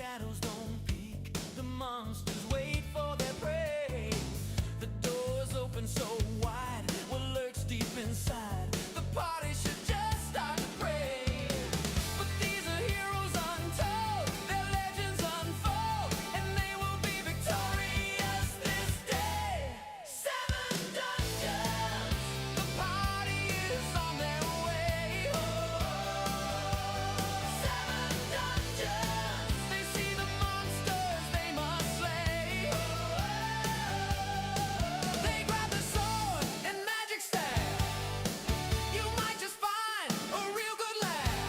shadows don't peek, the monsters wait for their prey. The doors open so wide, what lurks deep inside? The party should just start to pray. But these are heroes untold, their legends unfold, and they will be victorious this day. 7 dungeons, the party is on their way. Oh, 7 dungeons, they see the monsters they must slay. They grab the sword and magic staff. You might just find a real good laugh,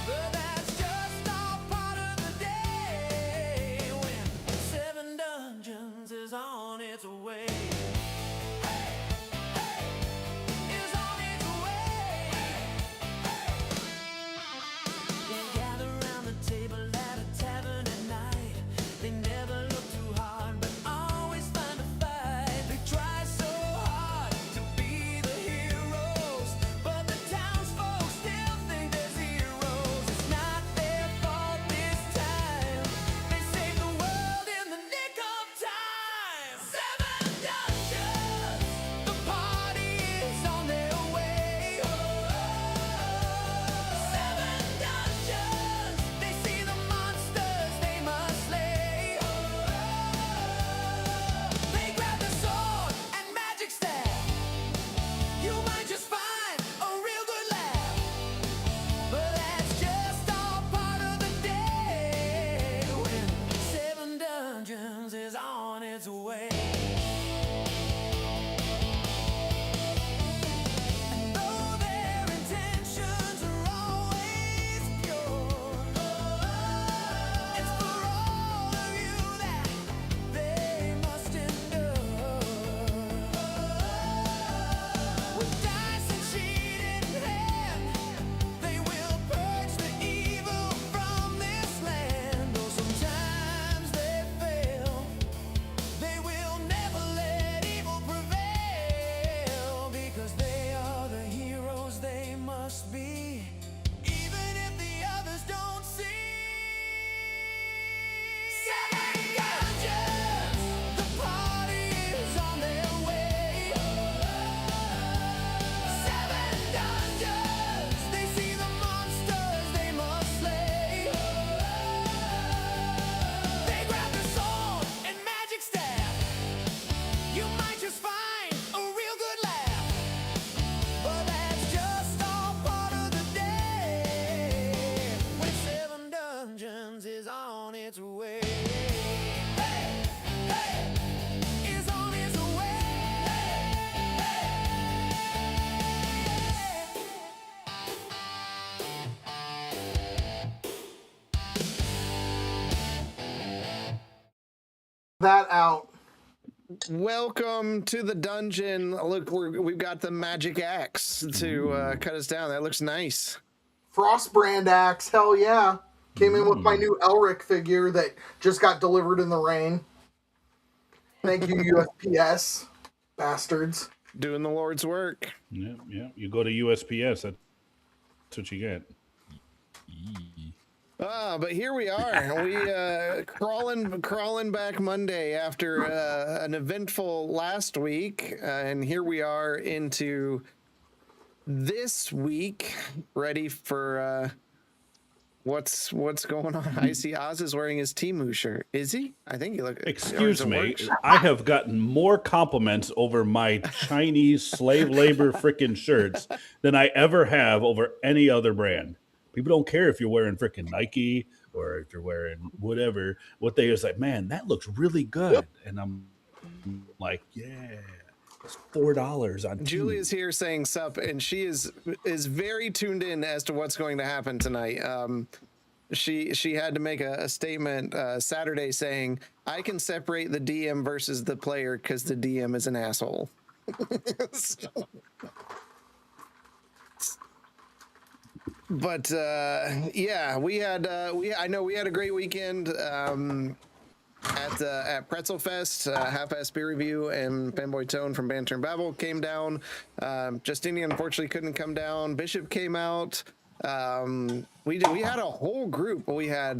but that's just all part of the day when 7 dungeons is on its way. Is on its way. They gather round the table at a tavern at night. They never look too hard, but always find a fight. They try so hard to be the heroes, but the townsfolk still think they're zeros. It's not their fault this time. They save the world in the nick of time. 7 dungeons, the party is on their way. Oh, 7 dungeons, they see the monsters they must slay. Oh, they grab the sword and magic staff. You might just find a real good laugh, but that's just all part of the day when 7 dungeons is on its way. And though their intentions are always pure, it's for all of you that they must endure. With dice and sheet in hand, they will purge the evil from this land. Though sometimes they fail, they will never let evil prevail, because they are the heroes they must be, even if the others don't see. 7 dungeons, the party is on their way. 7 dungeons, they see the monsters they must slay. They grab the sword and magic staff. You might just find a real good laugh, but that's just all part of the day when 7 dungeons is on its way. Hey, hey, is on its way. That out. Welcome to the dungeon. Look, we've got the magic axe to cut us down. That looks nice. Frostbrand axe, hell yeah. Came in with my new Elric figure that just got delivered in the rain. Thank you, USPS. Bastards. Doing the Lord's work. Yeah. You go to USPS, that's what you get. But here we are. We crawling back Monday after an eventful last week, and here we are into this week, ready for what's going on. I see Oz is wearing his Temu shirt. Is he? I think he look. Excuse me. I have gotten more compliments over my Chinese slave labor frickin' shirts than I ever have over any other brand. People don't care if you're wearing frickin' Nike or if you're wearing whatever. What they is like, man, that looks really good. And I'm like, yeah, it's $4 on Julia's here saying sup, and she is very tuned in as to what's going to happen tonight. She had to make a statement Saturday saying, I can separate the DM versus the player because the DM is an asshole. But yeah, I know we had a great weekend at Pretzel Fest. Half-Ass Beer Review and Fanboy Tone from Banter and Babble came down. Justinian unfortunately couldn't come down. Bishop came out. We had a whole group. We had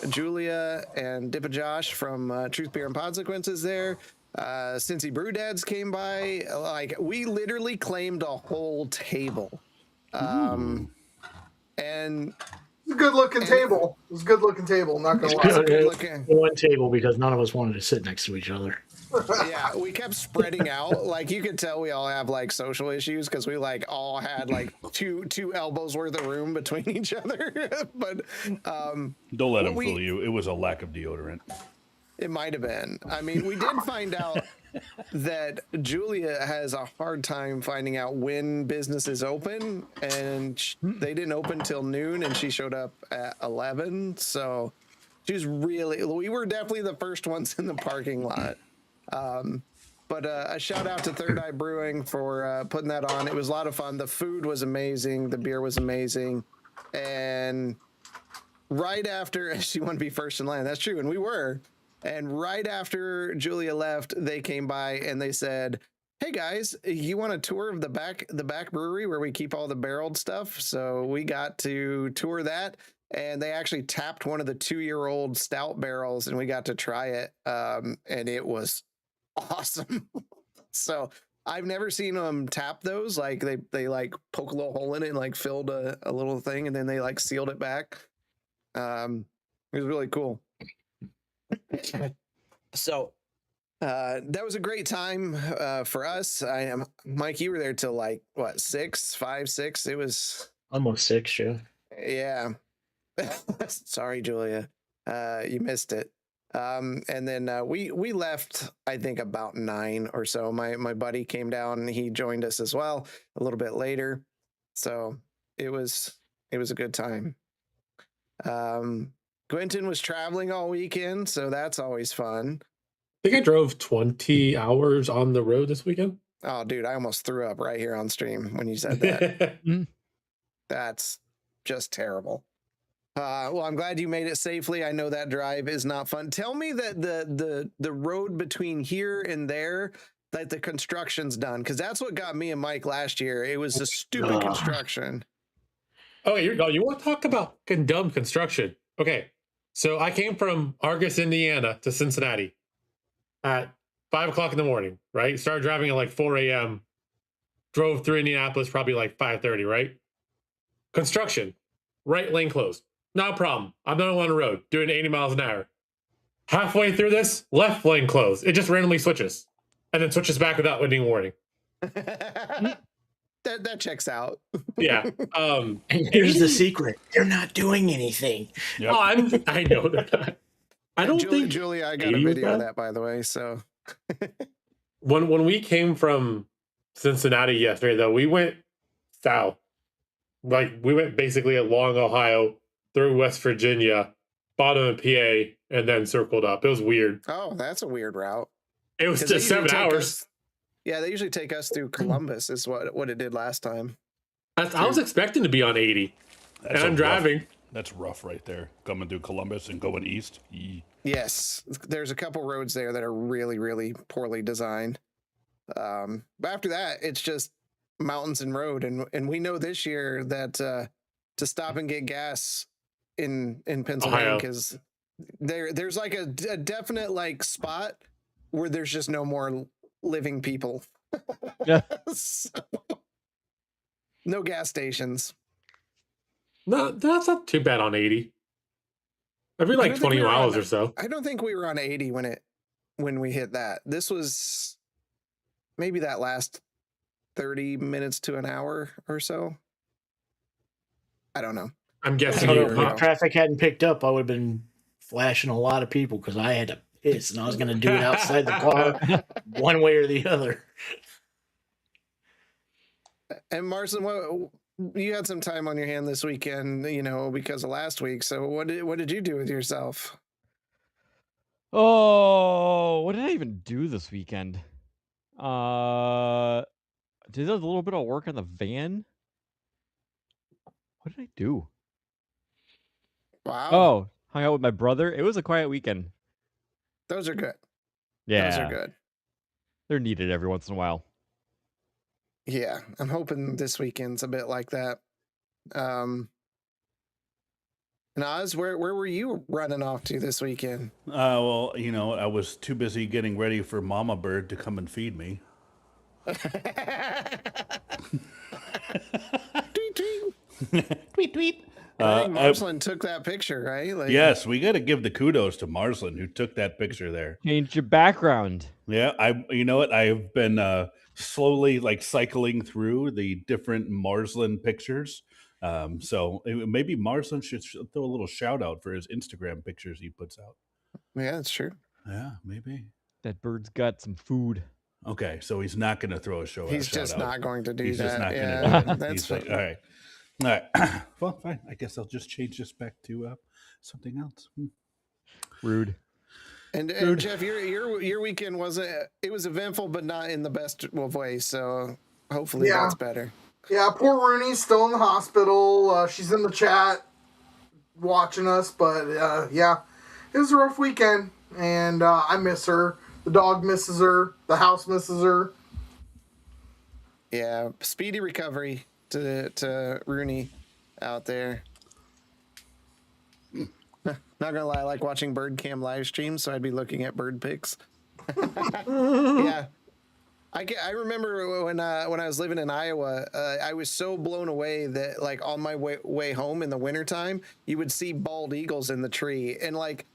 Julia and Dippa Josh from Truth Beer and Consequences there. Cincy Brewdads came by. Like, we literally claimed a whole table. And It's a good looking table. It's a good looking table. Not gonna was lie. a good looking. One table because none of us wanted to sit next to each other. Yeah, we kept spreading out. Like, you could tell we all have like social issues because we like all had like two elbows worth of room between each other. But Don't let him fool you. It was a lack of deodorant. it might have been. I mean, we did find out that Julia has a hard time finding out when business is open, and they didn't open till noon, and she showed up at 11. So we were definitely the first ones in the parking lot. But a shout out to Third Eye Brewing for putting that on. It was a lot of fun. The food was amazing. The beer was amazing. And right after, she wanted to be first in line. That's true. And we were. And right after Julia left, they came by and they said, "Hey guys, you want a tour of the back brewery where we keep all the barreled stuff?" So we got to tour that. And they actually tapped one of the 2-year-old stout barrels, and we got to try it. And it was awesome. So I've never seen them tap those. Like they like poke a little hole in it and like filled a little thing, and then they like sealed it back. It was really cool. So that was a great time for us. Mike, you were there till like what, 5, 6? It was Almost 6, yeah. yeah. Sorry, Julia. You missed it. And then we left, I think, about 9 or so. My buddy came down and he joined us as well a little bit later. So it was a good time. Quentin was traveling all weekend, so that's always fun. I think I drove 20 hours on the road this weekend. Oh, dude, I almost threw up right here on stream when you said that. That's just terrible. Well, I'm glad you made it safely. I know that drive is not fun. Tell me that the road between here and there, that the construction's done, because that's what got me and Mike last year. It was the stupid construction. Oh, you want to talk about dumb construction? Okay, so I came from Argus, Indiana to Cincinnati at 5 o'clock in the morning, right? Started driving at like 4 a.m. Drove through Indianapolis probably like 5:30, right? Construction, right lane closed. Not a problem. I'm not on the road doing 80 miles an hour. Halfway through this, left lane closed. It just randomly switches and then switches back without any warning. That checks out. Yeah. And here's the secret: they're not doing anything. Yep. Oh, I know that. I don't think Julia, I got a video of that, by the way. So when we came from Cincinnati yesterday, though, we went south. Like, we went basically along Ohio, through West Virginia, bottom of PA, and then circled up. It was weird. Oh, that's a weird route. It was just 7 hours. Yeah, they usually take us through Columbus, is what it did last time. I was expecting to be on 80, and I'm driving. That's rough right there. Coming through Columbus and going east. Yes, there's a couple roads there that are really, really poorly designed. But after that, it's just mountains and road. And we know this year that to stop and get gas in Pennsylvania, because there's like a definite like spot where there's just no more living people. Yeah. So, no gas stations. No, that's not too bad on 80. Every like 20 miles or so. I don't think we were on 80 when we hit that. This was maybe that last 30 minutes to an hour or so. I don't know. I'm guessing If traffic hadn't picked up, I would have been flashing a lot of people because I had to piss and I was going to do it outside the car one way or the other. And Marcin, you had some time on your hand this weekend, because of last week. So what did you do with yourself? Oh, what did I even do this weekend? Did a little bit of work on the van. What did I do? Wow. Oh, hung out with my brother. It was a quiet weekend. Those are good. Yeah. Those are good. They're needed every once in a while. Yeah. I'm hoping this weekend's a bit like that. And Oz, where were you running off to this weekend? Well, I was too busy getting ready for Mama Bird to come and feed me. Tweet, tweet. Tweet, tweet. I think Marsland took that picture, right? Like, Yes, we got to give the kudos to Marsland who took that picture there. Change your background. Yeah, you know what? I've been slowly like cycling through the different Marsland pictures. So maybe Marsland should throw a little shout out for his Instagram pictures he puts out. Yeah, that's true. Yeah, maybe. That bird's got some food. Okay, so he's not going to throw a show. He's just not going to do He's that. just not going Yeah, to do it. that's He's like, all right. All right. Well, fine. I guess I'll just change this back to something else. Rude. And Jeff, your weekend was eventful, but not in the best of ways. So hopefully that's better. Yeah, poor Rooney's still in the hospital. She's in the chat watching us, but yeah, it was a rough weekend, and I miss her. The dog misses her. The house misses her. Yeah, speedy recovery to Rooney out there. Not gonna lie, I like watching bird cam live streams, so I'd be looking at bird pics. Yeah. I remember when I was living in Iowa, I was so blown away that like on my way home in the wintertime, you would see bald eagles in the tree. And like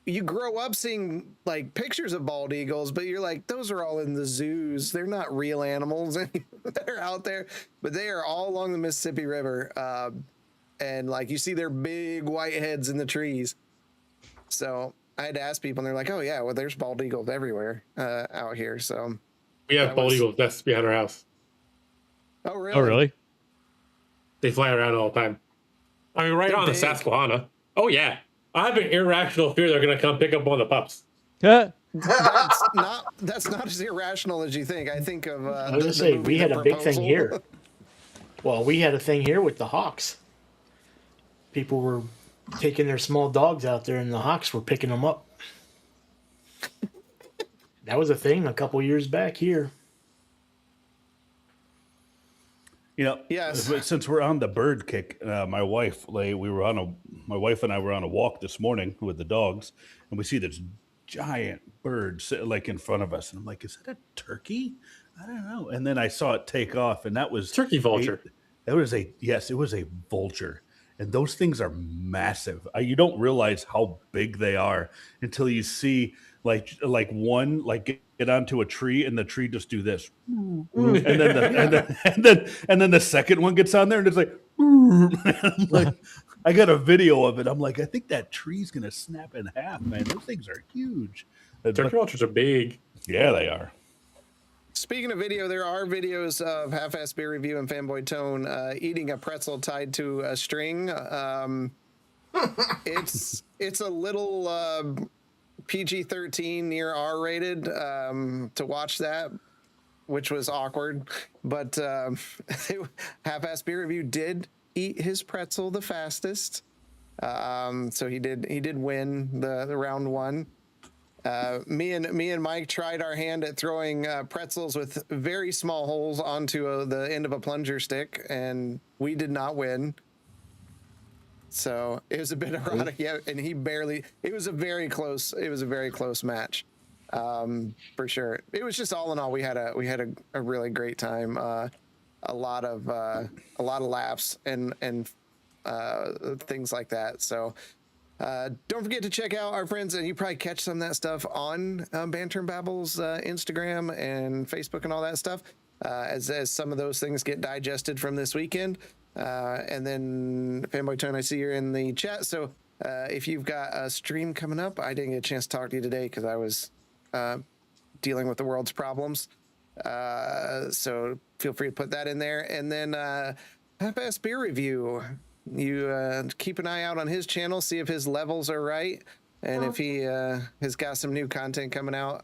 you grow up seeing like pictures of bald eagles, but you're like, those are all in the zoos. They're not real animals that are out there, but they are all along the Mississippi River. And like you see their big white heads in the trees. So I had to ask people, and they're like, "Oh yeah, well there's bald eagles everywhere out here." So We have bald eagles nests behind our house. oh really? Oh, really? They fly around all the time. I mean, right They're on the big. Susquehanna. Oh yeah, I have an irrational fear they're gonna come pick up one of the pups. Huh? That's not as irrational as you think. I think of. I was gonna say we had a big thing here. Well, we had a thing here with the hawks. People were taking their small dogs out there, and the hawks were picking them up. That was a thing a couple years back here. Yes. Since we're on the bird kick, my wife and I were on a walk this morning with the dogs, and we see this giant bird like in front of us, and I'm like, "Is that a turkey? I don't know." And then I saw it take off, and that was Turkey vulture. It was a vulture, and those things are massive. You don't realize how big they are until you see like one like get onto a tree, and the tree just do this, and then the second one gets on there, and it's like, I'm like, I got a video of it. I'm like, I think that tree's gonna snap in half, man. Those things are huge. Turkey vultures are big. Yeah, they are. Speaking of video, there are videos of Half-Ass Beer Review and Fanboy Tone eating a pretzel tied to a string. It's a little PG-13, near R-rated to watch that, which was awkward. But Half-Ass Beer Review did eat his pretzel the fastest, so he did win the round one. Me and Mike tried our hand at throwing pretzels with very small holes onto the end of a plunger stick, and we did not win. So it was a bit erotic, yeah. And he barely. It was a very close match, for sure. It was just all in all, we had a really great time. A lot of laughs and things like that. So. Don't forget to check out our friends, and you probably catch some of that stuff on Banter and Babble's Instagram and Facebook and all that stuff, as some of those things get digested from this weekend. And then Fanboy Tone, I see you're in the chat, so if you've got a stream coming up, I didn't get a chance to talk to you today because I was dealing with the world's problems. So feel free to put that in there. And then Half-Ass Beer Review. You keep an eye out on his channel, see if his levels are right, and if he has got some new content coming out.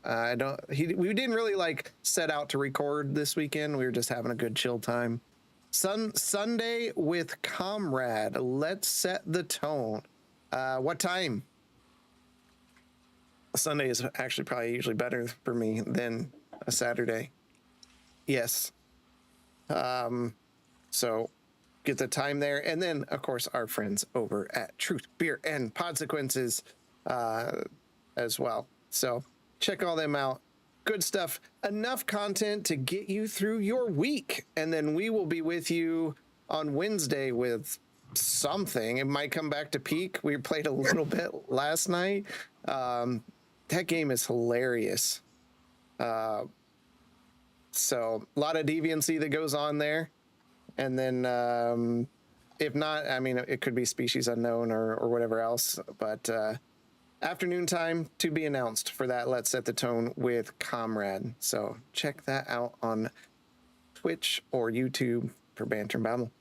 We didn't really like set out to record this weekend. We were just having a good chill time. Sunday with Comrade. Let's set the tone. What time? Sunday is actually probably usually better for me than a Saturday. Yes. So get the time there. And then, of course, our friends over at Truth, Beer, and Podsequences as well. So check all them out. Good stuff. Enough content to get you through your week. And then we will be with you on Wednesday with something. It might come back to Peak. We played a little bit last night. That game is hilarious. So a lot of deviancy that goes on there. And then if not, I mean, it could be Species Unknown or whatever else. But afternoon time to be announced for that Let's Set the Tone with Comrade. So check that out on Twitch or YouTube for Banter and Battle.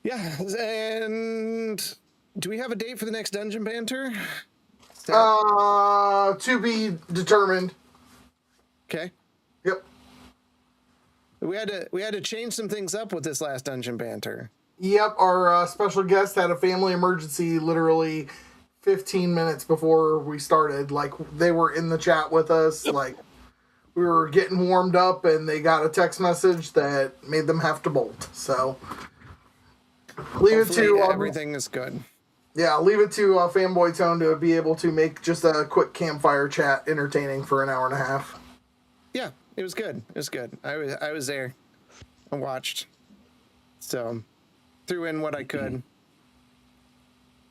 Yeah, and do we have a date for the next Dungeon Banter? To be determined. Okay. Yep. We had to change some things up with this last Dungeon Banter. Yep, our special guest had a family emergency literally 15 minutes before we started. Like, they were in the chat with us. Like, we were getting warmed up, and they got a text message that made them have to bolt. So, leave it to... everything is good. Yeah, leave it to Fanboy Tone to be able to make just a quick campfire chat entertaining for an hour and a half. Yeah, it was good. It was good. I was there. I watched. So, threw in what I could.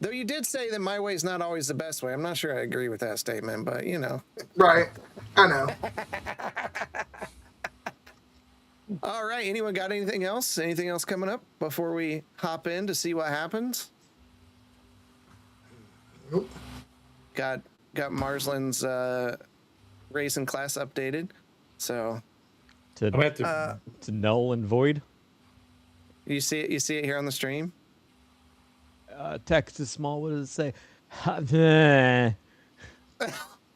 Though you did say that my way is not always the best way. I'm not sure I agree with that statement, but you know. Right. I know. All right. Anyone got anything else? Anything else coming up before we hop in to see what happens? Nope. Got Marsland's race and class updated. So To null and void. you see it here on the stream? Text is small. What does it say?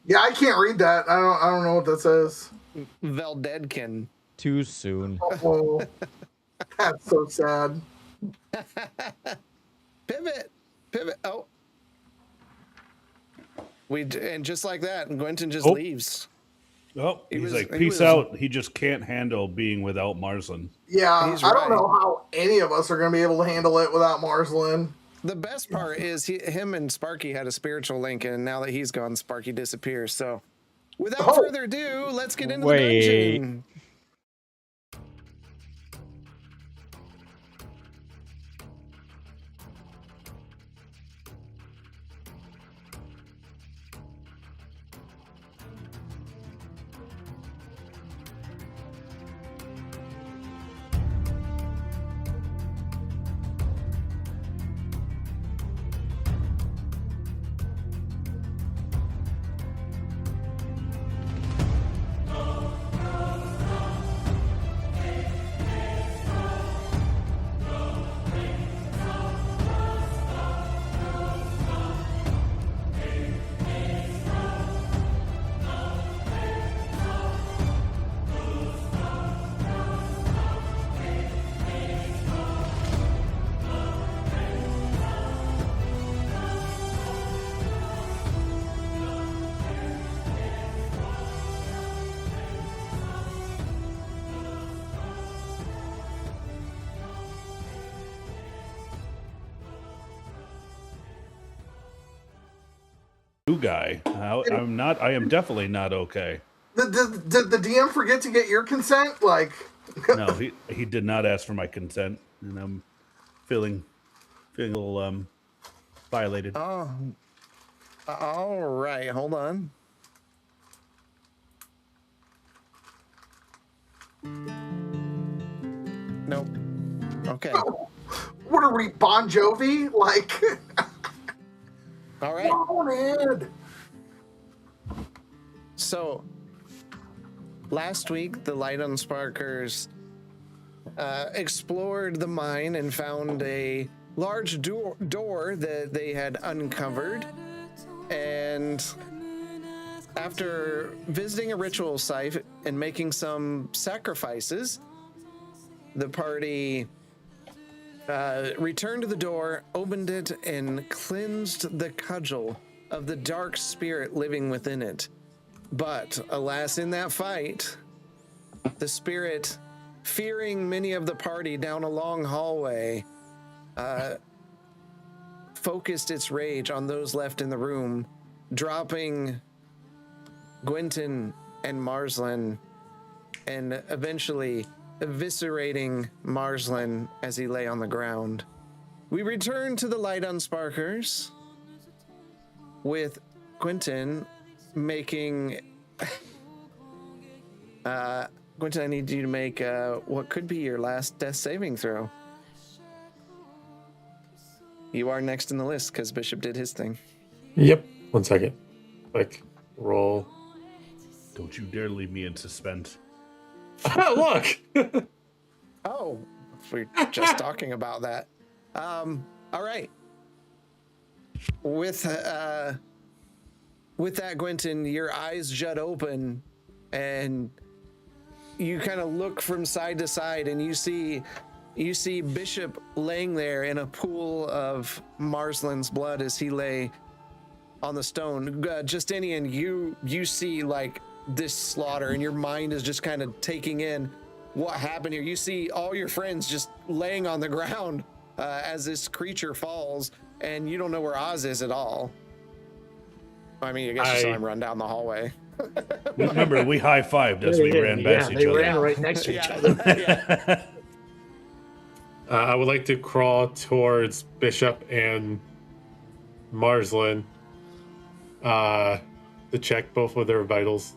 Yeah, I can't read that. I don't know what that says. Veldedkin. Too soon. Oh, that's so sad. Pivot. Oh. And just like that, Gwenton just leaves. Oh, He he's was- like, he peace was- out. He just can't handle being without Marsland. Yeah, He's I don't right. know how any of us are going to be able to handle it without Marsland. The best part is him and Sparky had a spiritual link, and now that he's gone, Sparky disappears. So, without further ado, let's get into the dungeon. New guy. I am definitely not okay. Did the DM forget to get your consent? Like, No, he did not ask for my consent, and I'm feeling a little violated. Oh, all right. Hold on. Nope. Okay. what are we, Bon Jovi? Like, All right. wanted. So, last week, the Light on Sparkers explored the mine and found a large door that they had uncovered. And after visiting a ritual site and making some sacrifices, the party returned to the door, opened it, and cleansed the cudgel of the dark spirit living within it. But alas, in that fight, the spirit fearing many of the party down a long hallway, focused its rage on those left in the room, dropping Gwynton and Marsland, and eventually eviscerating Marsland as he lay on the ground. We return to the Light Unsparkers with Gwynton making... Gwynton, I need you to make what could be your last death saving throw. You are next in the list because Bishop did his thing. Yep. 1 second. Like, roll. Don't you dare leave me in suspense. Look! Oh, we're just talking about that. All right. With that, Gwynton, your eyes jut open, and you kind of look from side to side, and you see Bishop laying there in a pool of Marsland's blood as he lay on the stone. Justinian, you see like this slaughter, and your mind is just kind of taking in what happened here. You see all your friends just laying on the ground as this creature falls, and you don't know where Oz is at all. I mean, I guess you saw him run down the hallway. Remember, we high-fived as we ran past each they other. ran right next to each other. Yeah. I would like to crawl towards Bishop and Marsland to check both of their vitals.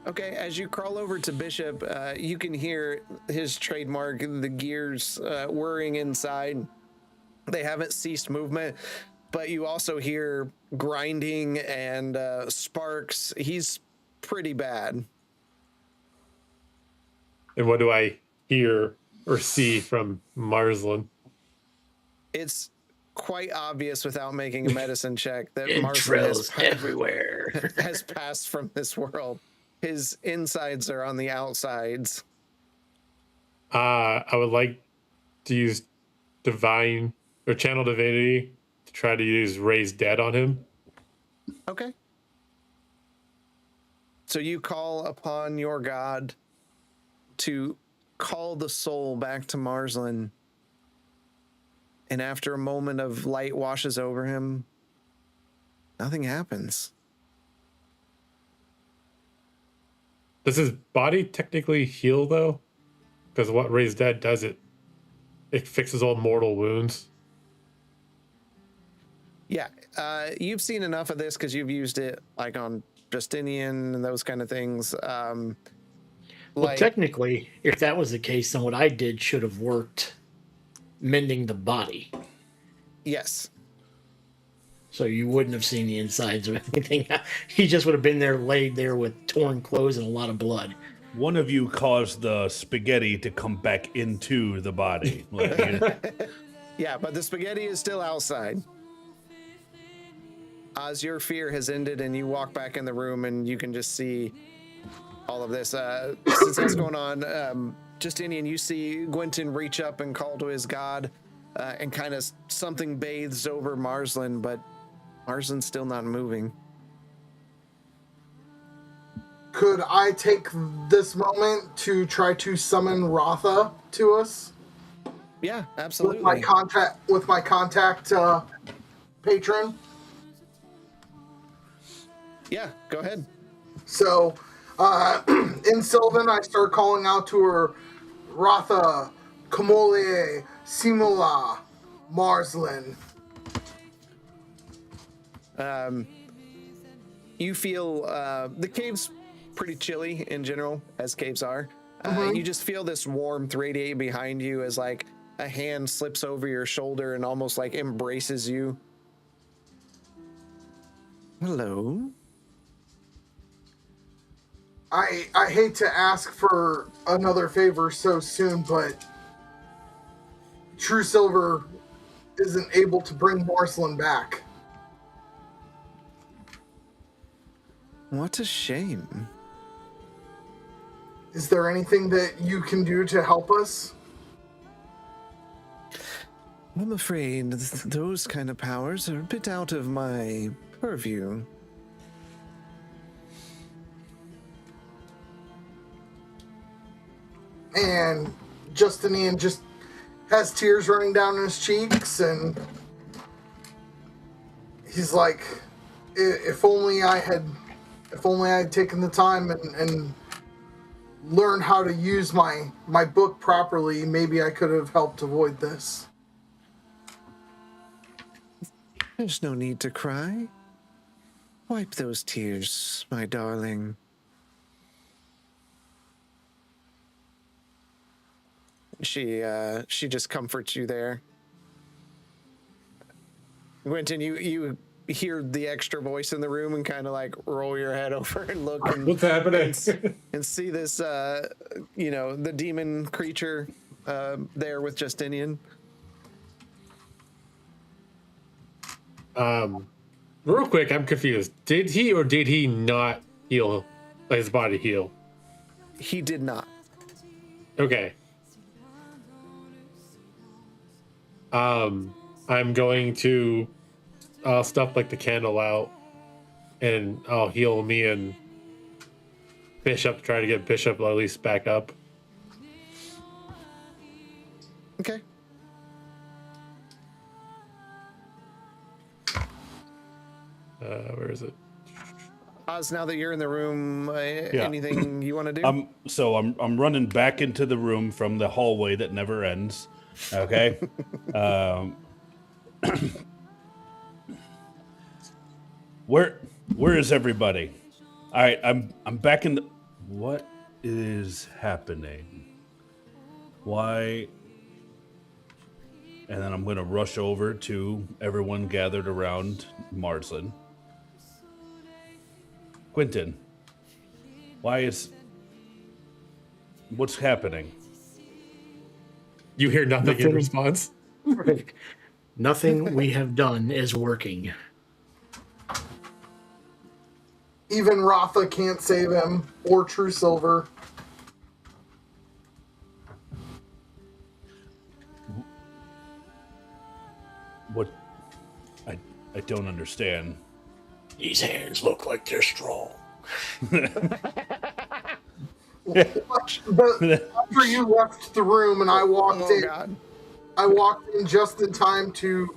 Okay, as you crawl over to Bishop, you can hear his trademark, the gears whirring inside. They haven't ceased movement, but you also hear grinding and sparks. He's pretty bad. And what do I hear or see from Marsland? It's quite obvious without making a medicine check that Entrails Marsland everywhere. has passed from this world. His insides are on the outsides. I would like to use divine or channel divinity to try to use raise dead on him. Okay. So you call upon your god to call the soul back to Marsland. And after a moment of light washes over him, nothing happens. Does his body technically heal though? Because what raise dead does, it fixes all mortal wounds. Yeah, you've seen enough of this because you've used it like on Justinian and those kind of things. Well, technically, if that was the case, then what I did should have worked mending the body. Yes. So you wouldn't have seen the insides of anything. He just would have been there, laid there with torn clothes and a lot of blood. One of you caused the spaghetti to come back into the body. Yeah, but the spaghetti is still outside. As your fear has ended and you walk back in the room and you can just see all of this. Since that's going on, Justinian, you see Gwynton reach up and call to his god, and kind of something bathes over Marsland, but Marsland's still not moving. Could I take this moment to try to summon Rotha to us? Yeah, absolutely. With my contact patron? Yeah, go ahead. So, in Sylvan, I start calling out to her, Rotha, Kamole, Simula, Marsland. You feel the cave's pretty chilly in general, as caves are. You just feel this warmth radiate behind you as like a hand slips over your shoulder and almost like embraces you. Hello. I hate to ask for another favor so soon, but True Silver isn't able to bring Marsland back. What a shame. Is there anything that you can do to help us? I'm afraid those kind of powers are a bit out of my purview. And Justinian just has tears running down his cheeks, and he's like, if only I had taken the time and learned how to use my book properly, maybe I could have helped avoid this. There's no need to cry. Wipe those tears, my darling. She just comforts you there. Quentin, you hear the extra voice in the room and kind of like roll your head over and look and What's happening? and see this the demon creature there with Justinian. Real quick, I'm confused. Did he or did he not heal? Let his body heal? He did not. Okay. I'm going to stuff like the candle out, and I'll heal me and Bishop. Try to get Bishop at least back up. Okay. Where is it? Oz, now that you're in the room, anything you want to do? I'm running back into the room from the hallway that never ends. Okay. Where is everybody? All right, I'm back in the. What is happening? Why? And then I'm going to rush over to everyone gathered around Marsland. Quentin, what's happening? You hear nothing in response? Nothing we have done is working. Even Ratha can't save him, or True Silver. What? I don't understand. These hands look like they're strong. But after you left the room and I walked in, God. I walked in just in time to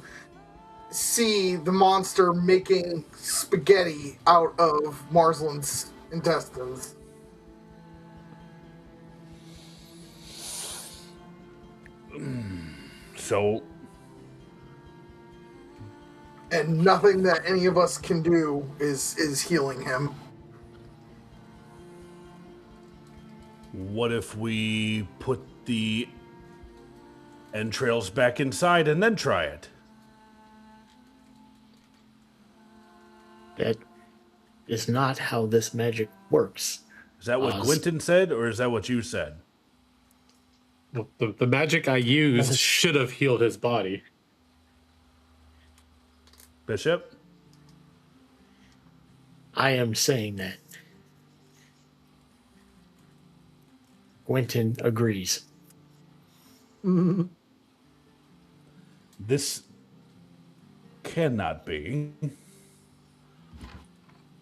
see the monster making spaghetti out of Marsland's intestines. So, And nothing that any of us can do is healing him. what if we put the entrails back inside and then try it? That is not how this magic works. Is that what Oz. Quentin said, or is that what you said? Well, the magic I used should have healed his body. Bishop? I am saying that. Quentin agrees. This cannot be.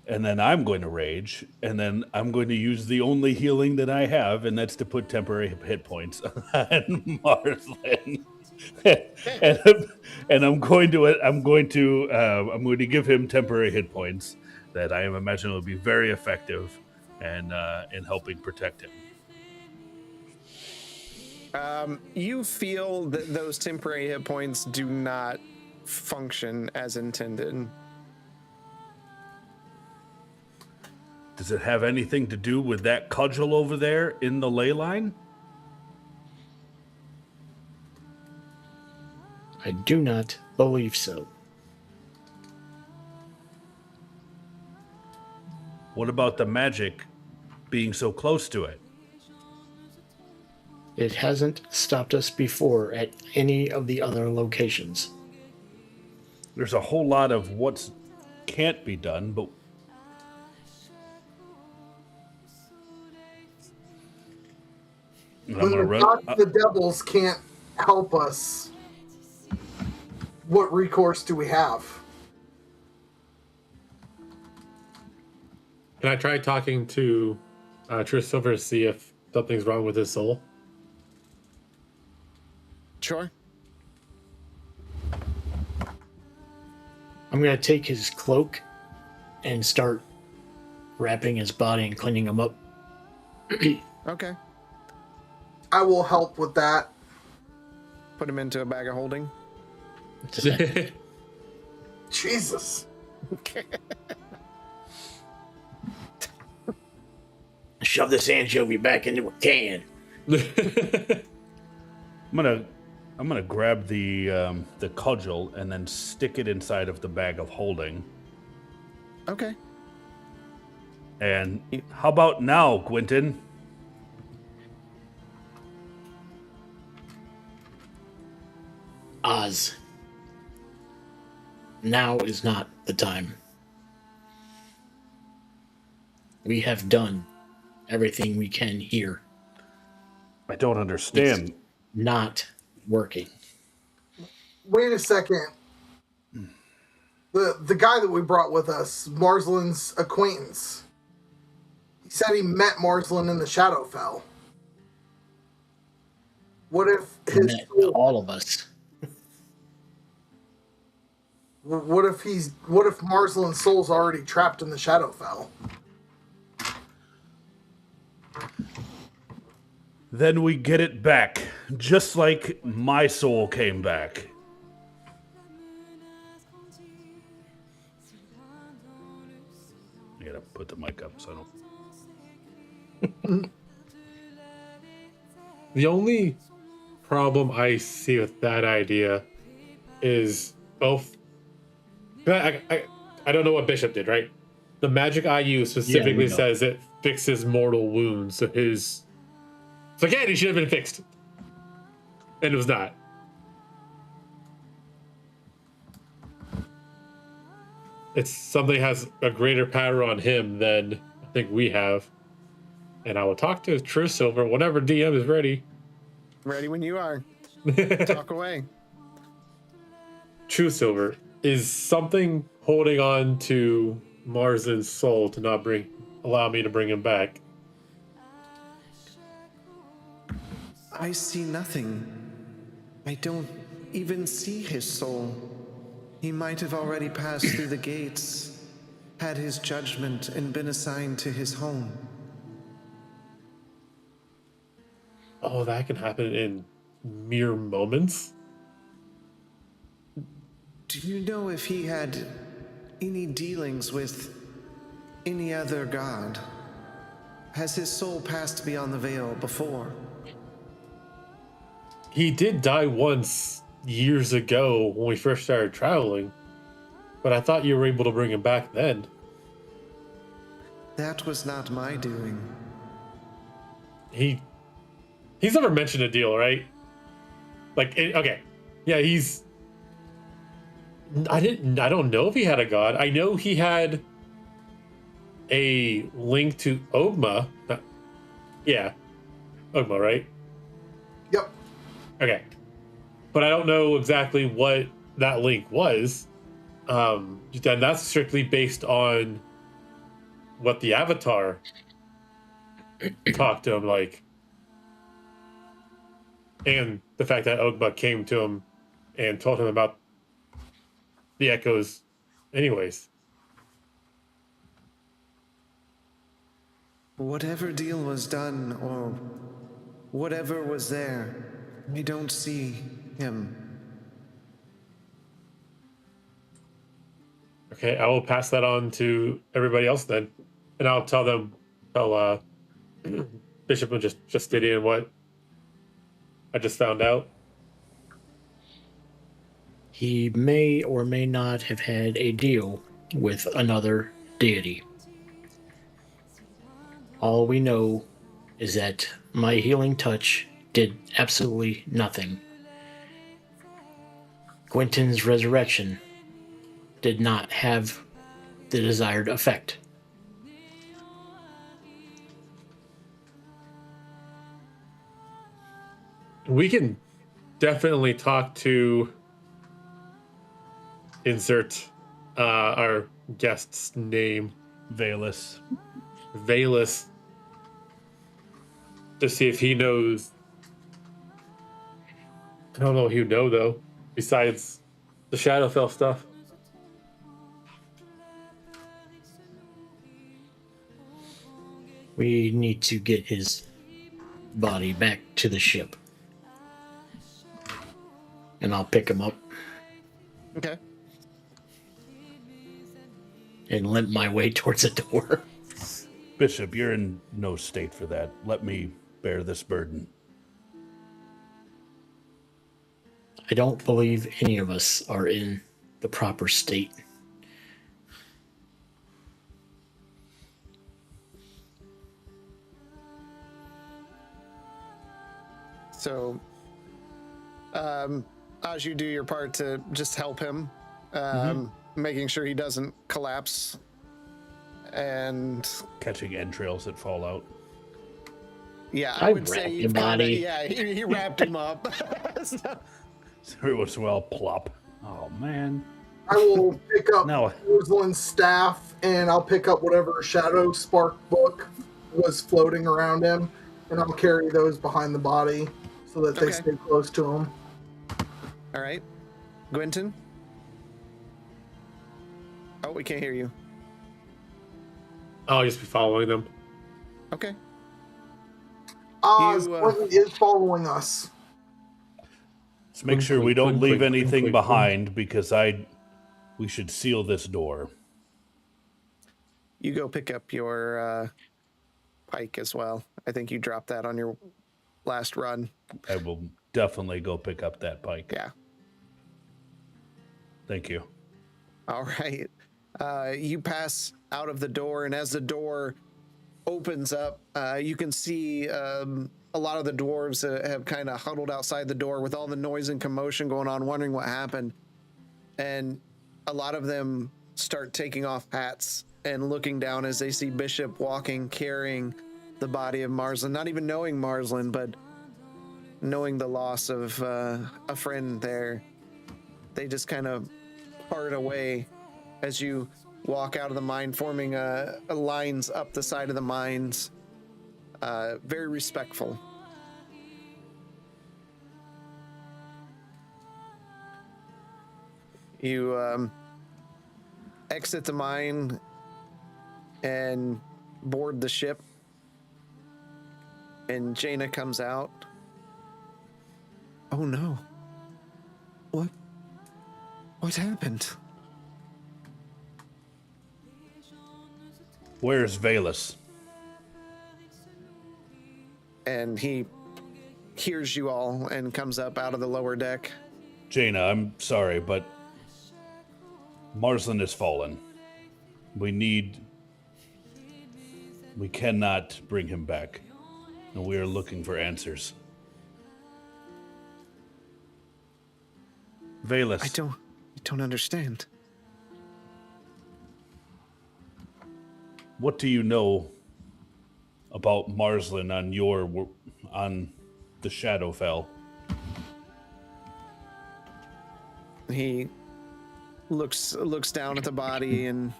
And then I'm going to rage, and then I'm going to use the only healing that I have, and that's to put temporary hit points on Marsland. and I'm going to give him temporary hit points that I imagine will be very effective and in helping protect him. You feel that those temporary hit points do not function as intended. Does it have anything to do with that cudgel over there in the ley line? I do not believe so. What about the magic being so close to it? It hasn't stopped us before at any of the other locations. There's a whole lot of what can't be done, but When the devils can't help us, what recourse do we have? Can I try talking to True Silver to see if something's wrong with his soul? Sure. I'm gonna take his cloak and start wrapping his body and cleaning him up. Okay. I will help with that. Put him into a bag of holding. Jesus. Shove this anchovy back into a can. I'm gonna grab the cudgel and then stick it inside of the bag of holding. Okay. And how about now, Quentin? Oz. Now is not the time. We have done everything we can here. I don't understand. Not working. Wait a second. The guy that we brought with us, Marsland's acquaintance. He said he met Marsland in the Shadowfell. What if He met all of us. What if Marsland's soul's already trapped in the Shadowfell? Then we get it back, just like my soul came back. I gotta put the mic up so I don't. The only problem I see with that idea is both. I don't know what Bishop did, right? The magic I use specifically says it fixes mortal wounds. So his. It's like, yeah, he should have been fixed. And it was not. It's something that has a greater power on him than I think we have. And I will talk to True Silver whenever DM is ready. Ready when you are. Talk away. True Silver, is something holding on to Marsden's soul to not allow me to bring him back? I see nothing. I don't even see his soul. He might have already passed through the gates, had his judgment, and been assigned to his home. Oh, that can happen in mere moments? Do you know if he had any dealings with any other god? Has his soul passed beyond the veil before? He did die once years ago when we first started traveling, but I thought you were able to bring him back then. That was not my doing. He's never mentioned a deal, right? Okay. Yeah, I don't know if he had a god. I know he had a link to Ogma. Yeah. Ogma, right? Yep. Okay. But I don't know exactly what that link was. And that's strictly based on what the Avatar talked to him like. And the fact that Ogma came to him and told him about the echoes anyways. Whatever deal was done, or whatever was there, I don't see him. Okay, I will pass that on to everybody else then. And I'll tell Bishop and just steady in what I just found out. He may or may not have had a deal with another deity. All we know is that my healing touch did absolutely nothing. Quentin's resurrection did not have the desired effect. We can definitely talk to insert our guest's name, Valus. to see if he knows I don't know what he'd know, though, besides the Shadowfell stuff. We need to get his body back to the ship. And I'll pick him up Okay. and limp my way towards the door. Bishop, you're in no state for that. Let me bear this burden. I don't believe any of us are in the proper state. So, as you do your part to just help him, making sure he doesn't collapse, and Catching entrails that fall out. yeah, I I would say wrapped you your body. Yeah, he wrapped him up. So, It was well plop. Oh man. I will pick up No. Rosalind's staff, and I'll pick up whatever Shadow Spark book was floating around him, and I'll carry those behind the body so that they Okay. stay close to him. all right, Gwenton. Oh, we can't hear you. I'll just be following them. Okay. Oz You, is following us. Let's make sure we Clink, don't clink, leave clink, anything clink, behind because we should seal this door. You go pick up your pike as well. I think you dropped that on your last run. I will definitely go pick up that pike. Yeah. Thank you. All right. You pass out of the door, and as the door opens up, you can see a lot of the dwarves have kind of huddled outside the door with all the noise and commotion going on, wondering what happened. And a lot of them start taking off hats and looking down as they see Bishop walking, carrying the body of Marsland, not even knowing Marsland, but knowing the loss of a friend there. They just kind of part away as you walk out of the mine, forming lines up the side of the mines. Very respectful. You exit the mine and board the ship, and Jaina comes out. Oh no. What happened? Where's Valus? And he hears you all and comes up out of the lower deck. Jaina, I'm sorry, but Marsland has fallen. We cannot bring him back. And we are looking for answers. Valus. I don't understand. What do you know about Marsland on the Shadowfell? He looks down at the body, and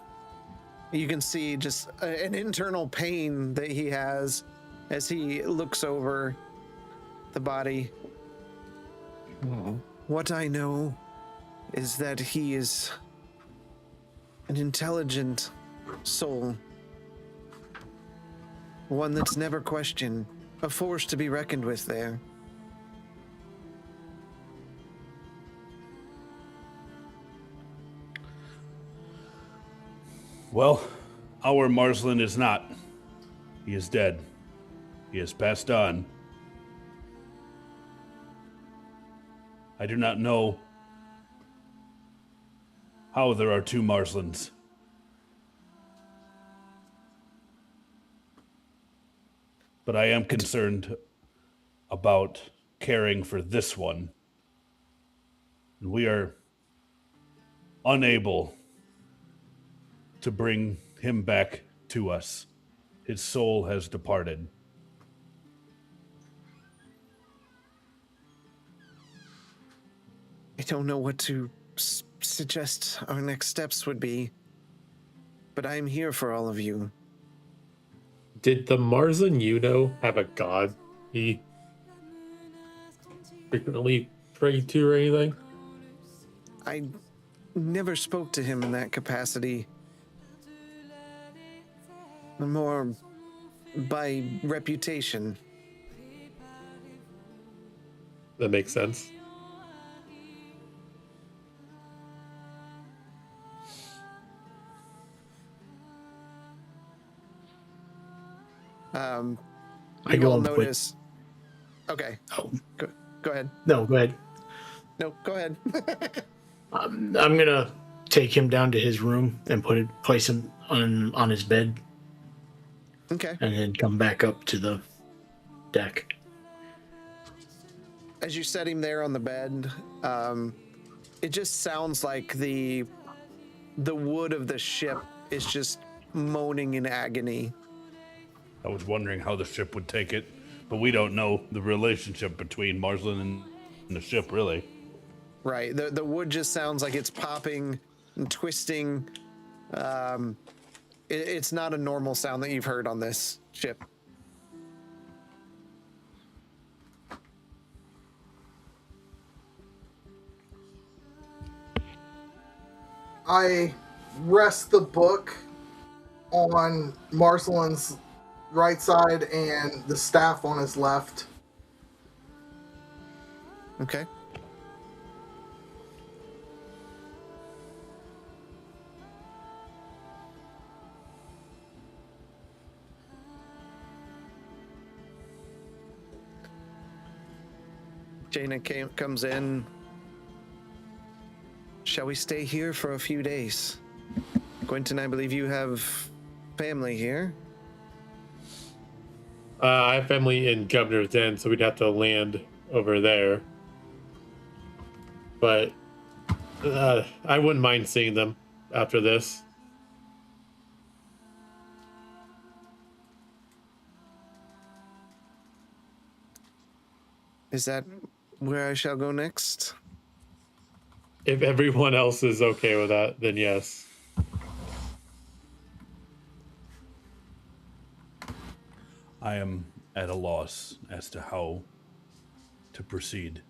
you can see just an internal pain that he has as he looks over the body. What I know is that he is an intelligent soul, one that's never questioned, a force to be reckoned with there. Well, our Marsland is not. He is dead. He has passed on. I do not know how there are two Marslands. But I am concerned about caring for this one. And we are unable to bring him back to us. His soul has departed. I don't know what to suggest our next steps would be, but I'm here for all of you. Did the Marsland you know have a god he frequently pray to or anything? I never spoke to him in that capacity. More by reputation. That makes sense. I You go all and put. notice. Okay, Oh, go ahead. no, go ahead. No, go ahead. I'm gonna take him down to his room and place him on his bed, Okay. and then come back up to the deck. As you set him there on the bed, it just sounds like the wood of the ship is just moaning in agony. I was wondering how the ship would take it, but we don't know the relationship between Marsland and the ship, really. Right. The wood just sounds like it's popping and twisting. It's not a normal sound that you've heard on this ship. I rest the book on Marcelin's right side and the staff on his left. Okay. Jaina comes in. Shall we stay here for a few days? Quentin, I believe you have family here. I have family in Governor's Den, so we'd have to land over there. But I wouldn't mind seeing them after this. Is that where I shall go next? If everyone else is okay with that, then yes. I am at a loss as to how to proceed.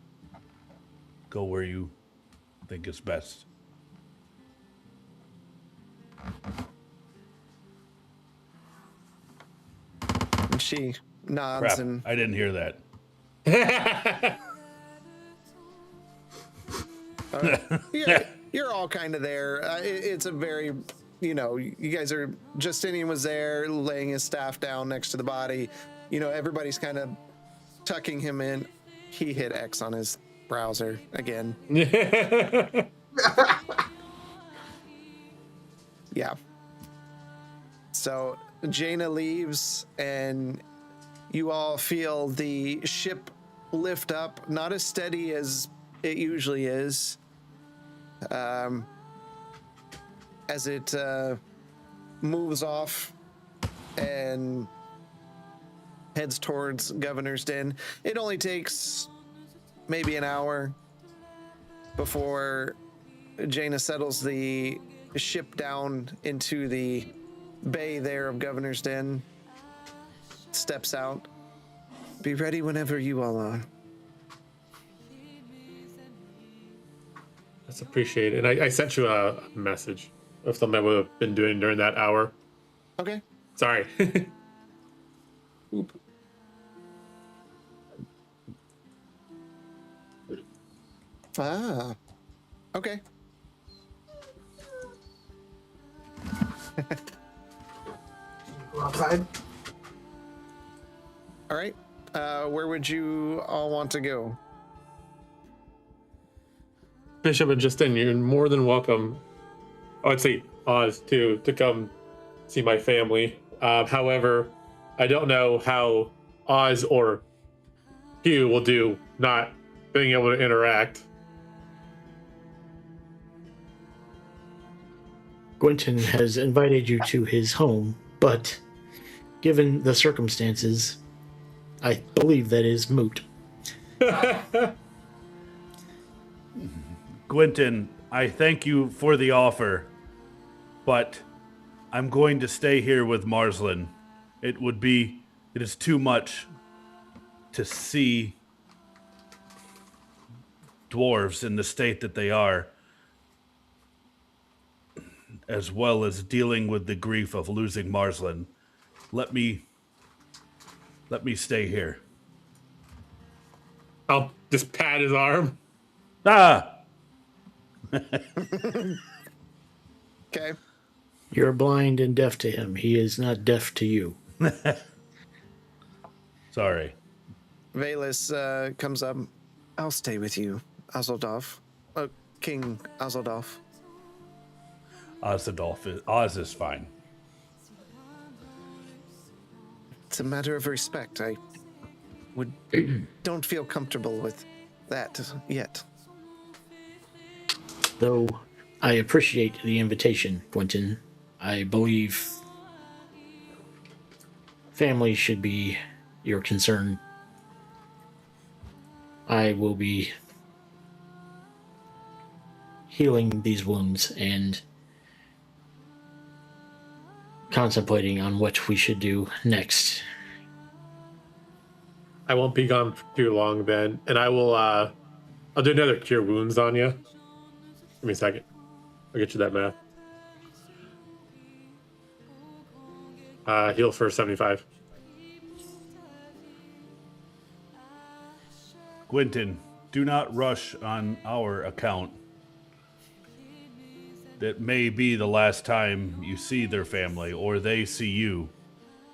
Go where you think is best. And she nods Crap, and I didn't hear that. you're all kind of there. It's a very, you guys are, Justinian was there laying his staff down next to the body. Everybody's kind of tucking him in. He hit X on his browser again. Yeah. So Jaina leaves and you all feel the ship lift up, not as steady as it usually is. As it moves off and heads towards Governor's Den. It only takes maybe an hour before Jaina settles the ship down into the bay there of Governor's Den. Steps out. Be ready whenever you all are. That's appreciated. And I sent you a message of something I would have been doing during that hour. Okay. Sorry. Oop. Ah. Okay. Go outside. All right. Where would you all want to go? Bishop and Justin, you're more than welcome. Oh, I'd say Oz too, to come see my family. However, I don't know how Oz or Hugh will do not being able to interact. Quentin has invited you to his home, but given the circumstances, I believe that is moot. Quentin, I thank you for the offer, but I'm going to stay here with Marsland. It is too much to see dwarves in the state that they are, as well as dealing with the grief of losing Marsland, let me stay here. I'll just pat his arm. Ah! Okay. You're blind and deaf to him. He is not deaf to you. Sorry. Valus comes up. I'll stay with you, Azeldorf. King Azeldorf. Oz is fine. It's a matter of respect. I don't feel comfortable with that yet. Though I appreciate the invitation, Quentin. I believe family should be your concern. I will be healing these wounds and contemplating on what we should do next. I won't be gone for too long then, and I will. I'll do another cure wounds on you. Give me a second. I'll get you that math. Heal for 75. Quentin, do not rush on our account. That may be the last time you see their family, or they see you.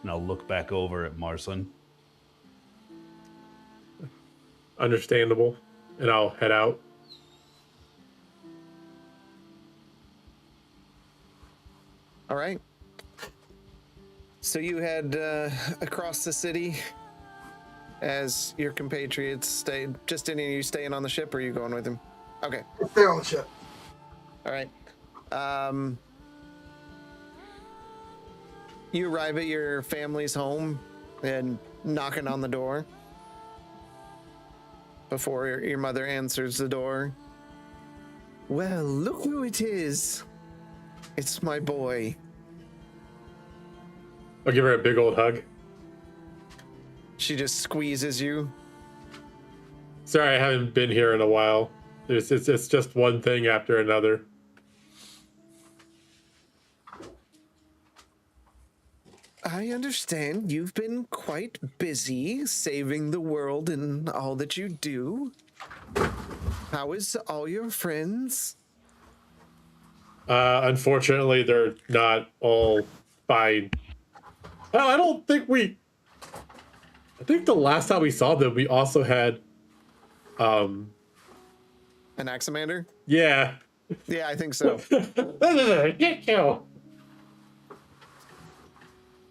And I'll look back over at Marsland. Understandable. And I'll head out. All right. So you head across the city as your compatriots stay. Justin, are you staying on the ship or are you going with him? Okay. Stay on the ship. All right. You arrive at your family's home and knocking on the door before your mother answers the door. Well, look who it is. It's my boy. I'll give her a big old hug. She just squeezes you. Sorry, I haven't been here in a while. It's just one thing after another. I understand you've been quite busy saving the world in all that you do. How is all your friends? Unfortunately, they're not all fine. Well, I don't think we... I think the last time we saw them, we also had... An Axamander? Yeah. Yeah, I think so.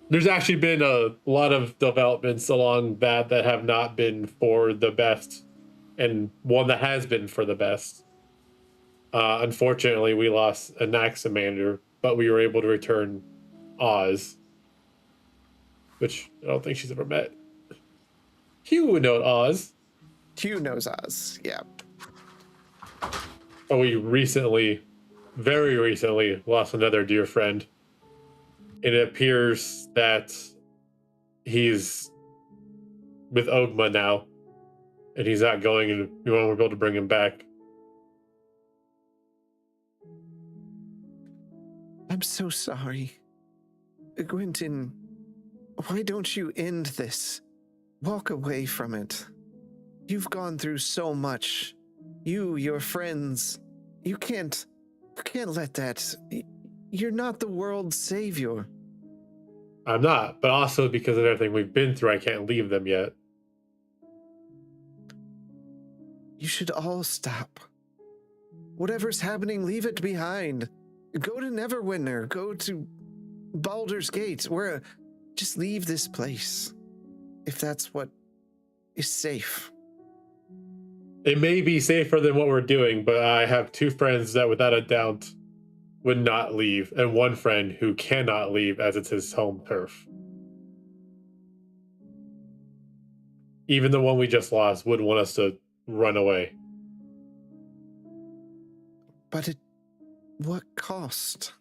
There's actually been a lot of developments along that have not been for the best, and one that has been for the best. Unfortunately, we lost an Axamander, but we were able to return Oz, which I don't think she's ever met. Hugh would know Oz. Q knows Oz, yeah. But we recently, very recently, lost another dear friend. And it appears that he's with Ogma now, and he's not going, and we won't be able to bring him back. I'm so sorry. Quentin, why don't you end this? Walk away from it. You've gone through so much. You, your friends, you can't let that. You're not the world's savior. I'm not, but also because of everything we've been through, I can't leave them yet. You should all stop. Whatever's happening, leave it behind. Go to Neverwinter. Go to Baldur's Gate. Just leave this place. If that's what is safe. It may be safer than what we're doing, but I have two friends that without a doubt would not leave, and one friend who cannot leave as it's his home turf. Even the one we just lost wouldn't want us to run away. But at what cost?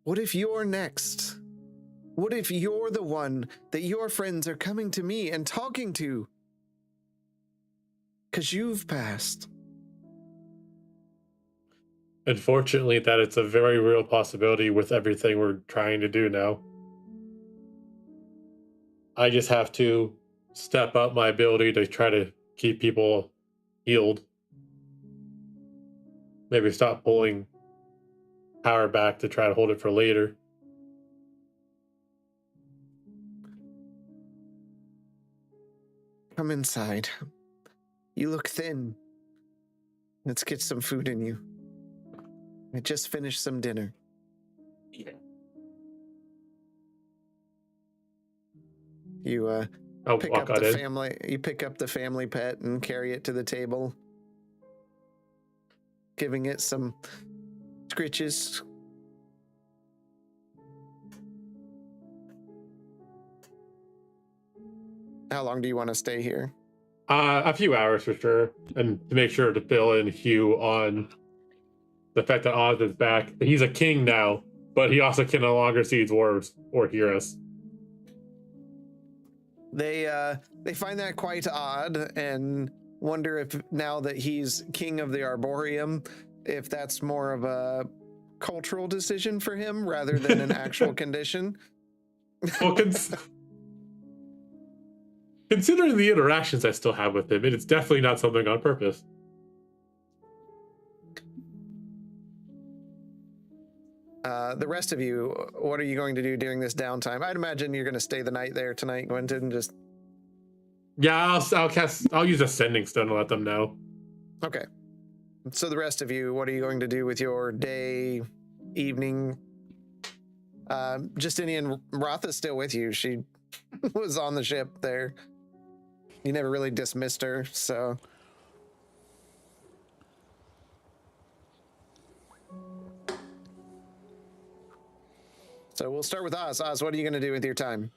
What if you're next? What if you're the one that your friends are coming to me and talking to? 'Cause you've passed. Unfortunately, that it's a very real possibility with everything we're trying to do now. I just have to step up my ability to try to keep people healed. Maybe stop pulling power back to try to hold it for later. Come inside. You look thin. Let's get some food in you. I just finished some dinner. You I'll pick walk up on the in. family. You pick up the family pet and carry it to the table, giving it some scritches. How long do you want to stay here? A few hours for sure, and to make sure to fill in Hugh on the fact that Oz is back. He's a king now, but he also can no longer see dwarves or hear us. They find that quite odd and wonder if now that he's king of the Arboreum, if that's more of a cultural decision for him rather than an actual condition. Well, considering the interactions I still have with him, it's definitely not something on purpose. The rest of you, what are you going to do during this downtime? I'd imagine you're going to stay the night there tonight, Quentin. Just Yeah, I'll use a sending stone to let them know. okay. So the rest of you, what are you going to do with your day, evening? Justinian Rotha's still with you. She was on the ship there. You never really dismissed her, so. So we'll start with Oz. Oz, what are you going to do with your time?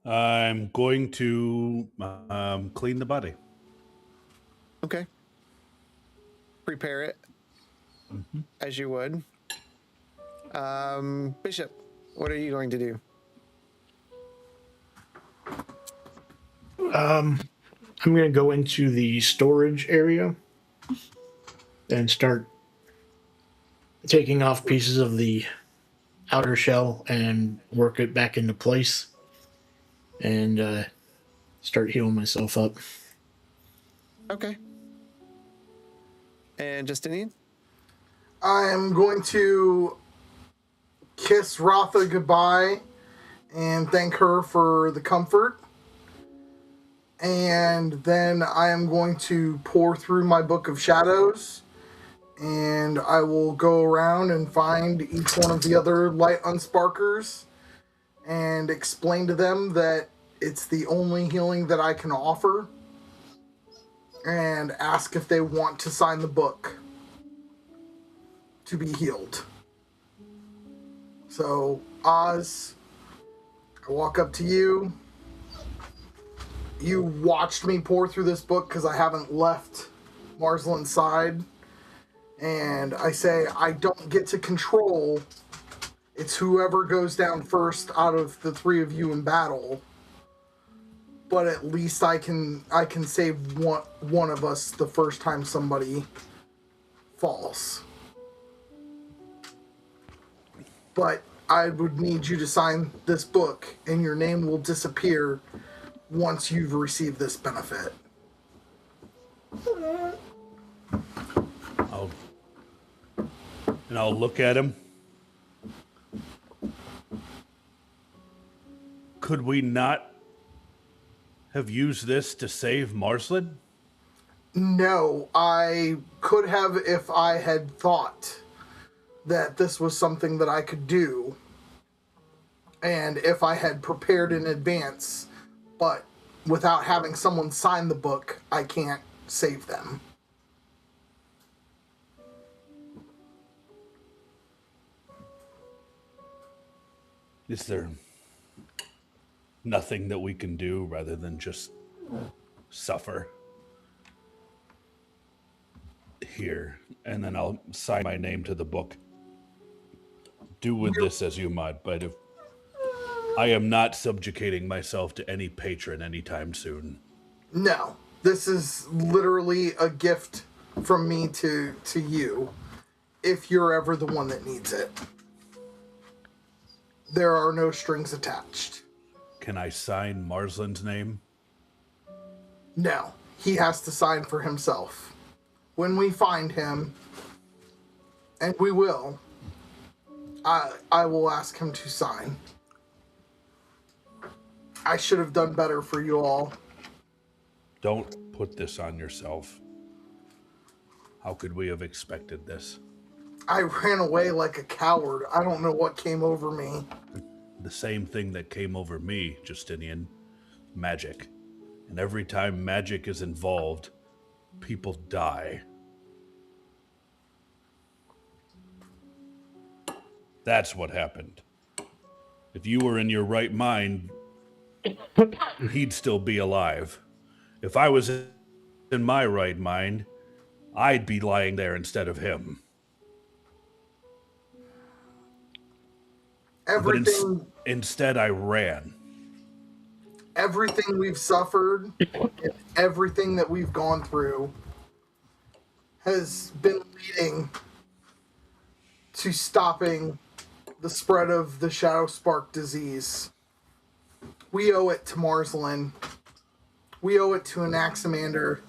I'm going to clean the body. Okay. Prepare it as you would. Bishop, what are you going to do? I'm going to go into the storage area and start taking off pieces of the outer shell and work it back into place and start healing myself up. Okay. And Justinian? I am going to kiss Rotha goodbye and thank her for the comfort. And then I am going to pour through my Book of Shadows, and I will go around and find each one of the other light unsparkers and explain to them that it's the only healing that I can offer, and ask if they want to sign the book to be healed. So, Oz, I walk up to you. You watched me pour through this book because I haven't left Marsland's side. And I say, I don't get to control. It's whoever goes down first out of the three of you in battle. But at least I can save one of us the first time somebody falls. But I would need you to sign this book, and your name will disappear once you've received this benefit. I'll look at him. Could we not have used this to save Marsland? No, I could have if I had thought that this was something that I could do, and if I had prepared in advance, but without having someone sign the book, I can't save them. Is there nothing that we can do rather than just suffer? Here, and then I'll sign my name to the book. Do with this as you might, but if I am not subjugating myself to any patron anytime soon. No, This is literally a gift from me to you, if you're ever the one that needs it. There are no strings attached. Can I sign Marsland's name? No, he has to sign for himself. When we find him, and we will, I will ask him to sign. I should have done better for you all. Don't put this on yourself. How could we have expected this? I ran away like a coward. I don't know what came over me. The same thing that came over me, Justinian. Magic. And every time magic is involved, people die. That's what happened. If you were in your right mind, he'd still be alive. If I was in my right mind, I'd be lying there instead of him. Everything, Instead, I ran. everything we've suffered, and everything that we've gone through has been leading to stopping the spread of the Shadow Spark disease. We owe it to Marsland. We owe it to Anaximander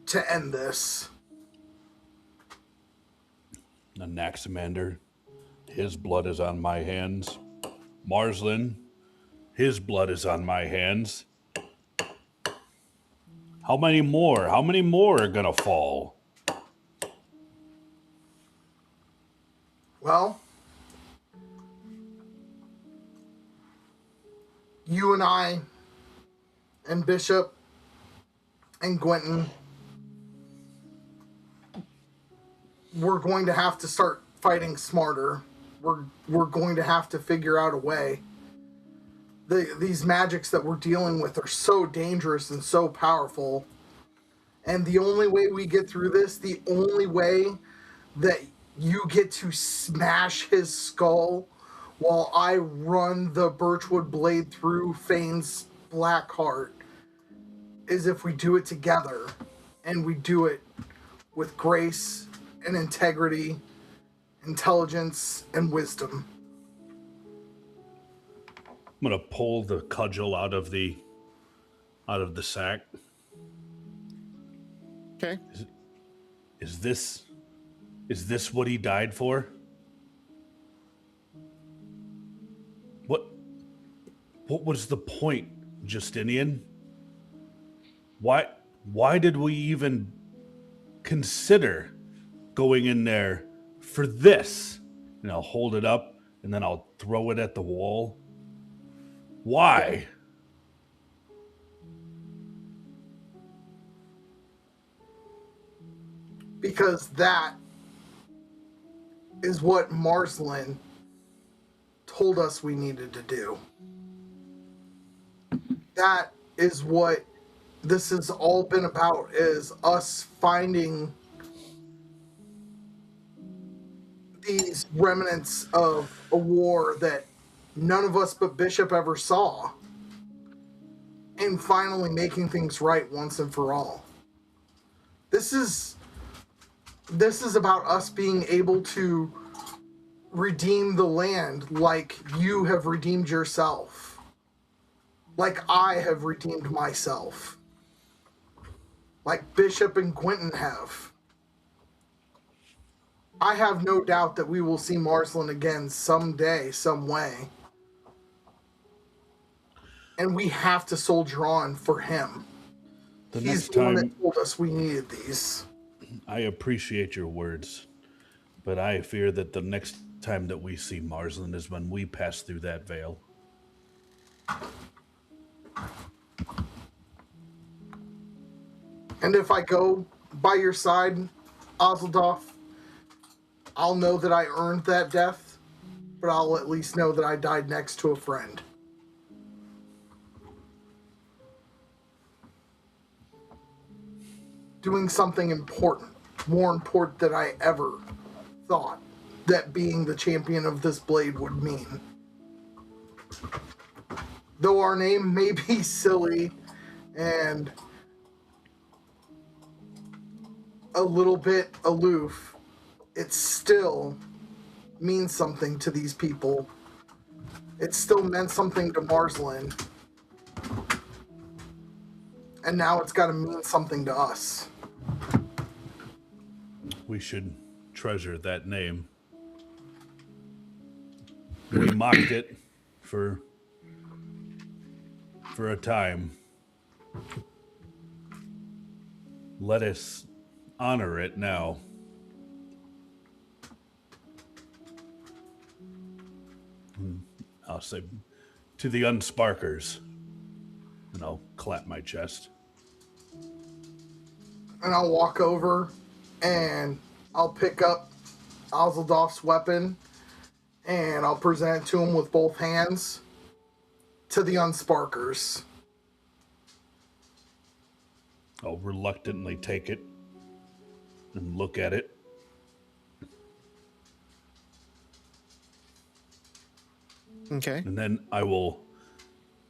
to end this. Anaximander, his blood is on my hands. Marsland, his blood is on my hands. How many more? How many more are gonna fall? Well, you and I and Bishop and Gwenton, we're going to have to start fighting smarter. We're going to have to figure out a way. These magics that we're dealing with are so dangerous and so powerful. And the only way we get through this, the only way that you get to smash his skull while I run the birchwood blade through Fane's black heart, is if we do it together, and we do it with grace and integrity, intelligence and wisdom. I'm gonna pull the cudgel out of the sack. Okay. Is this what he died for? What was the point, Justinian? Why did we even consider going in there for this? And I'll hold it up and then I'll throw it at the wall. Why? Because that is what Marsland told us we needed to do. That is what this has all been about, is us finding these remnants of a war that none of us but Bishop ever saw, and finally making things right once and for all. This is about us being able to redeem the land like you have redeemed yourself. Like I have redeemed myself. Like Bishop and Quentin have. I have no doubt that we will see Marsland again someday, some way. And we have to soldier on for him. He's the one that told us we needed these. I appreciate your words, but I fear that the next time that we see Marsland is when we pass through that veil. And if I go by your side, Ozeldorf, I'll know that I earned that death, but I'll at least know that I died next to a friend. Doing something important, more important than I ever thought that being the champion of this blade would mean. Though our name may be silly and a little bit aloof, it still means something to these people. It still meant something to Marsland. And now it's got to mean something to us. We should treasure that name. We mocked it for a time. Let us honor it now. I'll say, to the unsparkers. And I'll clap my chest. And I'll walk over and I'll pick up Alzeldorf's weapon and I'll present it to him with both hands. To the unsparkers. I'll reluctantly take it and look at it. Okay. And then I will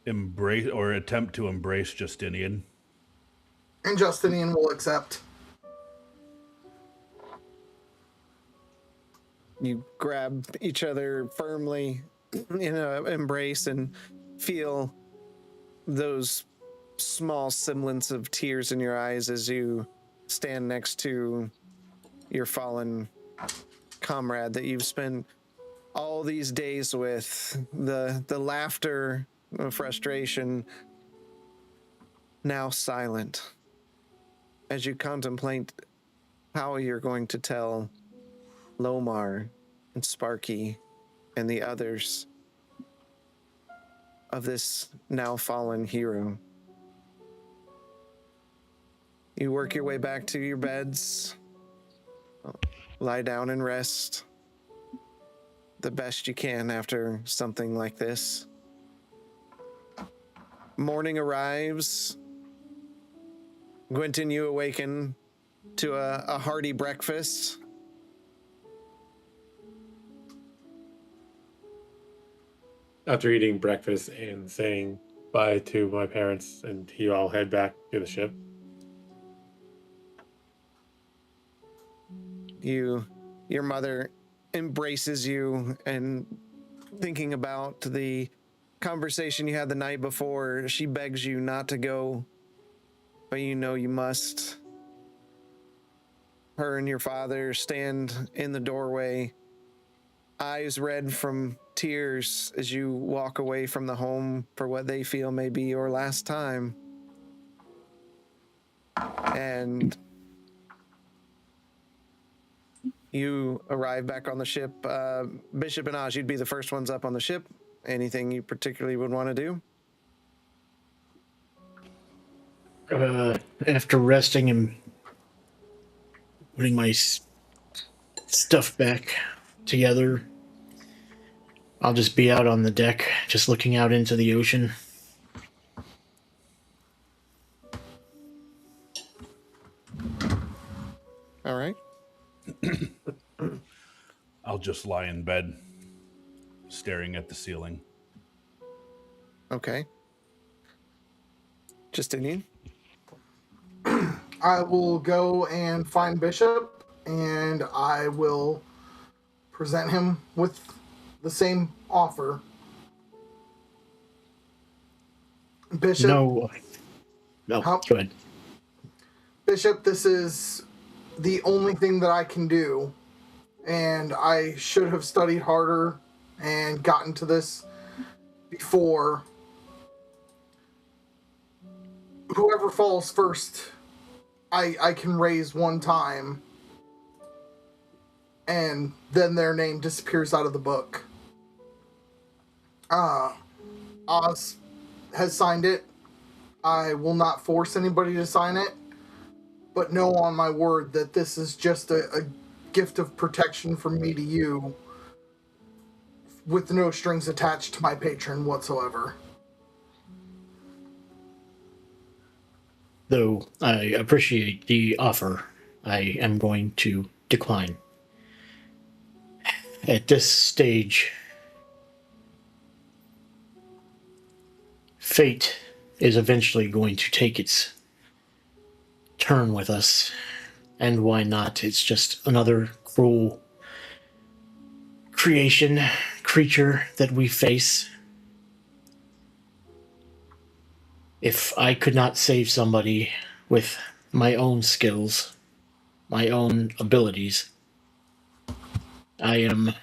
embrace or attempt to embrace Justinian. And Justinian will accept. You grab each other firmly in an embrace and feel those small semblance of tears in your eyes as you stand next to your fallen comrade that you've spent all these days with. The laughter, the frustration, now silent as you contemplate how you're going to tell Lomar and Sparky and the others of this now fallen hero. You work your way back to your beds, lie down and rest the best you can after something like this. Morning arrives. Gwynton, you awaken to a hearty breakfast. After eating breakfast and saying bye to my parents, and you all head back to the ship. Your mother embraces you, and thinking about the conversation you had the night before, she begs you not to go, but you know you must. Her and your father stand in the doorway, eyes red from tears as you walk away from the home for what they feel may be your last time. And you arrive back on the ship. Bishop and Aj, you'd be the first ones up on the ship. Anything you particularly would want to do? After resting and putting my stuff back together, I'll just be out on the deck, just looking out into the ocean. All right. I'll just lie in bed, staring at the ceiling. Okay. Justinian? I will go and find Bishop, and I will present him with the same offer. Bishop? No, go ahead. Bishop, this is the only thing that I can do, and I should have studied harder and gotten to this before. Whoever falls first, I can raise one time, and then their name disappears out of the book. Oz has signed it. I will not force anybody to sign it, but know on my word that this is just a gift of protection from me to you, with no strings attached to my patron whatsoever. Though I appreciate the offer, I am going to decline. At this stage, fate is eventually going to take its turn with us, And why not? It's just another cruel creature that we face. If I could not save somebody with my own skills, my own abilities, I am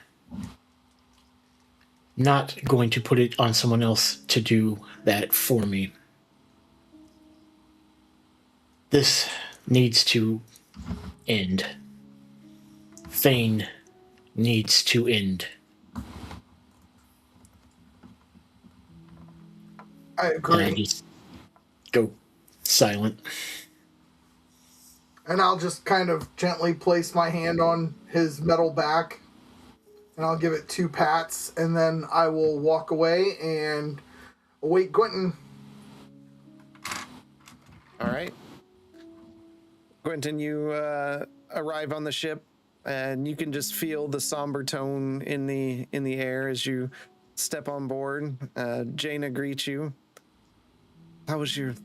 not going to put it on someone else to do that for me. This needs to end. Thane needs to end. I And I agree. just go silent. And I'll just kind of gently place my hand on his metal back, and I'll give it 2 pats, and then I will walk away and await Quentin. All right. Quentin, you arrive on the ship, and you can just feel the somber tone in the air as you step on board. Jaina greets you. How was your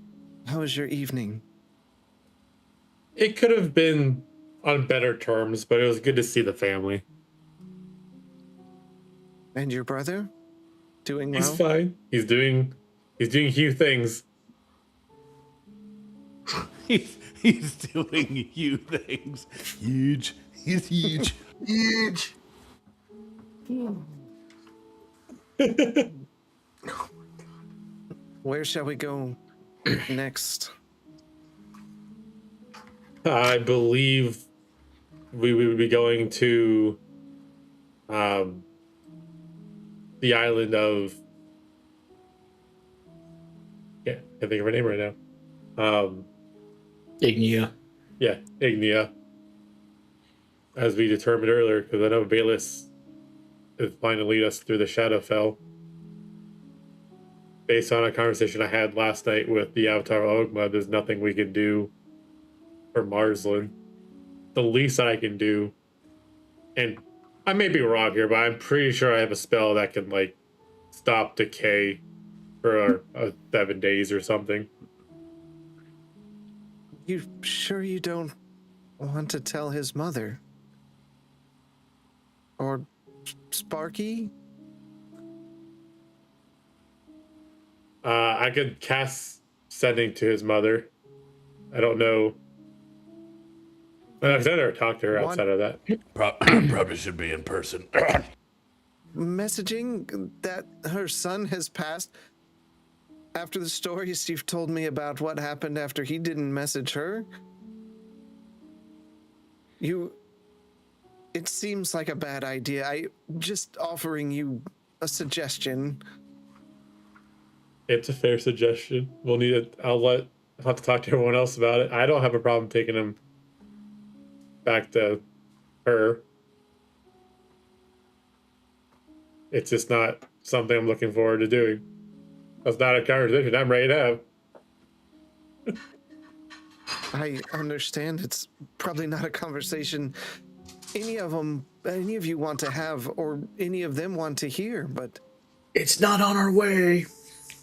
evening? It could have been on better terms, but it was good to see the family. And your brother? Doing well? He's fine. He's doing huge things. He's doing huge things. Huge. He's huge. Huge. Where shall we go next? I believe we would be going to the island of, yeah, I can't think of her name right now. Ignia. Yeah, Ignia. As we determined earlier, because I know Bayless is planning to lead us through the Shadowfell. Based on a conversation I had last night with the Avatar of Ogma, there's nothing we can do for Marsland. The least I can do, and I may be wrong here, but I'm pretty sure I have a spell that can, like, stop decay for 7 days or something. You sure you don't want to tell his mother? Or Sparky? I could cast sending to his mother. I don't know. I've never talked to her outside of that. Probably should be in person. Messaging that her son has passed after the stories you've told me about what happened after he didn't message her. It seems like a bad idea. I just offering you a suggestion. It's a fair suggestion. We'll need it. I'll have to talk to everyone else about it. I don't have a problem taking him back to her. It's just not something I'm looking forward to doing. That's not a conversation I'm ready to have. I understand it's probably not a conversation any of you want to have, or any of them want to hear, but It's not on our way.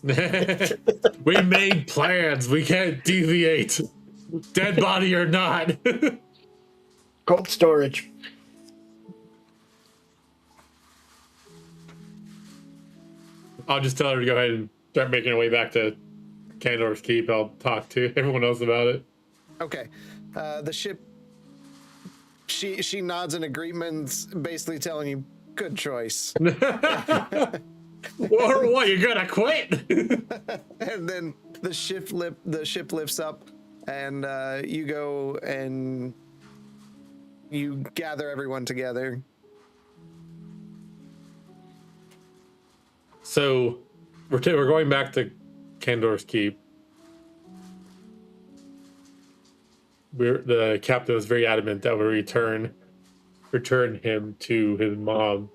We made plans. We can't deviate. Dead body or not. Cold storage. I'll just tell her to go ahead and start making her way back to Candor's Keep. I'll talk to everyone else about it. okay. The ship, she nods in agreement, basically telling you, good choice. Or what? You're gonna quit? And then the ship lifts up, and you go and you gather everyone together. So we're going back to Candor's Keep. The captain was very adamant that we return him to his mom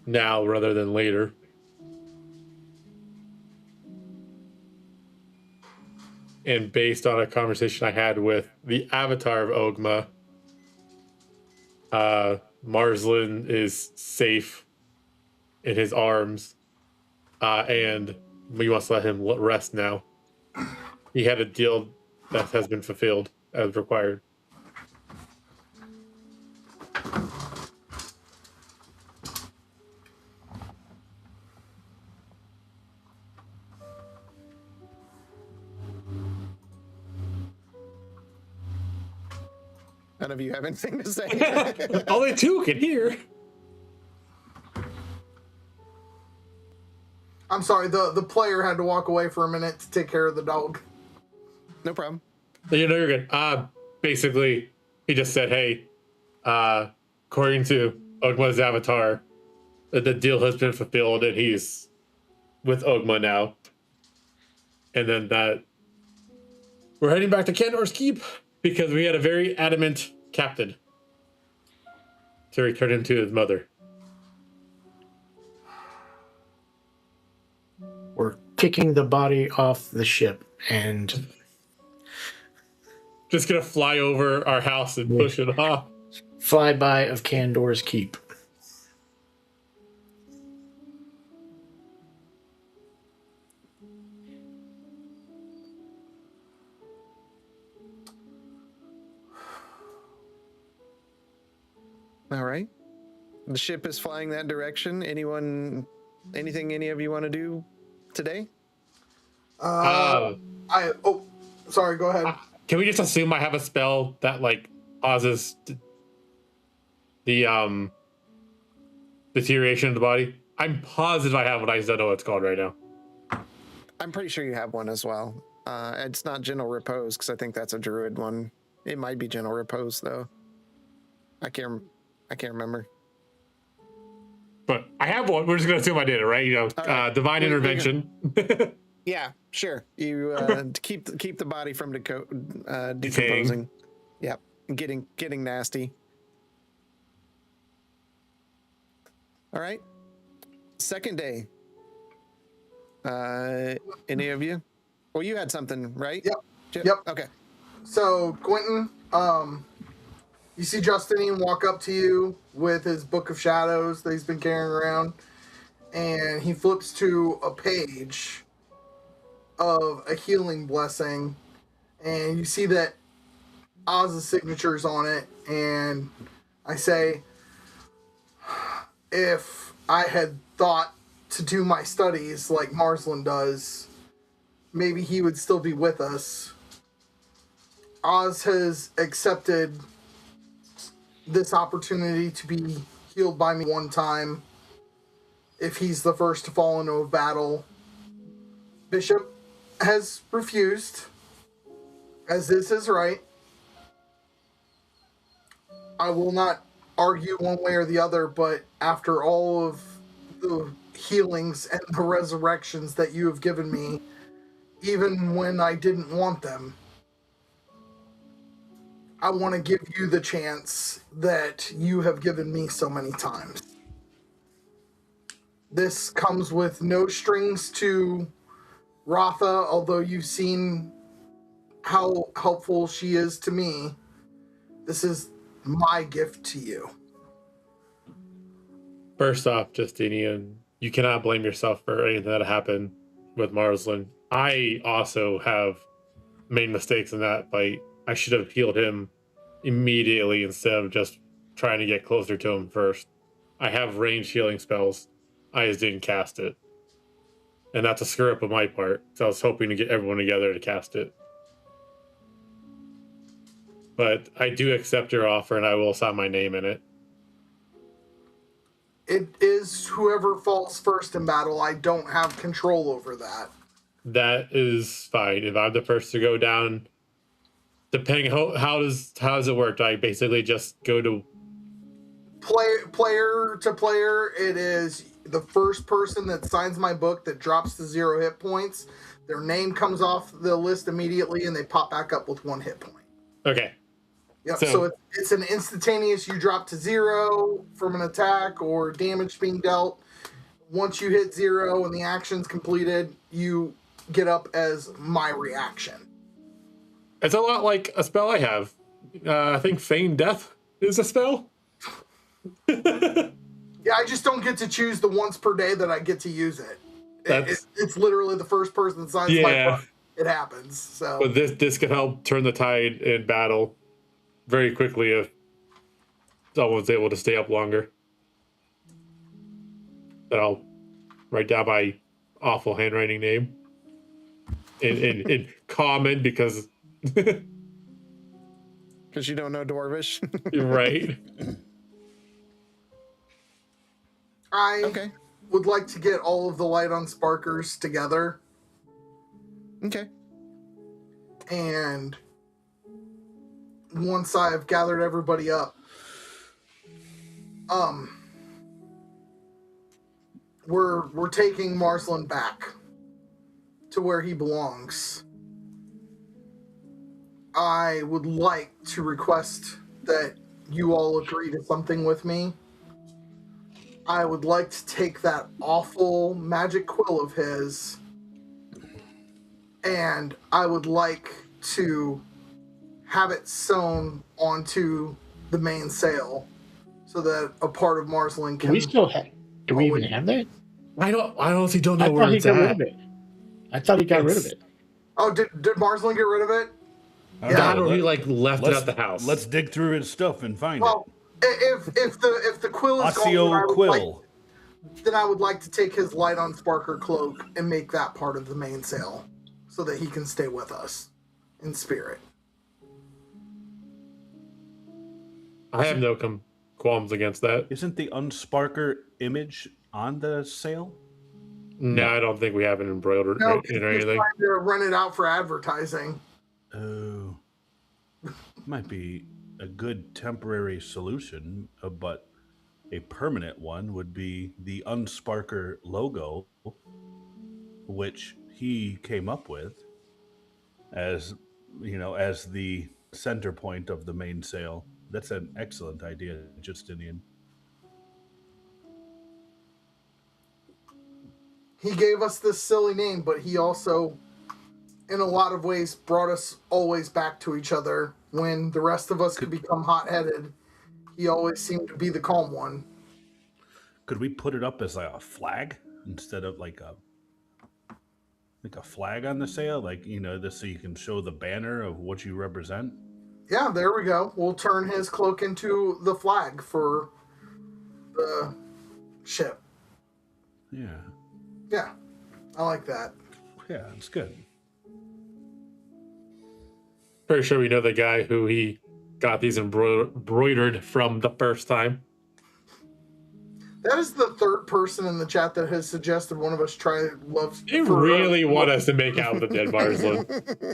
now rather than later. And based on a conversation I had with the Avatar of Ogma, Marsland is safe in his arms, and we must let him rest now. He had a deal that has been fulfilled. as required. None of you have anything to say. Only two can hear. I'm sorry, the player had to walk away for a minute to take care of the dog. No problem. You know, you're good. Basically, he just said, hey, according to Ogma's avatar, the deal has been fulfilled and he's with Ogma now. And then that we're heading back to Kandor's Keep because we had a very adamant captain to return him to his mother. We're kicking the body off the ship and Just gonna fly over our house and push it off. flyby of Kandor's Keep. All right. The ship is flying that direction. Anything any of you want to do today? Sorry, go ahead. Can we just assume I have a spell that like causes the deterioration of the body? I'm positive I have one. I just don't know what it's called right now. I'm pretty sure you have one as well. It's not Gentle Repose because I think that's a druid one. It might be Gentle Repose though. I can't remember. But I have one. We're just gonna assume I did it, right? You know, right. divine intervention. Yeah, sure. You keep the body from decomposing. Yep, getting nasty. All right. Second day. Any of you? Well, you had something, right? Yep. Okay. So, Quentin, you see Justinian walk up to you with his Book of Shadows that he's been carrying around, and he flips to a page of a healing blessing, and you see that Oz's signature's on it, and I say, if I had thought to do my studies like Marsland does, maybe he would still be with us. Oz has accepted this opportunity to be healed by me one time if he's the first to fall into a battle. Bishop has refused, as is his right. I will not argue one way or the other, but after all of the healings and the resurrections that you have given me, even when I didn't want them, I want to give you the chance that you have given me so many times. This comes with no strings to Ratha, although you've seen how helpful she is to me. This is my gift to you. First off, Justinian, you cannot blame yourself for anything that happened with Marsland. I also have made mistakes in that fight. I should have healed him immediately instead of just trying to get closer to him first. I have ranged healing spells. I just didn't cast it. And that's a screw up on my part. So I was hoping to get everyone together to cast it. But I do accept your offer and I will sign my name in it. It is whoever falls first in battle. I don't have control over that. That is fine. If I'm the first to go down, depending how does it work? Do I basically just go to player to player? It is the first person that signs my book that drops to 0 hit points. Their name comes off the list immediately, and they pop back up with 1 hit point. Okay. Yep. So it's an instantaneous. You drop to 0 from an attack or damage being dealt. Once you hit 0 and the action's completed, you get up as my reaction. It's a lot like a spell I have. I think Feign Death is a spell. Yeah, I just don't get to choose the once per day that I get to use it. It's literally the first person that signs my book. it happens. So, But this could help turn the tide in battle very quickly if someone's able to stay up longer. That I'll write down my awful handwriting name in common because Because you don't know Dwarvish. you're right. I Okay. would like to get all of the light on sparkers together, Okay. and once I've gathered everybody up, we're taking Marsland back to where he belongs. I would like to request that you all agree to something with me. I would like to take that awful magic quill of his, and I would like to have it sewn onto the mainsail so that a part of Marsland Do can... we still have? Do we even have that? I honestly don't know I where thought he it's got rid at. of it. I thought he got rid of it. Oh, did Marsland get rid of it? I That don't or know, he like left it at the house. Let's dig through his stuff and find Well, if the quill it. is gone, then I Osseo would Quill. then I would like to take his light on Sparker cloak and make that part of the mainsail so that he can stay with us in spirit. I have no qualms against that. Isn't the Unsparker image on the sail? No, I don't think we have it embroidered No, in he's or anything. trying to run it out for advertising. Oh, might be a good temporary solution, but a permanent one would be the Unsparker logo, which he came up with as as the center point of the mainsail. That's an excellent idea, Justinian. He gave us this silly name, but he also, in a lot of ways, brought us always back to each other. When the rest of us could become hot-headed, he always seemed to be the calm one. Could we put it up as like a flag instead of like a flag on the sail, like this, so you can show the banner of what you represent? Yeah, there we go. We'll turn his cloak into the flag for the ship. Yeah, Yeah, I like that. yeah, it's good. Pretty sure we know the guy who he got these embroidered from the first time. That is the third person in the chat that has suggested one of us try love. You really want us to make out with a dead Marsland.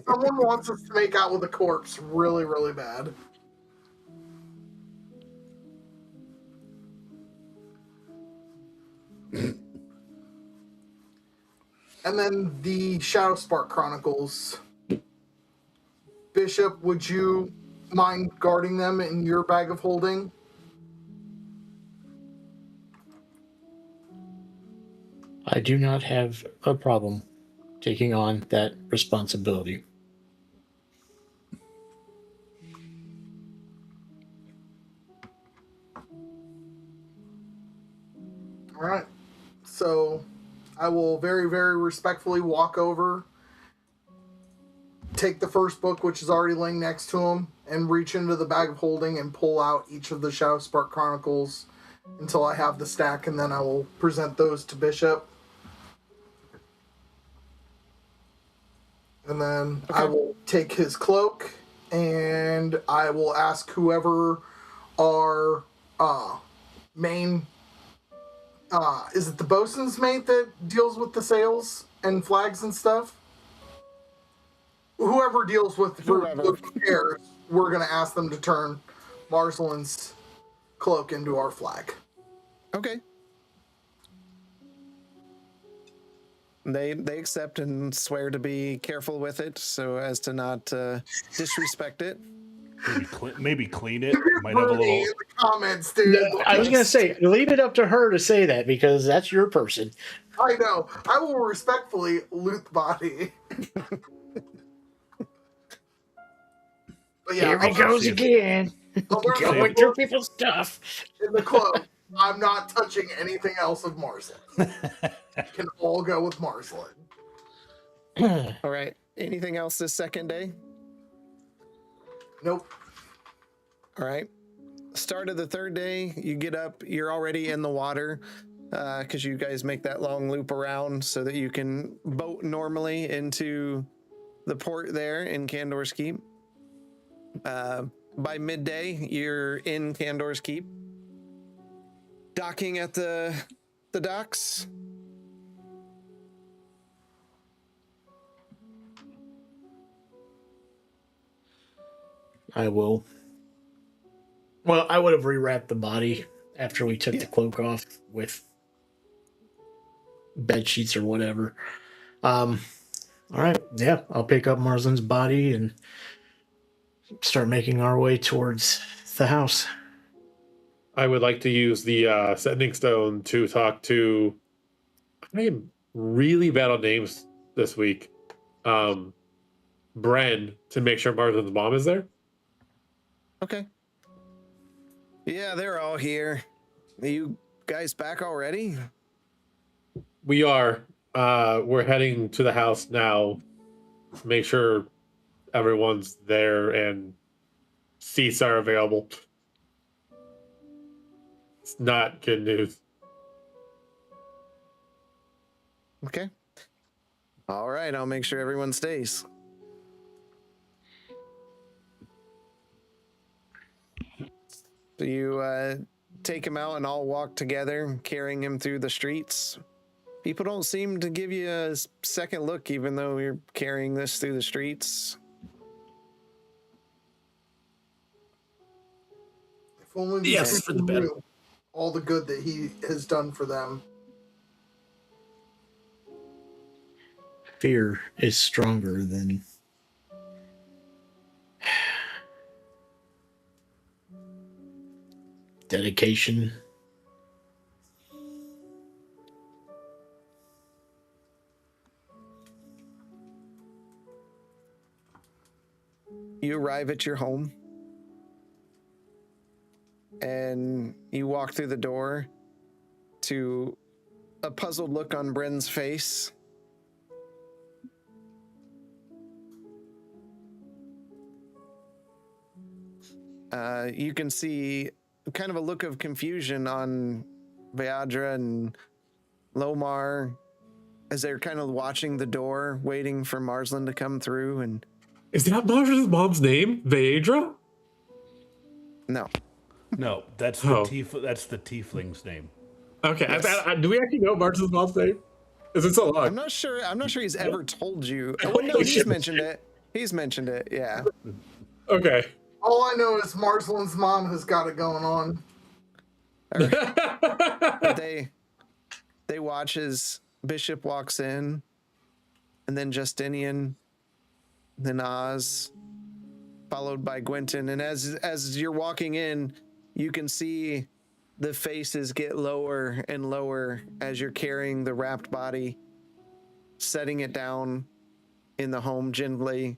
Someone wants us to make out with a corpse really, really bad. And then the Shadow Spark Chronicles. Bishop, would you mind guarding them in your bag of holding? I do not have a problem taking on that responsibility. All right. So I will very, very respectfully walk over, take the first book, which is already laying next to him, and reach into the bag of holding and pull out each of the Shadow Spark Chronicles until I have the stack, and then I will present those to Bishop. And then I will take his cloak, and I will ask whoever our main... is it the bosun's mate that deals with the sails and flags and stuff? Whoever deals with repairs, we're going to ask them to turn Marsland's cloak into our flag. Okay. They accept and swear to be careful with it so as to not disrespect it. Maybe clean it. You Might have a Bernie little. in the comments, dude. No, I was going to say, leave it up to her to say that because that's your person. I know. I will respectfully loot the body. But yeah, Here he I'll goes see if- again. I'll wear the Going through people's stuff. in the cloak. I'm not touching anything else of Marsland. Can all go with Marsland. All right. Anything else this second day? Nope. All right. Start of the third day, you get up, you're already in the water because you guys make that long loop around so that you can boat normally into the port there in Candor's Keep. By midday, you're in Candor's Keep, docking at the docks. I will. Well, I would have rewrapped the body after we took the cloak off with bed sheets or whatever. All right, yeah, I'll pick up Marslin's body and start making our way towards the house. I would like to use the sending stone to talk to. I am really bad on names this week. Bren, to make sure Marvin's mom is there. Okay. Yeah, they're all here. Are you guys back already? We are. We're heading to the house now. Make sure everyone's there and seats are available. It's not good news. Okay. All right, I'll make sure everyone stays. So you take him out and all walk together, carrying him through the streets. People don't seem to give you a second look, even though you're carrying this through the streets. If only these Yes, for the people better. knew all the good that he has done for them. Fear is stronger than dedication. You arrive at your home and you walk through the door to a puzzled look on Bren's face. You can see kind of a look of confusion on Viadra and Lomar as they're kind of watching the door, waiting for Marslin to come through. And Is that Marvin's mom's name? Vaedra? no, No, that's Oh. that's the tiefling's name. Okay. Yes. Do we actually know Marvin's mom's name? Is it so long? I'm not sure he's ever told you. Well, no, he's mentioned it. He's mentioned it. Yeah. Okay. All I know is Marslin's mom has got it going on. But they watch as Bishop walks in, and then Justinian, then Oz, followed by Gwenton. And as you're walking in, you can see the faces get lower and lower as you're carrying the wrapped body, setting it down in the home gently.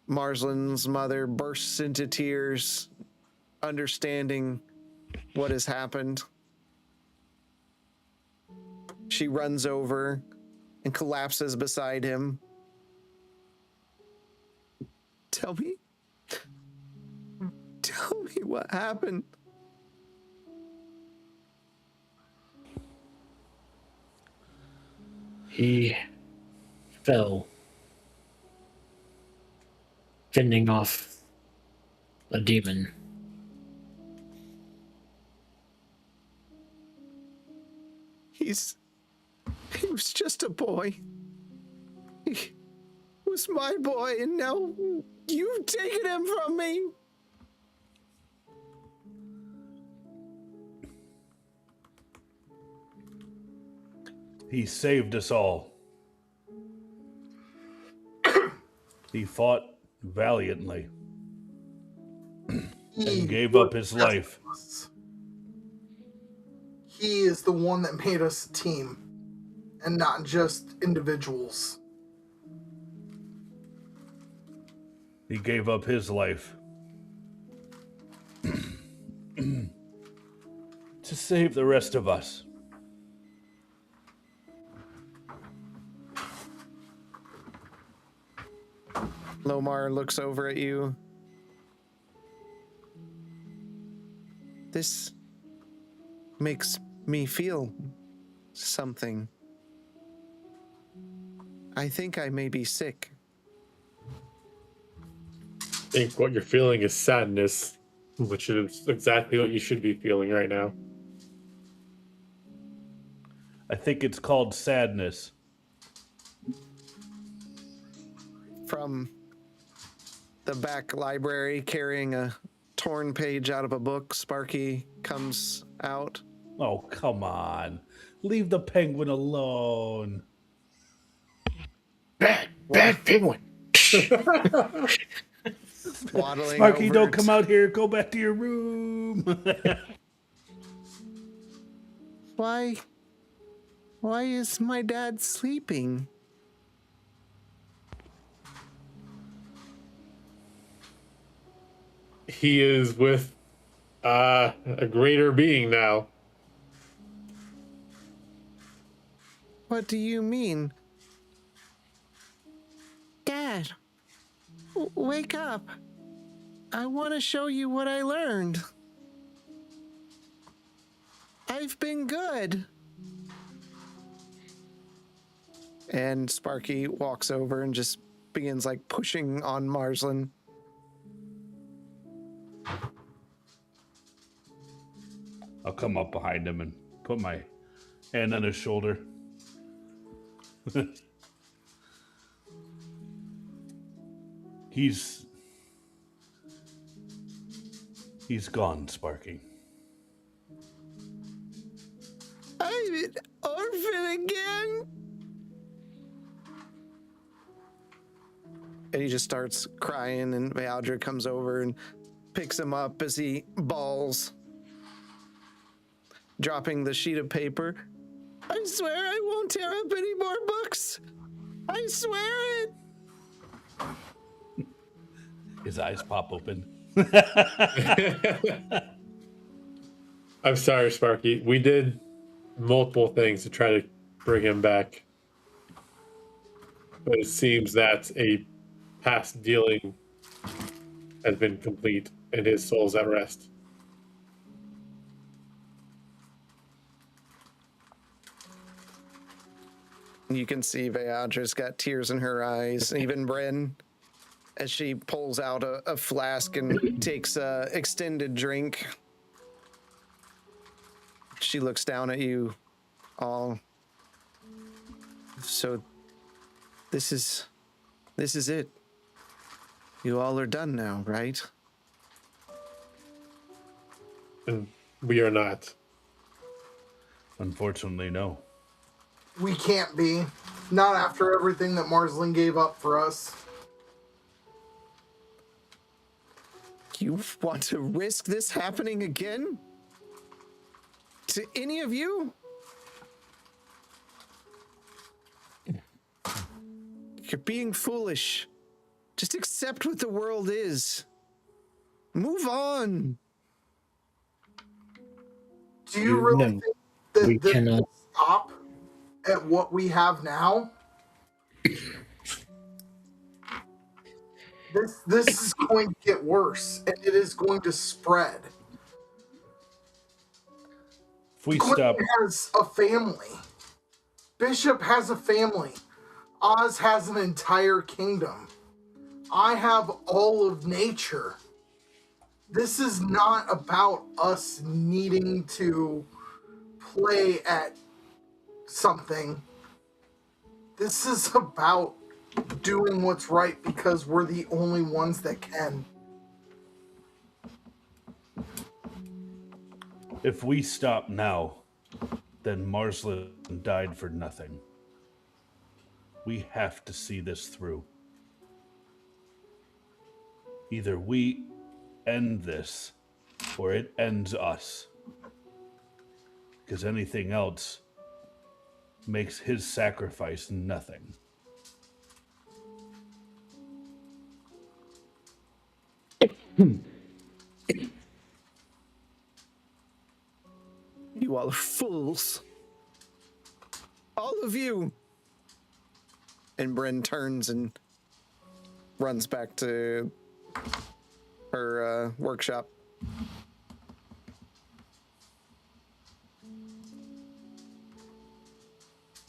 Marslin's mother bursts into tears, understanding what has happened. She runs over and collapses beside him. Tell me what happened. He fell, fending off a demon. He was just a boy. He was my boy, and now you've taken him from me. He saved us all. He fought valiantly and gave up his life. He is the one that made us a team, and not just individuals. He gave up his life to save the rest of us. Lomar looks over at you. This makes me feel something. I think I may be sick. I think what you're feeling is sadness, which is exactly what you should be feeling right now. I think it's called sadness. From the back library, carrying a torn page out of a book, Sparky comes out. Oh, come on. Leave the penguin alone. Bad penguin. Waddling Sparky, over don't come out here. Go back to your room. Why is my dad sleeping? He is with a greater being now. What do you mean? Dad, wake up. I want to show you what I learned. I've been good. And Sparky walks over and just begins like pushing on Marsland. I'll come up behind him and put my hand on his shoulder. He's gone, Sparky. I'm an orphan again. And he just starts crying, and Meowdra comes over and picks him up as he bawls, dropping the sheet of paper. I swear I won't tear up any more books. I swear it. His eyes pop open. I'm sorry, Sparky. We did multiple things to try to bring him back. But it seems that a past dealing has been complete and his soul's at rest. You can see Meowdra's got tears in her eyes. Even Bryn, as she pulls out a flask and takes a extended drink. She looks down at you all. So this is it. You all are done now, right? And we are not. Unfortunately, no. We can't be. Not after everything that Marsland gave up for us. You want to risk this happening again? To any of you? You're being foolish. Just accept what the world is. Move on. Do you really No, think we that this cannot. will stop at what we have now? This is going to get worse, and it is going to spread. If we stop, Quentin has a family. Bishop has a family. Oz has an entire kingdom. I have all of nature. This is not about us needing to play at something. This is about doing what's right because we're the only ones that can. if we stop now, then Marsland died for nothing. We have to see this through. Either we end this, or it ends us. Because anything else makes his sacrifice nothing. You all are fools. All of you. And Bren turns and runs back to her workshop.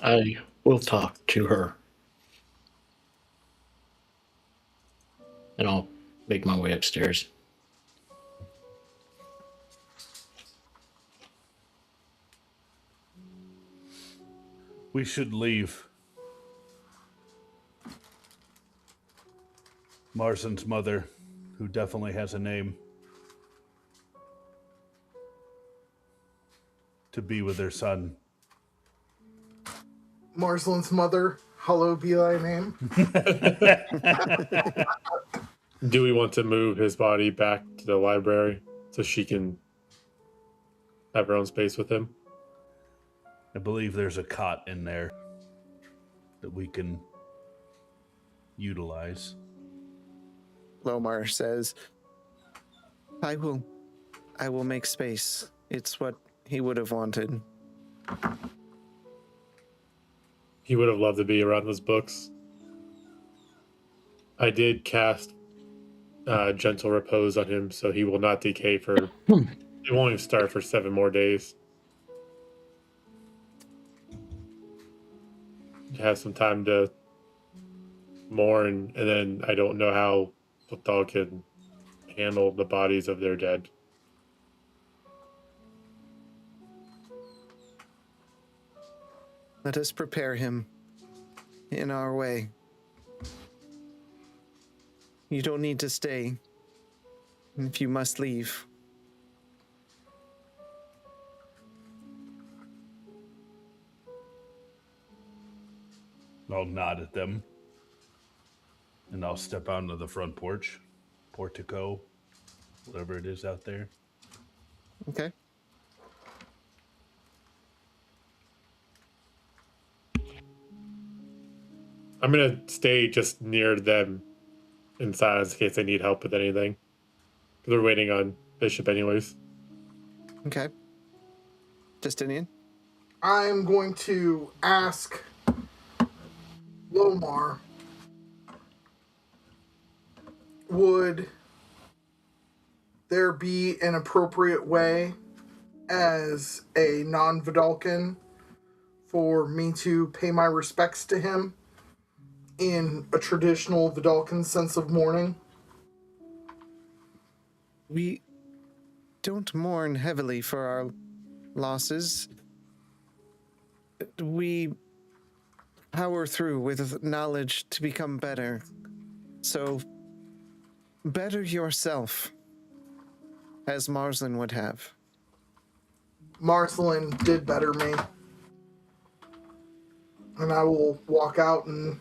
I will talk to her. And I'll make my way upstairs. We should leave. Marston's mother, who definitely has a name, to be with her son. Marslin's mother, hello be thy name. Do we want to move his body back to the library so she can have her own space with him? I believe there's a cot in there that we can utilize. Lomar says, I will make space. It's what he would have wanted. He would have loved to be around those books. I did cast Gentle Repose on him, so he will not decay for... He won't even start for 7 more days. He has some time to mourn, and then I don't know how the dog can handle the bodies of their dead. Let us prepare him in our way. You don't need to stay. If you must leave. I'll nod at them. And I'll step onto the front porch. Portico. Whatever it is out there. Okay. I'm going to stay just near them in silence in case they need help with anything. Because we're waiting on Bishop anyways. Okay. Justinian? I'm going to ask Lomar, would there be an appropriate way as a non-Vidalcan for me to pay my respects to him in a traditional Vidalcan sense of mourning? We don't mourn heavily for our losses. We power through with knowledge to become better. So, better yourself, as Marslin would have. Marcelin did better me. And I will walk out and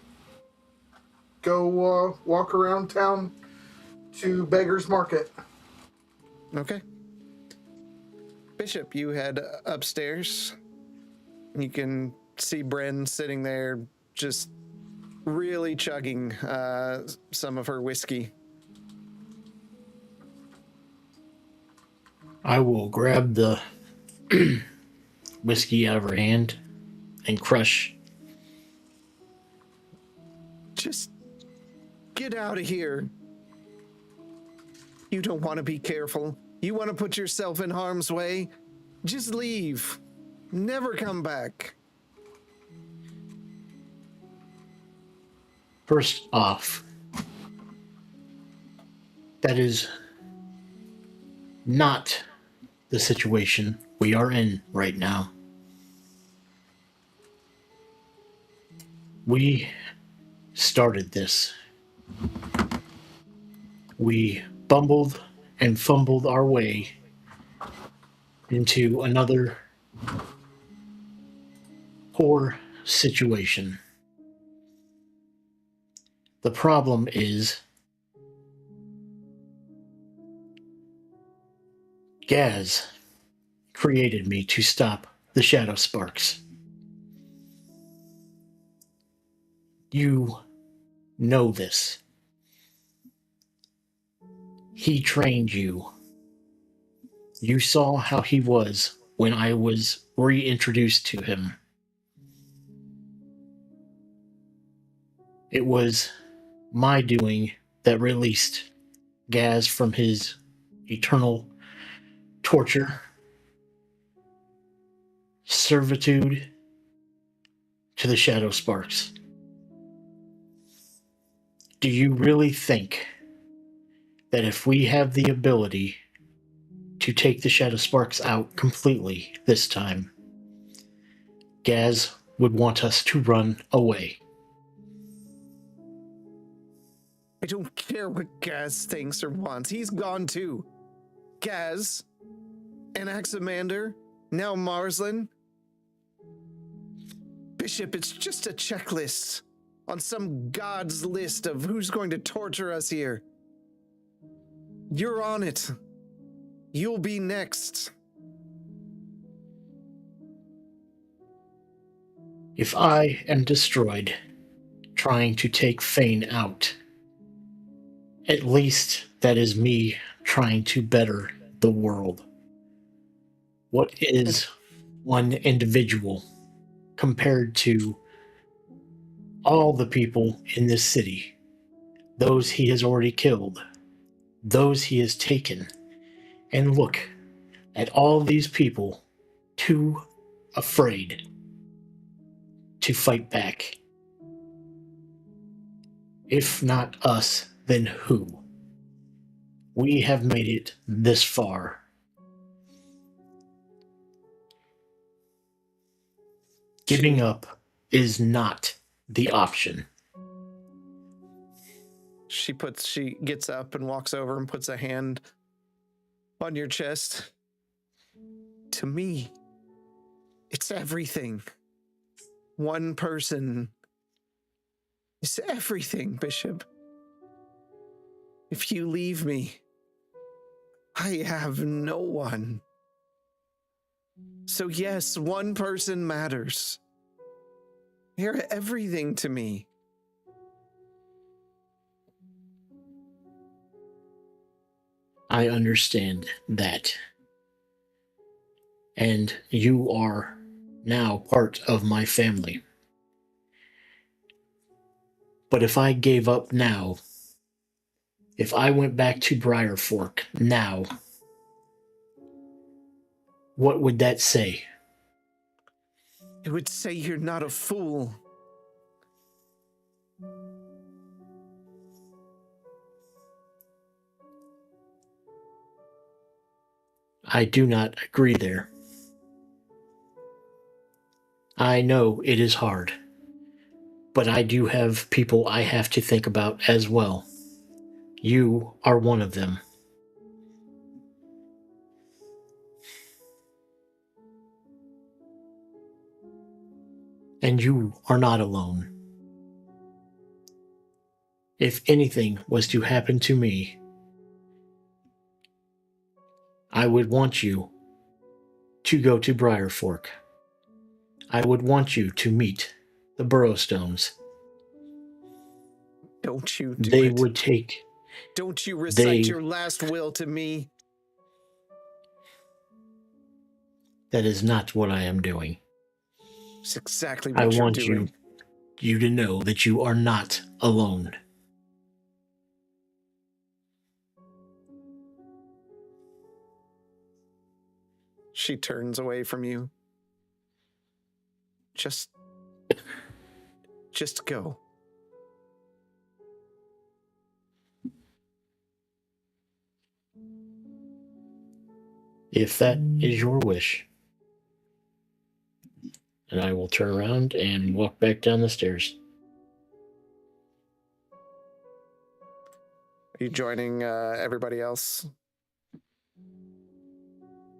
go walk around town to Beggar's Market. Okay. Bishop, you head upstairs. You can see Bren sitting there just really chugging some of her whiskey. I will grab the whiskey out of her hand and crush. Just get out of here. You don't want to be careful. You want to put yourself in harm's way? Just leave. Never come back. First off, that is not the situation we are in right now. We started this. We bumbled and fumbled our way into another poor situation. The problem is Gaz created me to stop the Shadow Sparks. You know this. He trained you. You saw how he was when I was reintroduced to him. It was my doing that released Gaz from his eternal torture, servitude to the Shadow Sparks. Do you really think that if we have the ability to take the Shadow Sparks out completely this time, Gaz would want us to run away? I don't care what Gaz thinks or wants. He's gone too. Gaz, Anaximander, now Marsland. Bishop, it's just a checklist on some god's list of who's going to torture us here. You're on it. You'll be next. If I am destroyed trying to take Fane out, at least that is me trying to better the world. What is one individual compared to all the people in this city? Those he has already killed, those he has taken. And look at all these people too afraid to fight back. If not us, then who? We have made it this far. Giving up is not the option. She gets up and walks over and puts a hand on your chest. To me, it's everything. One person is everything, Bishop. If you leave me, I have no one. So yes, one person matters. You're everything to me. I understand that. And you are now part of my family. But if I gave up now, if I went back to Briar Fork now, what would that say? It would say you're not a fool. I do not agree there. I know it is hard, but I do have people I have to think about as well. You are one of them. And you are not alone. If anything was to happen to me, I would want you to go to Briar Fork. I would want you to meet the Burrowstones. Don't you do They it. would take... Don't you recite your last will to me. That is not what I am doing. It's exactly what I you're want doing. you to know that you are not alone. She turns away from you. Just go. If that is your wish. And I will turn around and walk back down the stairs. Are you joining everybody else?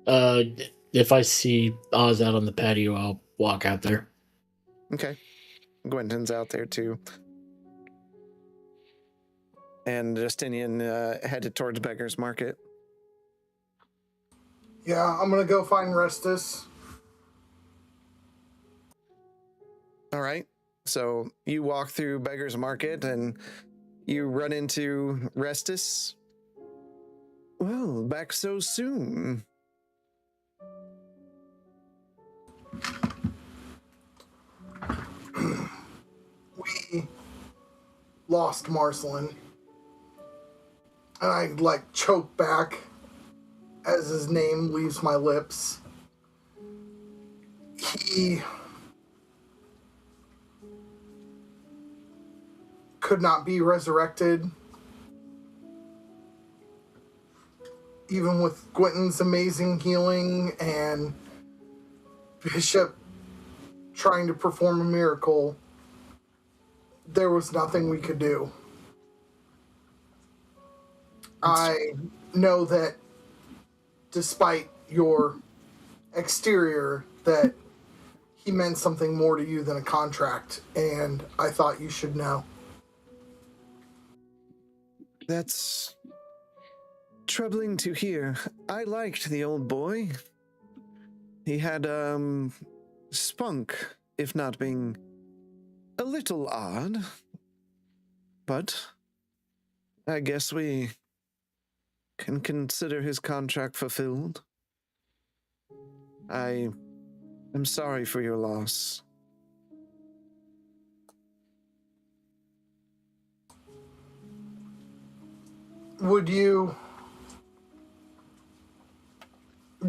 If I see Oz out on the patio, I'll walk out there. Okay. Gwenton's out there too. And Justinian headed towards Beggar's Market. Yeah, I'm gonna go find Restus. All right. So you walk through Beggar's Market and you run into Restus. Well, back so soon. We lost Marcelin And I like choke back as his name leaves my lips. He could not be resurrected. Even with Gwynton's amazing healing and Bishop trying to perform a miracle, there was nothing we could do. I know that despite your exterior, that he meant something more to you than a contract, and I thought you should know. That's troubling to hear. I liked the old boy. He had, spunk, if not being a little odd. But I guess we can consider his contract fulfilled. I am sorry for your loss. Would you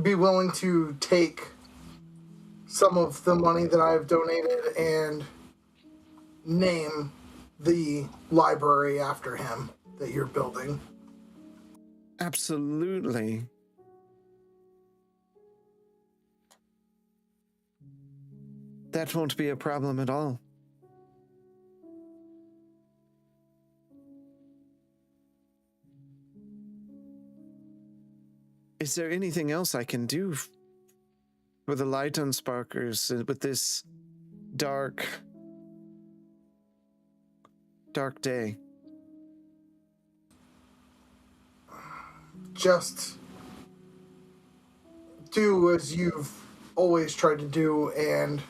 be willing to take some of the money that I've donated and name the library after him that you're building? Absolutely. That won't be a problem at all. Is there anything else I can do for the light unsparkers with this dark day? Just do as you've always tried to do and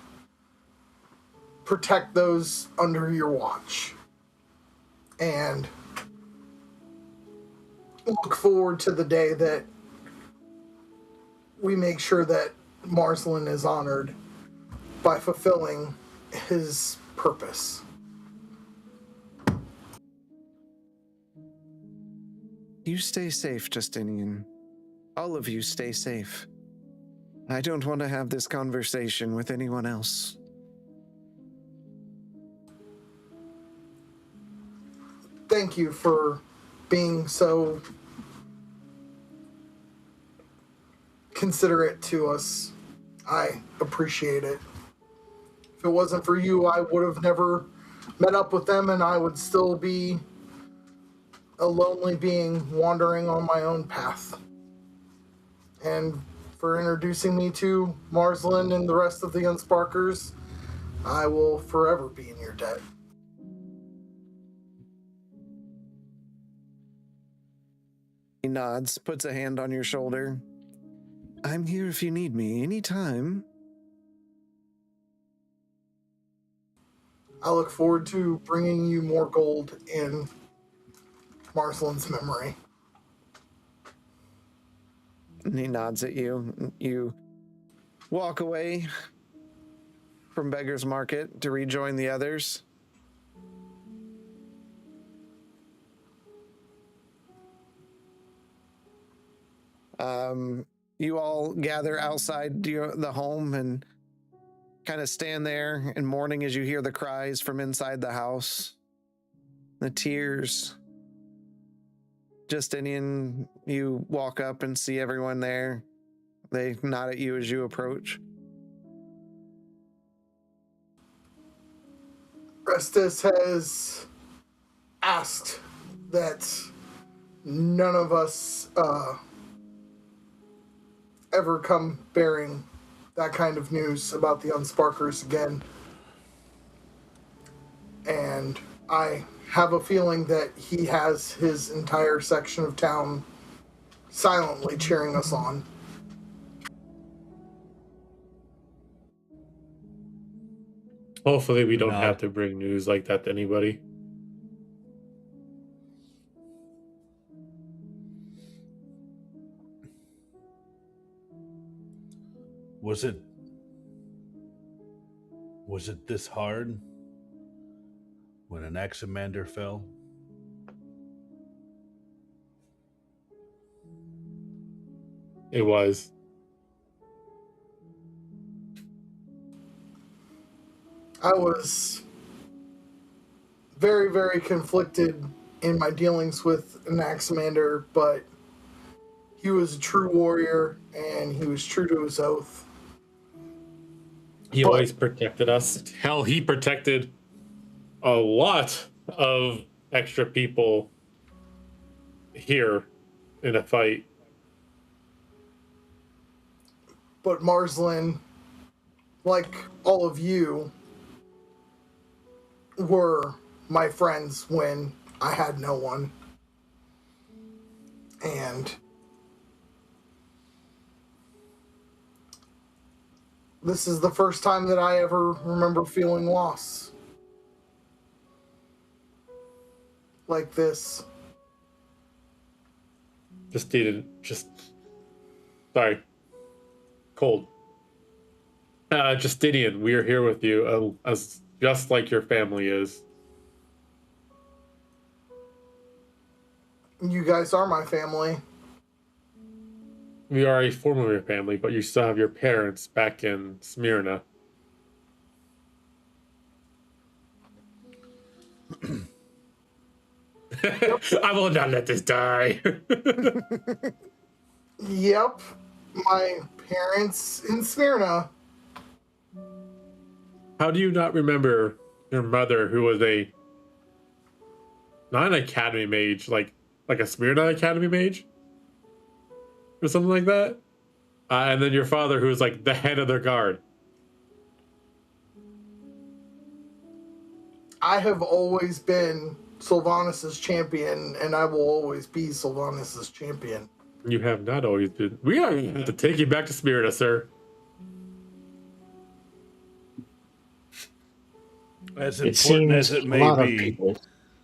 protect those under your watch. And look forward to the day that we make sure that Marsland is honored by fulfilling his purpose. You stay safe, Justinian. All of you stay safe. I don't want to have this conversation with anyone else. Thank you for being so considerate to us. I appreciate it. If it wasn't for you, I would have never met up with them, and I would still be a lonely being wandering on my own path. And for introducing me to Marsland and the rest of the Unsparkers, I will forever be in your debt. He nods, puts a hand on your shoulder. I'm here if you need me anytime. I look forward to bringing you more gold in Marsland's memory. And he nods at you. You walk away from Beggar's Market to rejoin the others. You all gather outside the home and kind of stand there in mourning as you hear the cries from inside the house, the tears. Justinian, you walk up and see everyone there. They nod at you as you approach. Restus has asked that none of us ever come bearing that kind of news about the Unsparkers again. And I have a feeling that he has his entire section of town silently cheering us on. Hopefully, we don't No. have to bring news like that to anybody. Was it this hard when an Axamander fell? It was. I was very, very conflicted in my dealings with Anaximander, but he was a true warrior and he was true to his oath. He But- always protected us. Hell, he protected a lot of extra people here in a fight. But Marslin, like all of you, were my friends when I had no one. And this is the first time that I ever remember feeling loss like this. Sorry. Cold. Justinian, we are here with you, as just like your family is. You guys are my family. We are a form of your family, but you still have your parents back in Smyrna. I will not let this die. Yep, my parents in Smyrna. How do you not remember your mother, who was not an academy mage, like a Smyrna academy mage? Or something like that? And then your father, who was like the head of their guard. I have always been Sylvanas' champion, and I will always be Sylvanas' champion. You have not always been. We are going to have to take you back to Smyrna, sir. As It important as seems it a may lot of be. people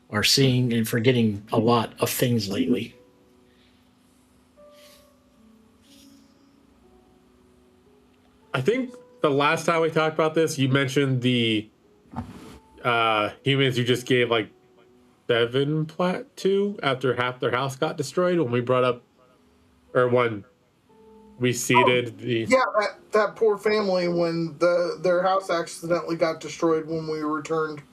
are seeing and forgetting a lot of things lately. I think the last time we talked about this, you mentioned the humans you just gave like 7 plat to after half their house got destroyed when we brought up, or when we seeded the. Yeah, that poor family when their house accidentally got destroyed when we returned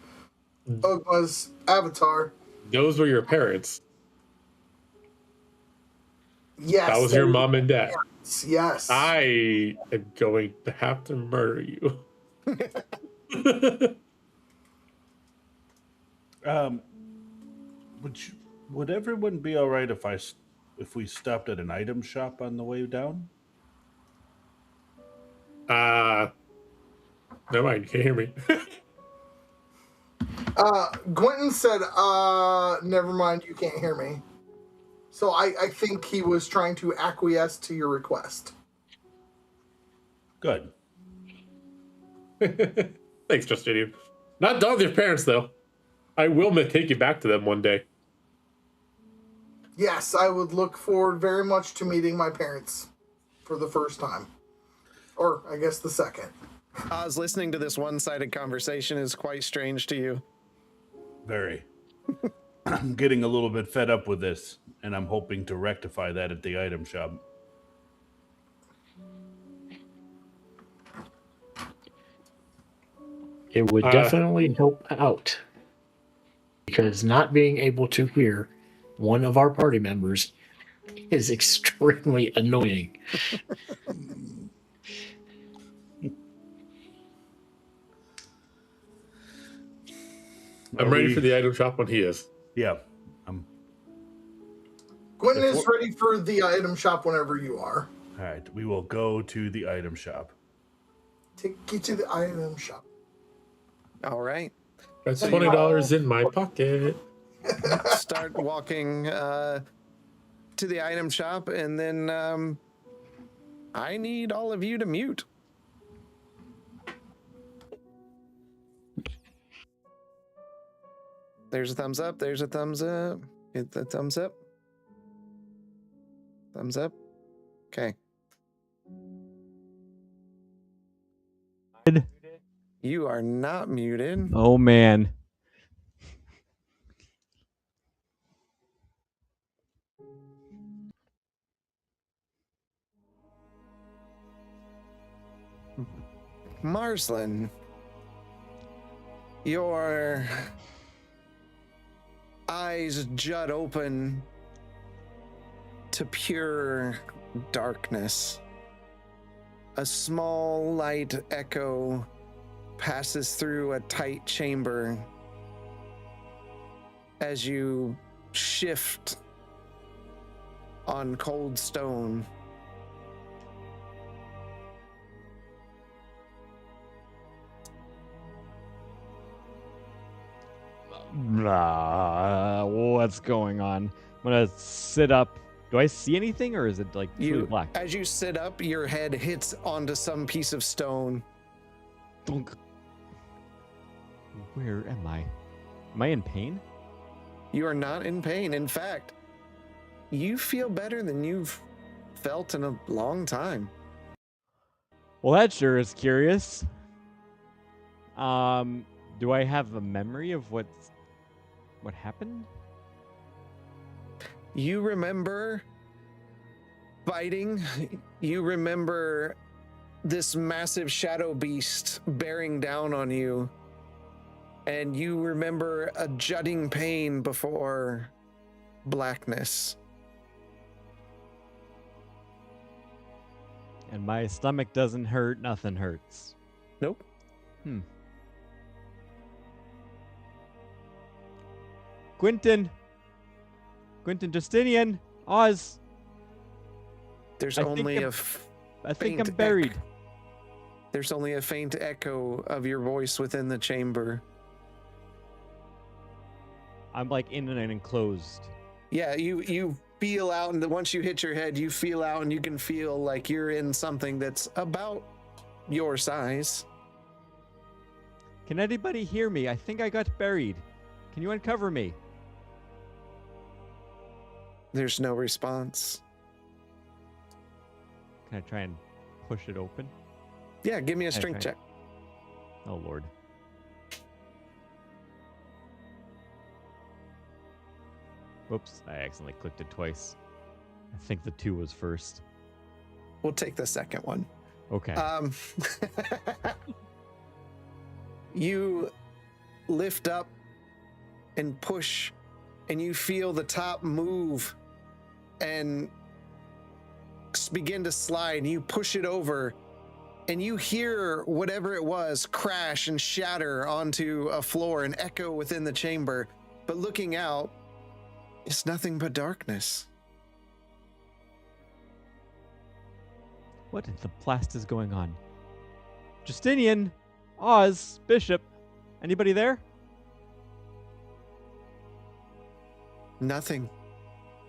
Ogma's avatar. Those were your parents. Yes. That was your mom and dad. Yes. I am going to have to murder you. Would everyone be all right if we stopped at an item shop on the way down? Never mind, you can't hear me. Gwenton said, never mind, you can't hear me. So I think he was trying to acquiesce to your request. Good. Thanks, Justinian. Not done with your parents, though. I will take you back to them one day. Yes, I would look forward very much to meeting my parents for the first time. Or, I guess, the second. Oz, listening to this one-sided conversation is quite strange to you. Very. I'm getting a little bit fed up with this, and I'm hoping to rectify that at the item shop. It would definitely help out, because not being able to hear one of our party members is extremely annoying. I'm ready for the item shop when he is. Yeah. Gwenton is ready for the item shop whenever you are. All right. We will go to the item shop. Take you to the item shop. All right. That's $20 in my pocket. Start walking to the item shop, and then I need all of you to mute. There's a thumbs up. There's a thumbs up. Hit the thumbs up. Thumbs up. Okay. You are not muted. Oh man. Marslin, your eyes jut open to pure darkness. A small light echo passes through a tight chamber as you shift on cold stone. What's going on? I'm gonna sit up. Do I see anything, or is it like truly black? As you sit up, your head hits onto some piece of stone. Dunk. Where am I? Am I in pain? You are not in pain. In fact, you feel better than you've felt in a long time. Well, that sure is curious. Do I have a memory of what happened? You remember fighting. You remember this massive shadow beast bearing down on you. And you remember a jutting pain before blackness. And my stomach doesn't hurt, nothing hurts. Nope. Quentin Justinian, Oz. There's I only I think I'm faint buried. There's only a faint echo of your voice within the chamber. I'm like in an enclosed. Yeah, you feel out, and once you hit your head, you feel out, and you can feel like you're in something that's about your size. Can anybody hear me? I think I got buried. Can you uncover me? There's no response. Can I try and push it open? Yeah, give me a strength try? check. Oh, Lord. Whoops, I accidentally clicked it twice. I think the 2 was first. We'll take the second one. Okay. You lift up and push, and you feel the top move and begin to slide, and you push it over, and you hear whatever it was crash and shatter onto a floor and echo within the chamber. But looking out, it's nothing but darkness. What in the blast is going on? Justinian, Oz, Bishop, anybody there? Nothing.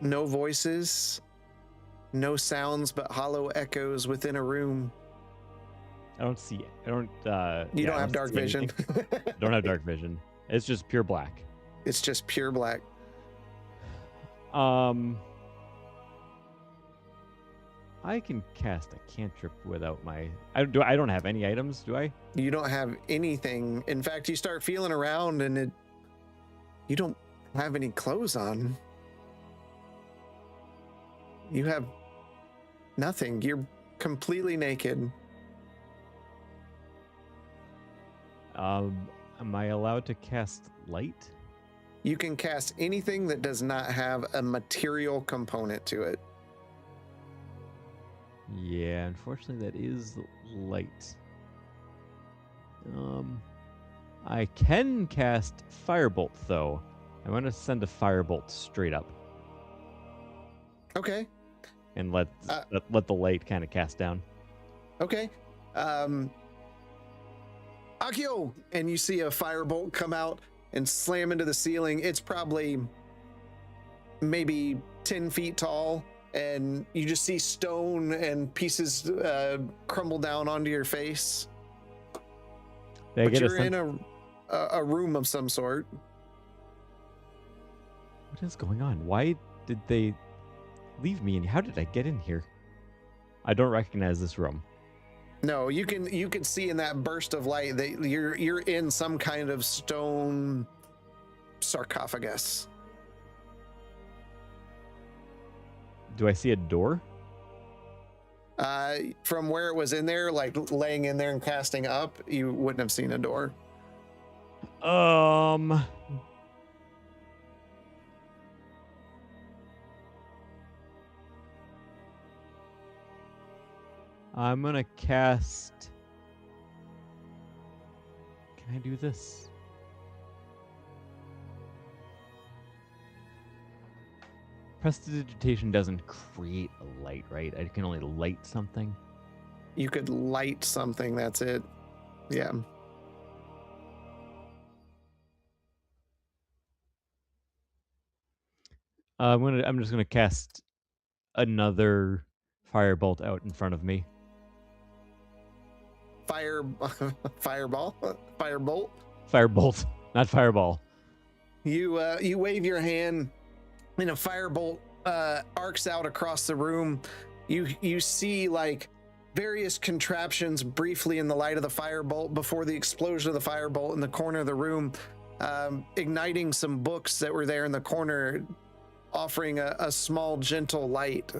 No voices. No sounds but hollow echoes within a room. I don't see it. I don't. You don't have dark vision. I don't have dark vision. It's just pure black. It's just pure black. I can cast a cantrip without my. I don't have any items, do I? You don't have anything. In fact, you start feeling around, and you don't have any clothes on. You have nothing. You're completely naked. Am I allowed to cast light? You can cast anything that does not have a material component to it. Yeah, unfortunately, that is light. I can cast Firebolt, though. I'm going to send a Firebolt straight up Okay. and let the light kind of cast down. Okay. Akio! And you see a firebolt come out and slam into the ceiling. It's probably maybe 10 feet tall, and you just see stone and pieces crumble down onto your face. Did I But get you're in a room of some sort. What is going on? Why did they leave me, and how did I get in here? I don't recognize this room. No, you can see in that burst of light that you're in some kind of stone sarcophagus. Do I see a door? From where it was in there, like laying in there and casting up, you wouldn't have seen a door. I'm gonna cast. Can I do this? Prestidigitation doesn't create a light, right? I can only light something. You could light something, that's it. Yeah. I'm just gonna cast another firebolt out in front of me. Fireball? Firebolt? Firebolt, not fireball. You wave your hand, and a firebolt arcs out across the room. You see like various contraptions briefly in the light of the firebolt before the explosion of the firebolt in the corner of the room, igniting some books that were there in the corner, offering a small gentle light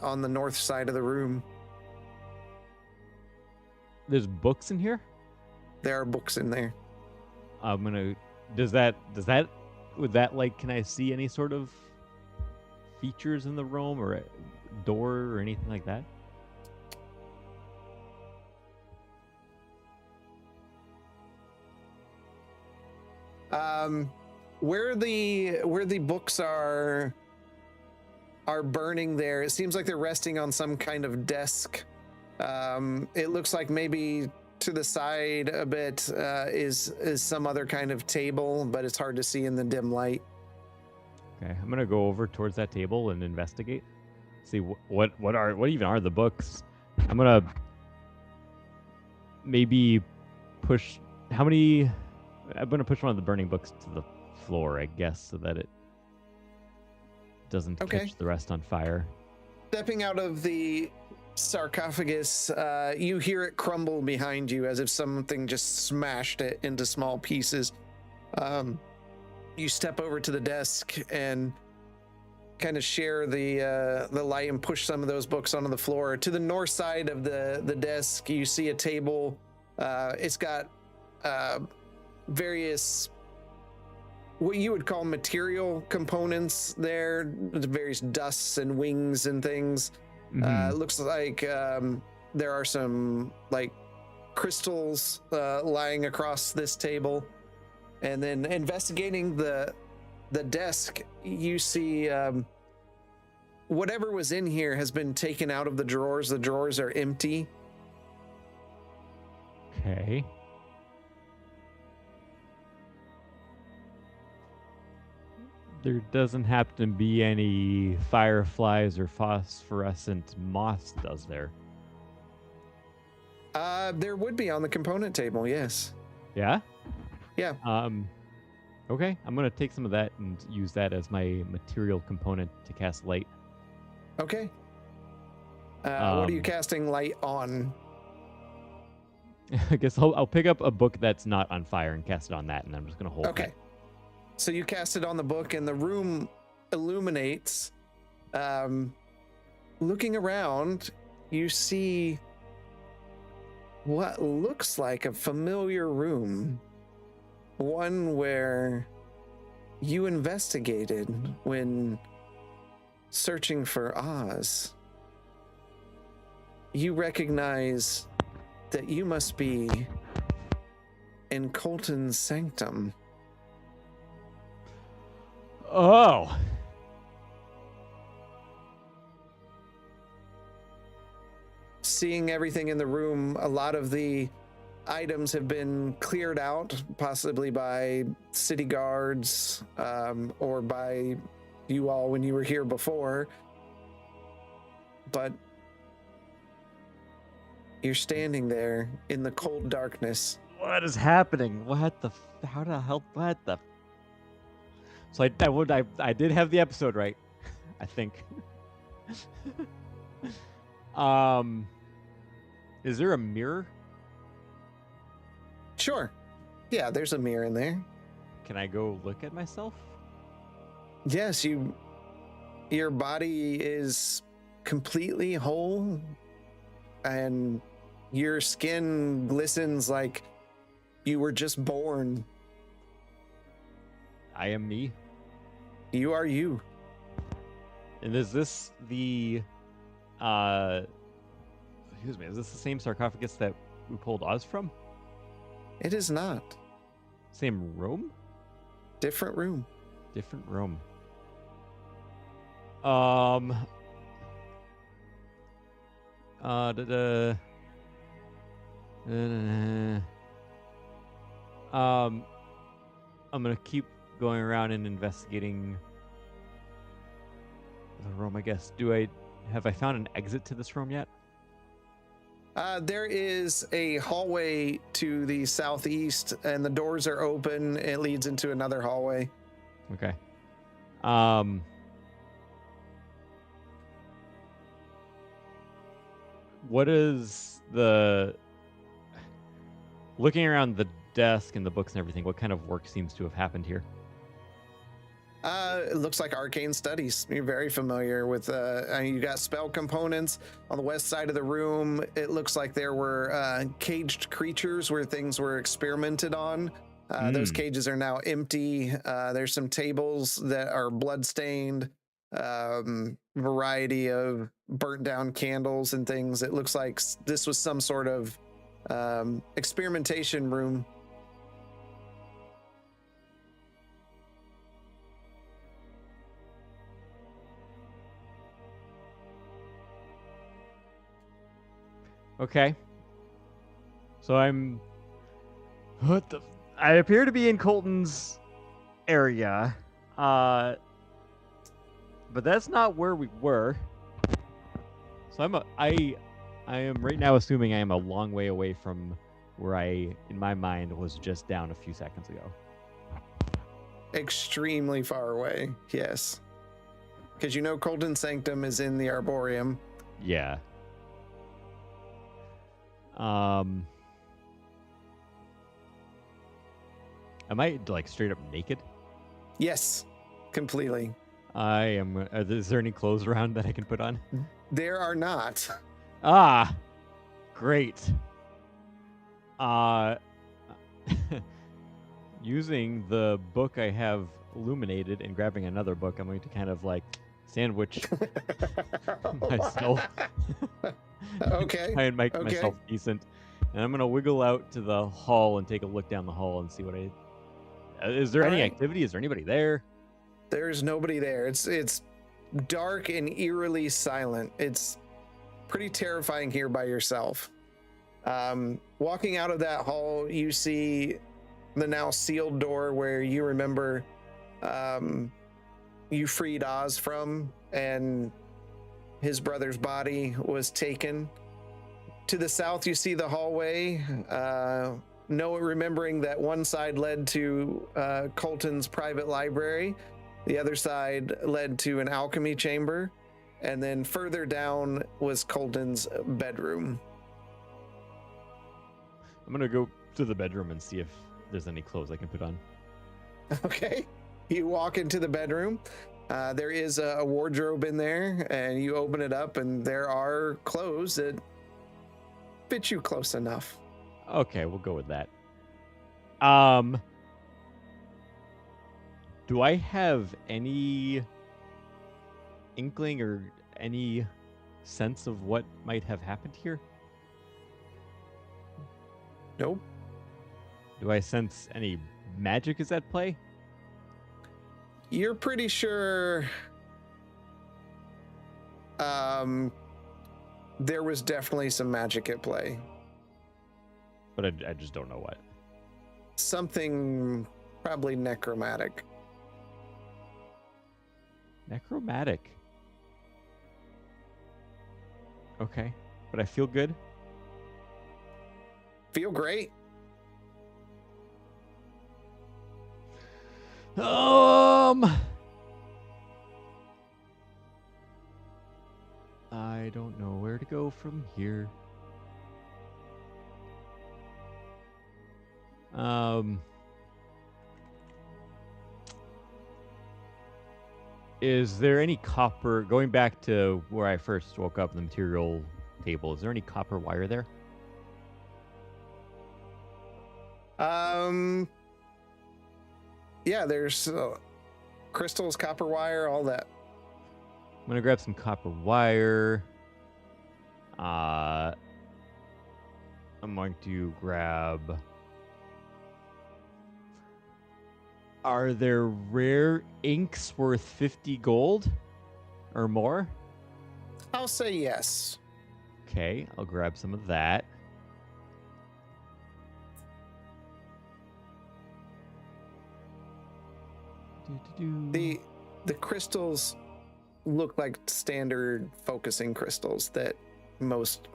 on the north side of the room. There's books in here. There are books in there. I'm gonna. Does that? Would that like? Can I see any sort of features in the room or a door or anything like that? Where the books are burning there, it seems like they're resting on some kind of desk. It looks like maybe to the side a bit is some other kind of table, but it's hard to see in the dim light. Okay, I'm gonna go over towards that table and investigate. See what even are the books. I'm gonna maybe push. How many? I'm gonna push one of the burning books to the floor, I guess, so that it doesn't catch the rest on fire. Stepping out of the sarcophagus, you hear it crumble behind you as if something just smashed it into small pieces. You step over to the desk and kind of share the light and push some of those books onto the floor. To the north side of the desk, you see a table. It's got various what you would call material components there, various dusts and wings and things. It looks like there are some like crystals lying across this table. And then investigating the desk, you see whatever was in here has been taken out of the drawers. The drawers are empty. Okay. There doesn't happen to be any fireflies or phosphorescent moths, does there? There would be on the component table, yes. Yeah? Yeah. Okay, I'm gonna take some of that and use that as my material component to cast light. Okay. What are you casting light on? I guess I'll pick up a book that's not on fire and cast it on that, and I'm just gonna hold Okay. that. So you cast it on the book, and the room illuminates. Looking around, you see what looks like a familiar room. One where you investigated when searching for Oz. You recognize that you must be in Colton's sanctum. Oh! Seeing everything in the room, a lot of the items have been cleared out, possibly by city guards or by you all when you were here before. But you're standing there in the cold darkness. What is happening? What the? How the hell? What the? So I did have the episode right, I think. Is there a mirror? Sure. Yeah, there's a mirror in there. Can I go look at myself? Yes, your body is completely whole. and your skin glistens like you were just born. I am me. You are you. And is this the excuse me, is this the same sarcophagus that we pulled Oz from? It is not. Same room? Different room. Different room. I'm gonna keep going around and investigating the room, I guess. Have I found an exit to this room yet? There is a hallway to the southeast, and the doors are open. It leads into another hallway. Okay. What is looking around the desk and the books and everything, what kind of work seems to have happened here? It looks like arcane studies. You're very familiar with. You got spell components on the west side of the room. It looks like there were caged creatures where things were experimented on. Those cages are now empty. There's some tables that are bloodstained. Variety of burnt down candles and things. It looks like this was some sort of experimentation room. Okay. So I appear to be in Colton's area. But that's not where we were. So I am right now assuming I am a long way away from where I, in my mind, was just down a few seconds ago. Extremely far away, yes. Because you know Colton's Sanctum is in the Arboreum. Yeah. Am I like straight up naked? Yes, completely. I am. Is there any clothes around that I can put on? There are not. Ah, great. Using the book I have illuminated and grabbing another book, I'm going to kind of like sandwich myself. Okay. Try and make myself decent. And I'm going to wiggle out to the hall and take a look down the hall and see what is there any activity? Is there anybody there? There's nobody there. It's dark and eerily silent. It's pretty terrifying here by yourself. Walking out of that hall, you see the now sealed door where you remember you freed Oz from, and his brother's body was taken. To the south, you see the hallway. Remembering that one side led to Colton's private library, the other side led to an alchemy chamber, and then further down was Colton's bedroom. I'm gonna go to the bedroom and see if there's any clothes I can put on. Okay. You walk into the bedroom. There is a wardrobe in there, and you open it up, and there are clothes that fit you close enough. Okay, we'll go with that. Do I have any inkling or any sense of what might have happened here? Nope. Do I sense any magic is at play? You're pretty sure there was definitely some magic at play. But I just don't know what. Something probably necromantic. Necromantic. Okay, but I feel good. Feel great. I don't know where to go from here. Is there any copper, going back to where I first woke up in the material table. Is there any copper wire there? Yeah, there's crystals, copper wire, all that. I'm gonna grab some copper wire. I'm going to grab. Are there rare inks worth 50 gold or more? I'll say yes. Okay, I'll grab some of that. The crystals look like standard focusing crystals that most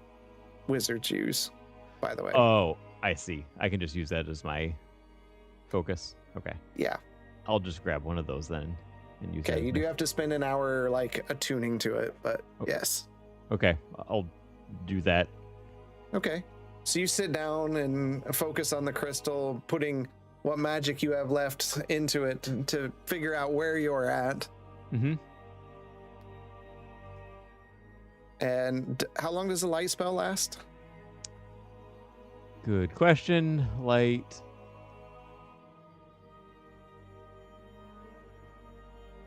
wizards use, by the way. Oh, I see. I can just use that as my focus. Okay. Yeah. I'll just grab one of those then and use that. Okay, as you my- do have to spend an hour like attuning to it, but Okay. yes. Okay, I'll do that. Okay. So you sit down and focus on the crystal, putting what magic you have left into it to figure out where you're at. Mm-hmm. And how long does the light spell last? Good question. Light.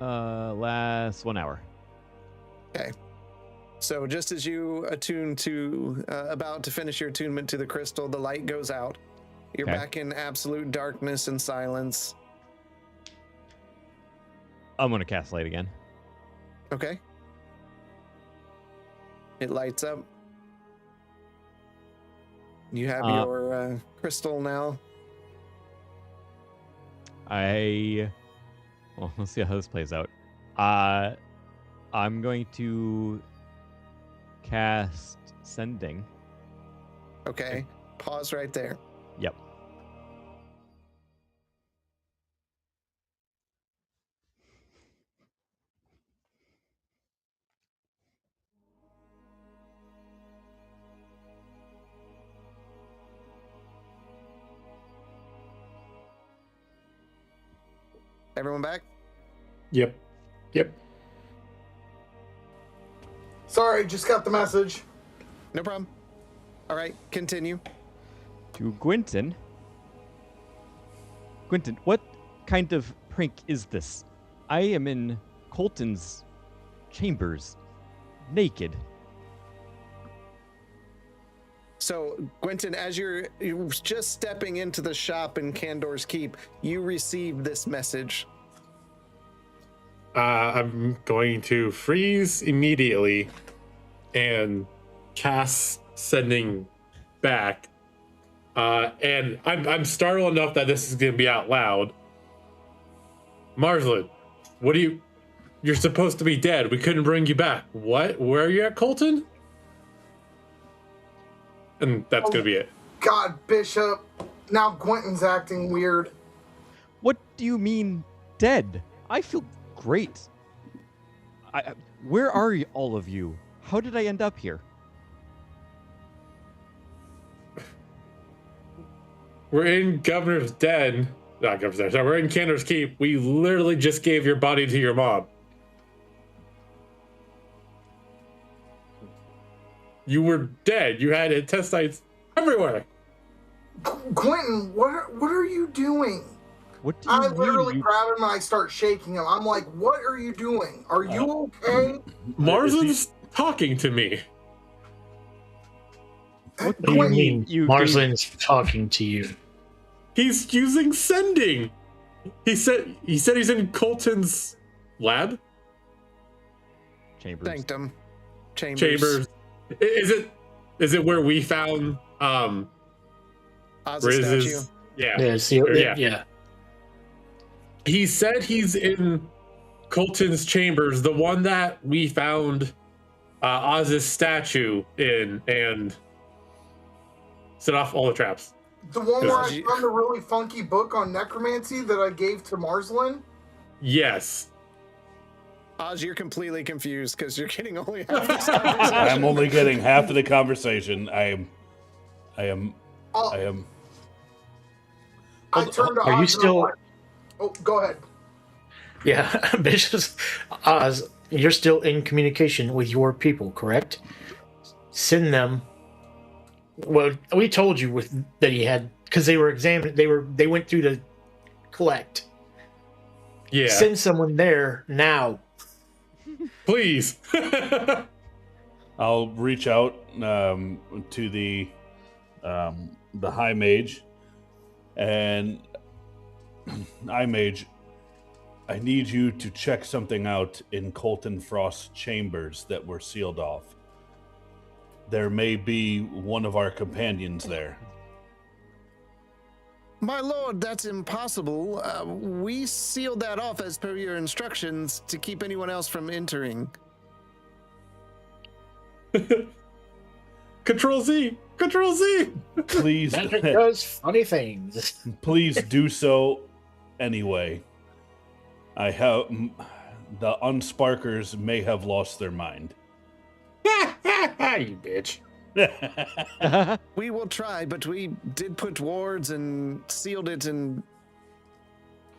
Last 1 hour. Okay. So just as you attune to, about to finish your attunement to the crystal, the light goes out. You're Okay. back in absolute darkness and silence. I'm gonna cast light again. Okay. It lights up. You have your crystal now. Well, let's see how this plays out. I'm going to cast sending. Okay. Pause right there. Yep. Everyone back? Yep. Yep. Sorry, just got the message. No problem. All right, continue. To Gwynton. Gwynton, what kind of prank is this? I am in Colton's chambers, naked. So, Gwenton, as you're just stepping into the shop in Candor's Keep, you receive this message. I'm going to freeze immediately and cast sending back. And I'm startled enough that this is going to be out loud. Marsland, you're supposed to be dead. We couldn't bring you back. What? Where are you at, Colton? And that's going to be it. God, Bishop. Now Quentin's acting weird. What do you mean, dead? I feel great. Where are all of you? How did I end up here? We're in Governor's Den. Not Governor's Den. Sorry, we're in Candor's Keep. We literally just gave your body to your mom. You were dead. You had intestines everywhere. Quentin, what are you doing? What do you I mean? literally grab him and I start shaking him. I'm like, what are you doing? Are you okay? Marsland's talking to me. What What do you mean you Marsland's talking to you? He's using sending. He said he's in Colton's lab. Chambers. Sanctum. Chambers. Chambers. Is it where we found Ozzy Riz's? statue. Yeah. Yeah, see, yeah. He said he's in Colton's chambers, the one that we found Oz's statue in and set off all the traps. The one where I Is- found the really funky book on necromancy that I gave to Marsland? Yes. Oz, you're completely confused because you're getting only half this conversation. I'm only getting half of the conversation. I am. Oh, I turned to Are you Oz and I'm still? like, oh, go ahead. Yeah, Bishop Oz, you're still in communication with your people, correct? send them. Well, we told you that he had, because they were examined. They went through to collect. Yeah. Send someone there now. Please. I'll reach out to the High Mage, and High Mage, I need you to check something out in Colton Frost's chambers that were sealed off. There may be one of our companions there. My lord, that's impossible. We sealed that off as per your instructions to keep anyone else from entering. Control Z. Control Z. Please, Magic does funny things. please do so anyway. I have the Unsparkers may have lost their mind. You bitch. We will try, but we did put wards and sealed it, and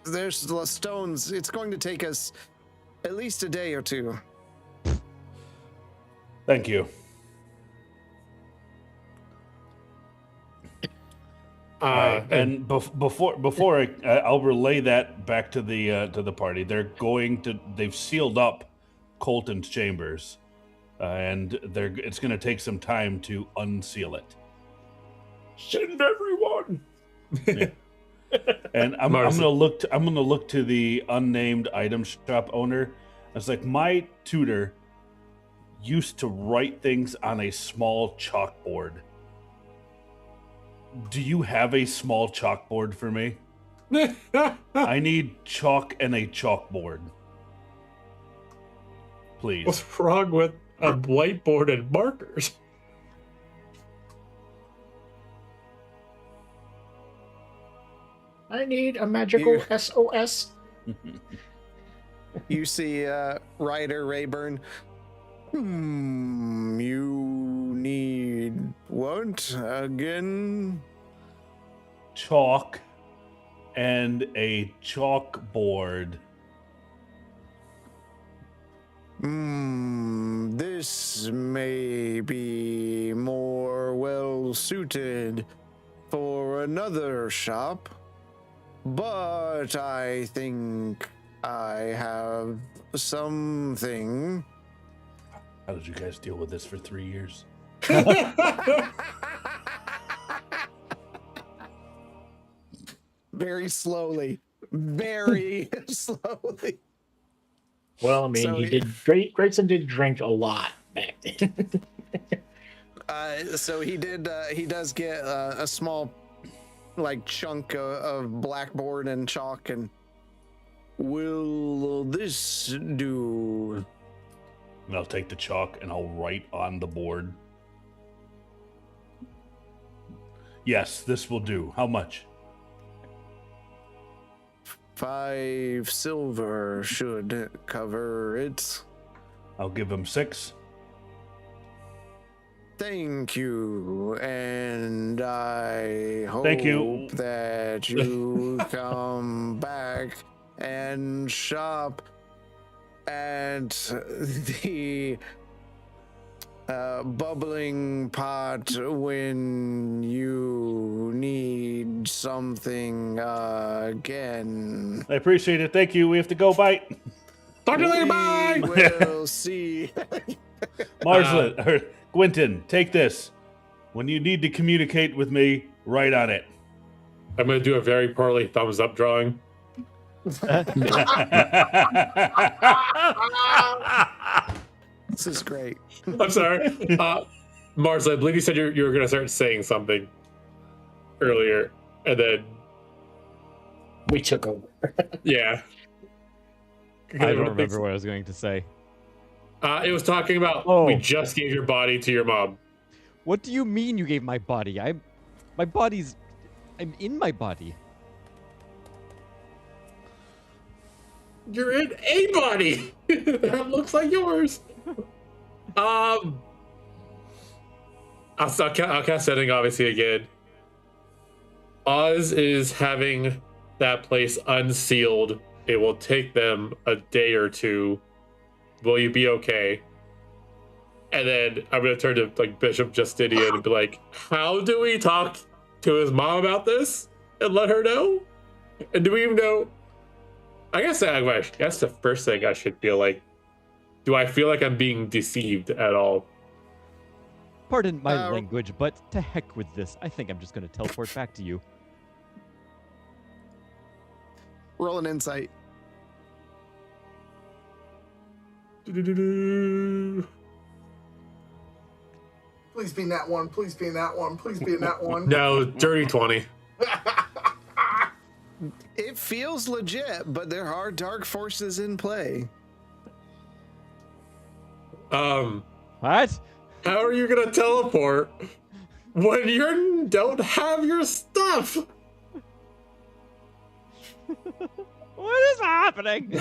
there's the stones. It's going to take us at least a day or two. Thank you. And before I'll relay that back to the party. They've sealed up Colton's chambers, and it's going to take some time to unseal it. Send everyone. Yeah. And I'm gonna look to the unnamed item shop owner. It's like, my tutor used to write things on a small chalkboard. Do you have a small chalkboard for me? I need chalk and a chalkboard. Please. What's wrong with a whiteboard and markers? I need a magical SOS. You see Ryder Rayburn. You need what again? Chalk and a chalkboard. This may be more well suited for another shop, but I think I have something. How did you guys deal with this for 3 years? Very slowly. Very slowly. Well, I mean, So he did. Grayson did drink a lot back then. So he does get a small, like, chunk of blackboard and chalk, and will this do? And I'll take the chalk and I'll write on the board. Yes, this will do. How much? 5 silver should cover it. I'll give him 6. Thank you, and I hope Thank you. that you come back and shop at the bubbling pot when you need something again. I appreciate it. Thank you. We have to go. Bye. Talk to you later. Bye. We'll see. Marsland, or Quentin, take this. When you need to communicate with me, write on it. I'm going to do a very poorly thumbs up drawing. This is great. I'm sorry. Mars, I believe you said you were going to start saying something earlier, and then We took over. yeah. I don't remember what I was going to say. It was talking about we just gave your body to your mom. What do you mean you gave my body? I'm in my body. You're in a body that looks like yours. I'll cast setting obviously again. Oz is having that place unsealed. It will take them a day or two. Will you be okay? And then I'm gonna turn to like Bishop Justinian and be like, how do we talk to his mom about this and let her know? And do we even know? I guess that's the first thing I should feel like. Do I feel like I'm being deceived at all? Pardon my language, but to heck with this. I think I'm just going to teleport back to you. Roll an insight. Please be in that one. Please be in that one. Please be in that one. No, dirty 20. It feels legit, but there are dark forces in play. What? How are you gonna teleport when you don't have your stuff? What is happening?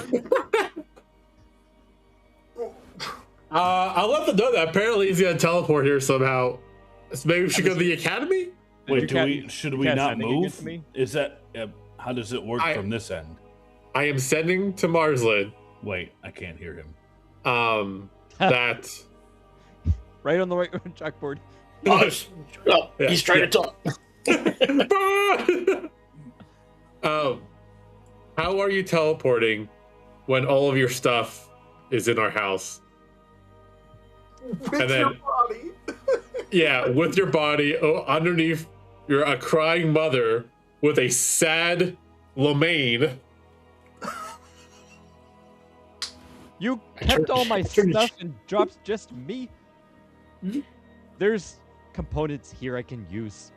I'll let them know that apparently he's gonna teleport here somehow. So maybe we should go to the academy? Wait, should we can't not send it again move? to me? Is that how does it work from this end? I am sending to Marslin. Wait, I can't hear him. That Right on the right chalkboard. He's trying to talk. how are you teleporting when all of your stuff is in our house? With And then- your body. Yeah, with your body underneath, you're a crying mother with a sad Lamaine. You kept all my stuff and dropped just me? There's components here I can use.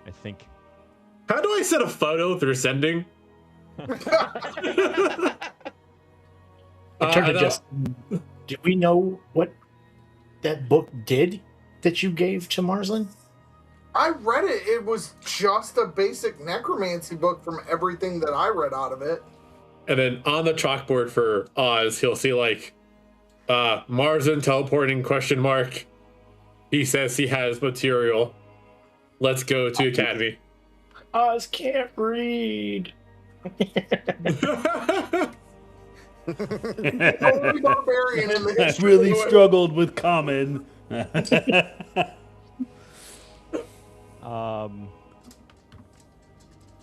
I think. How do I send a photo if they're sending? I turned to just. Do we know what that book did that you gave to Marslin? I read it. It was just a basic necromancy book from everything that I read out of it. And then on the chalkboard for Oz, he'll see like Marslin teleporting ? He says he has material. Let's go to Academy. Oz can't read. Only barbarian in the I history really of the world. struggled with common.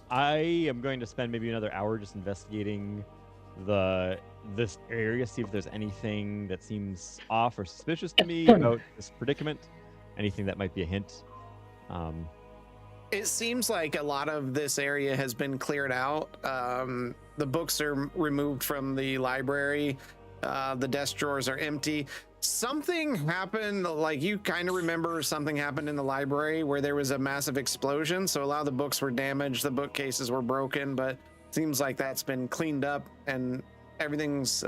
I am going to spend maybe another hour just investigating this area, see if there's anything that seems off or suspicious to me about this predicament. Anything that might be a hint. It seems like a lot of this area has been cleared out. The books are removed from the library. The desk drawers are empty. Something happened, like you kind of remember something happened in the library where there was a massive explosion. So a lot of the books were damaged. The bookcases were broken, but it seems like that's been cleaned up and everything's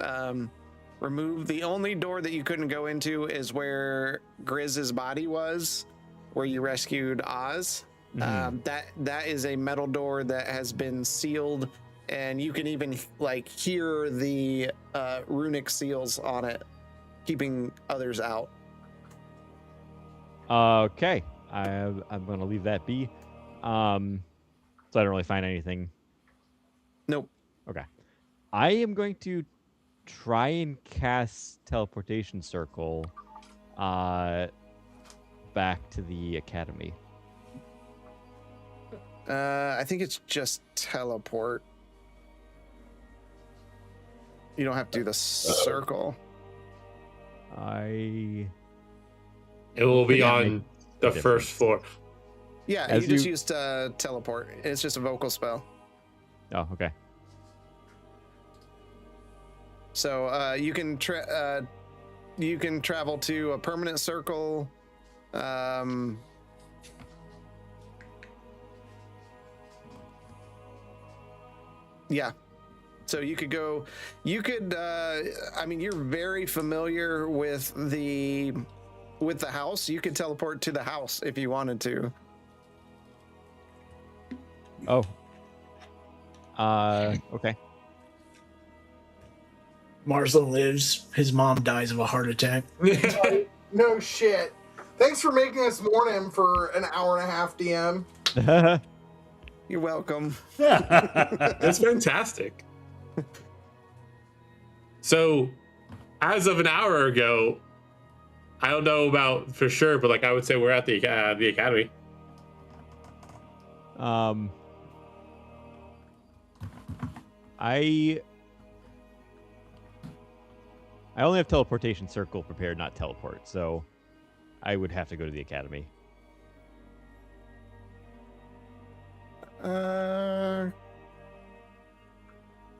removed. The only door that you couldn't go into is where Grizz's body was, where you rescued Oz. That is a metal door that has been sealed, and you can even like hear the runic seals on it, keeping others out. Okay, I'm going to leave that be. So I don't really find anything. Nope. Okay. I am going to try and cast teleportation circle back to the academy. I think it's just teleport. You don't have to do the circle. It will be Yeah, on the first floor. Yeah, As you just you- used teleport. It's just a vocal spell. Oh, okay. So you can travel to a permanent circle. Yeah. So you could go. You could. I mean, you're very familiar with the house. You could teleport to the house if you wanted to. Oh. Okay. Marslin lives. His mom dies of a heart attack. No shit. Thanks for making us mourn him for an hour and a half, DM. You're welcome. That's fantastic. So, as of an hour ago, I don't know about for sure, but like I would say we're at the academy. I only have teleportation circle prepared, not teleport, so I would have to go to the academy.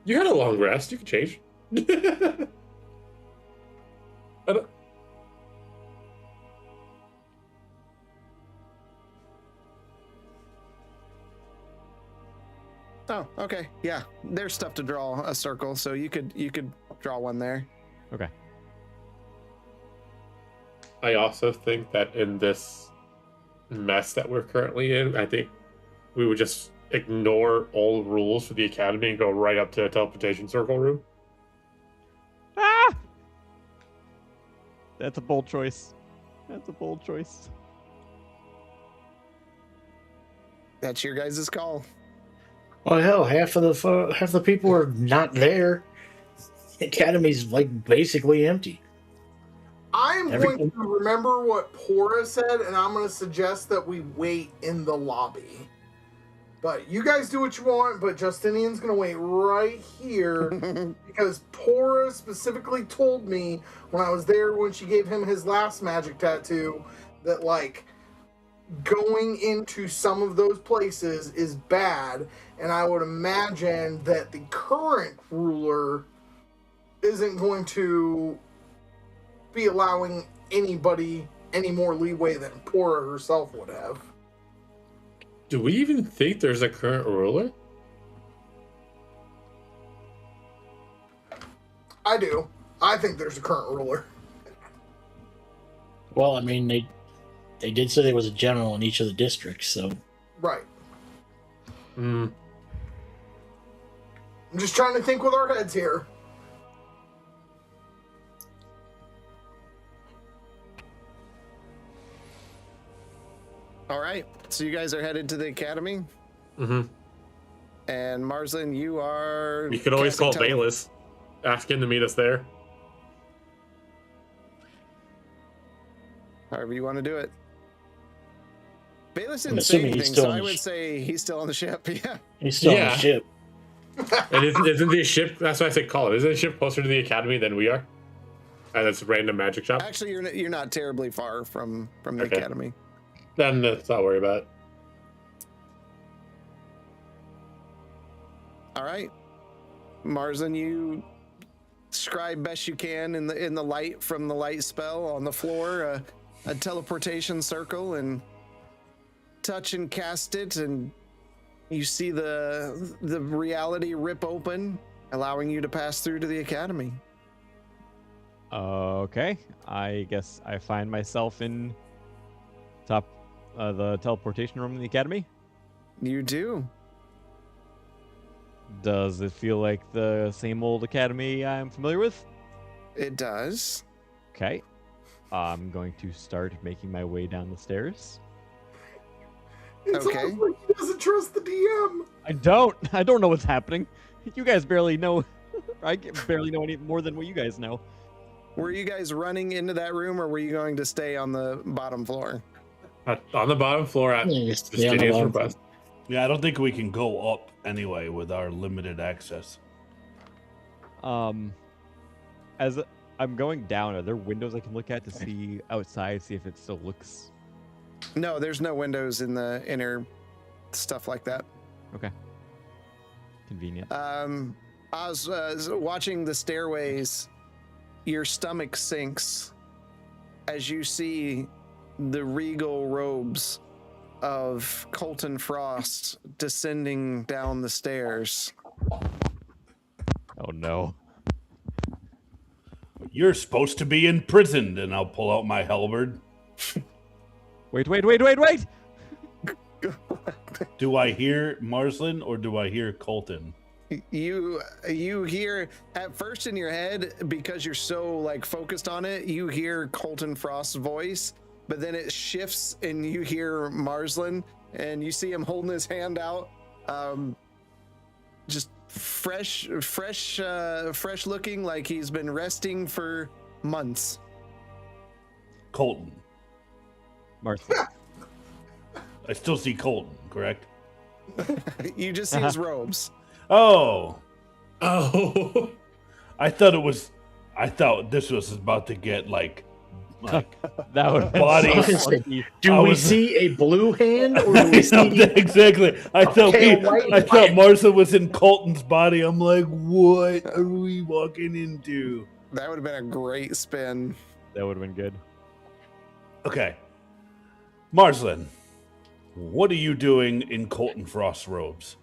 You had a long rest. You can change. I don't- Oh, okay. Yeah, there's stuff to draw a circle, so you could draw one there. Okay. I also think that in this mess that we're currently in, I think we would just ignore all rules for the academy and go right up to a teleportation circle room. Ah! That's a bold choice. That's a bold choice. That's your guys' call. Well, hell, half the people are not there. The academy's like basically empty. I'm going to remember what Pora said, and I'm going to suggest that we wait in the lobby. But you guys do what you want, but Justinian's going to wait right here because Pora specifically told me when I was there when she gave him his last magic tattoo that, like, going into some of those places is bad, and I would imagine that the current ruler isn't going to be allowing anybody any more leeway than Pora herself would have. Do we even think there's a current ruler? I do. I think there's a current ruler. Well, I mean, they did say there was a general in each of the districts, so Right. Hmm. I'm just trying to think with our heads here. All right, so you guys are headed to the academy, Mm-hmm. and Marslin, you are. You could always casting call Bayless. Ask him to meet us there. However you want to do it. Bayless I'm didn't say assuming he's anything, still so on I the would say he's still on the ship. Yeah. he's still on Yeah. the ship. And isn't the ship? That's why I said call it. Isn't the ship closer to the academy than we are? And it's a random magic shop. Actually, you're not terribly far from the Okay. academy. Then let's not worry about it. All right, Marslin, you scribe best you can in the light from the light spell on the floor, a teleportation circle, and touch and cast it, and you see the reality rip open, allowing you to pass through to the academy. Okay. I guess I find myself in top the teleportation room in the academy. You do. Does it feel like the same old academy I'm familiar with? It does. Okay. I'm going to start making my way down the stairs. It's Okay. almost like he doesn't trust the DM. I don't know what's happening. You guys barely know. Barely know any more than what you guys know. Were you guys running into that room, or were you going to stay on the bottom floor? On the bottom floor at Yeah, just stay on the Justinian's bottom request. Yeah, I don't think we can go up anyway with our limited access. As I'm going down, are there windows I can look at to see outside, see if it still looks No, there's no windows in the inner stuff like that. convenient? I was watching the stairways. Your stomach sinks as you see the regal robes of Colton Frost descending down the stairs. Oh no. You're supposed to be imprisoned, and I'll pull out my halberd. Wait! Do I hear Marslin or do I hear Colton? You hear at first in your head, because you're so like focused on it, you hear Colton Frost's voice, but then it shifts and you hear Marslin, and you see him holding his hand out, just fresh looking, like he's been resting for months. Colton. Martha. I still see Colton, correct? You just see his robes. Oh, Oh, I thought this was about to get like That would Body- be so funny. Do I we was- see a blue hand or do we see exactly. I thought pale white I thought hand? Martha was in Colton's body. I'm like, what are we walking into? That would have been a great spin. That would have been good. Okay, Marslin, what are you doing in Colton Frost's robes?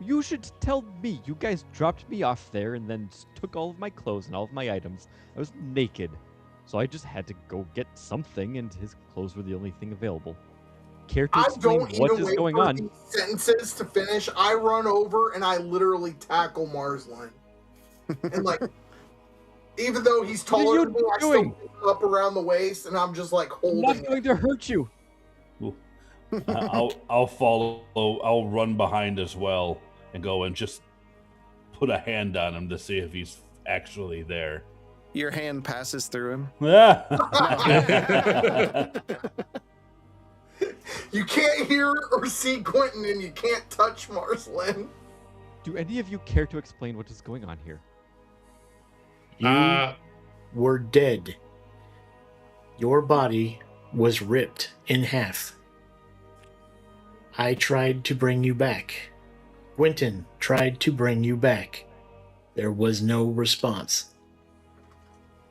You should tell me. You guys dropped me off there and then took all of my clothes and all of my items. I was naked. So I just had to go get something, and his clothes were the only thing available. Care to I explain don't what even is wait going for on? these sentences to finish. I run over and I literally tackle Marslin. And like, even though he's What are taller you than me, I still doing? pick him up around the waist, and I'm just like I'm holding not him. going to hurt you. I'll follow. I'll run behind as well and go and just put a hand on him to see if he's actually there. Your hand passes through him. You can't hear or see Quentin, and you can't touch Marslin. Do any of you care to explain what is going on here? You were dead. Your body was ripped in half. I tried to bring you back. Quentin tried to bring you back. There was no response.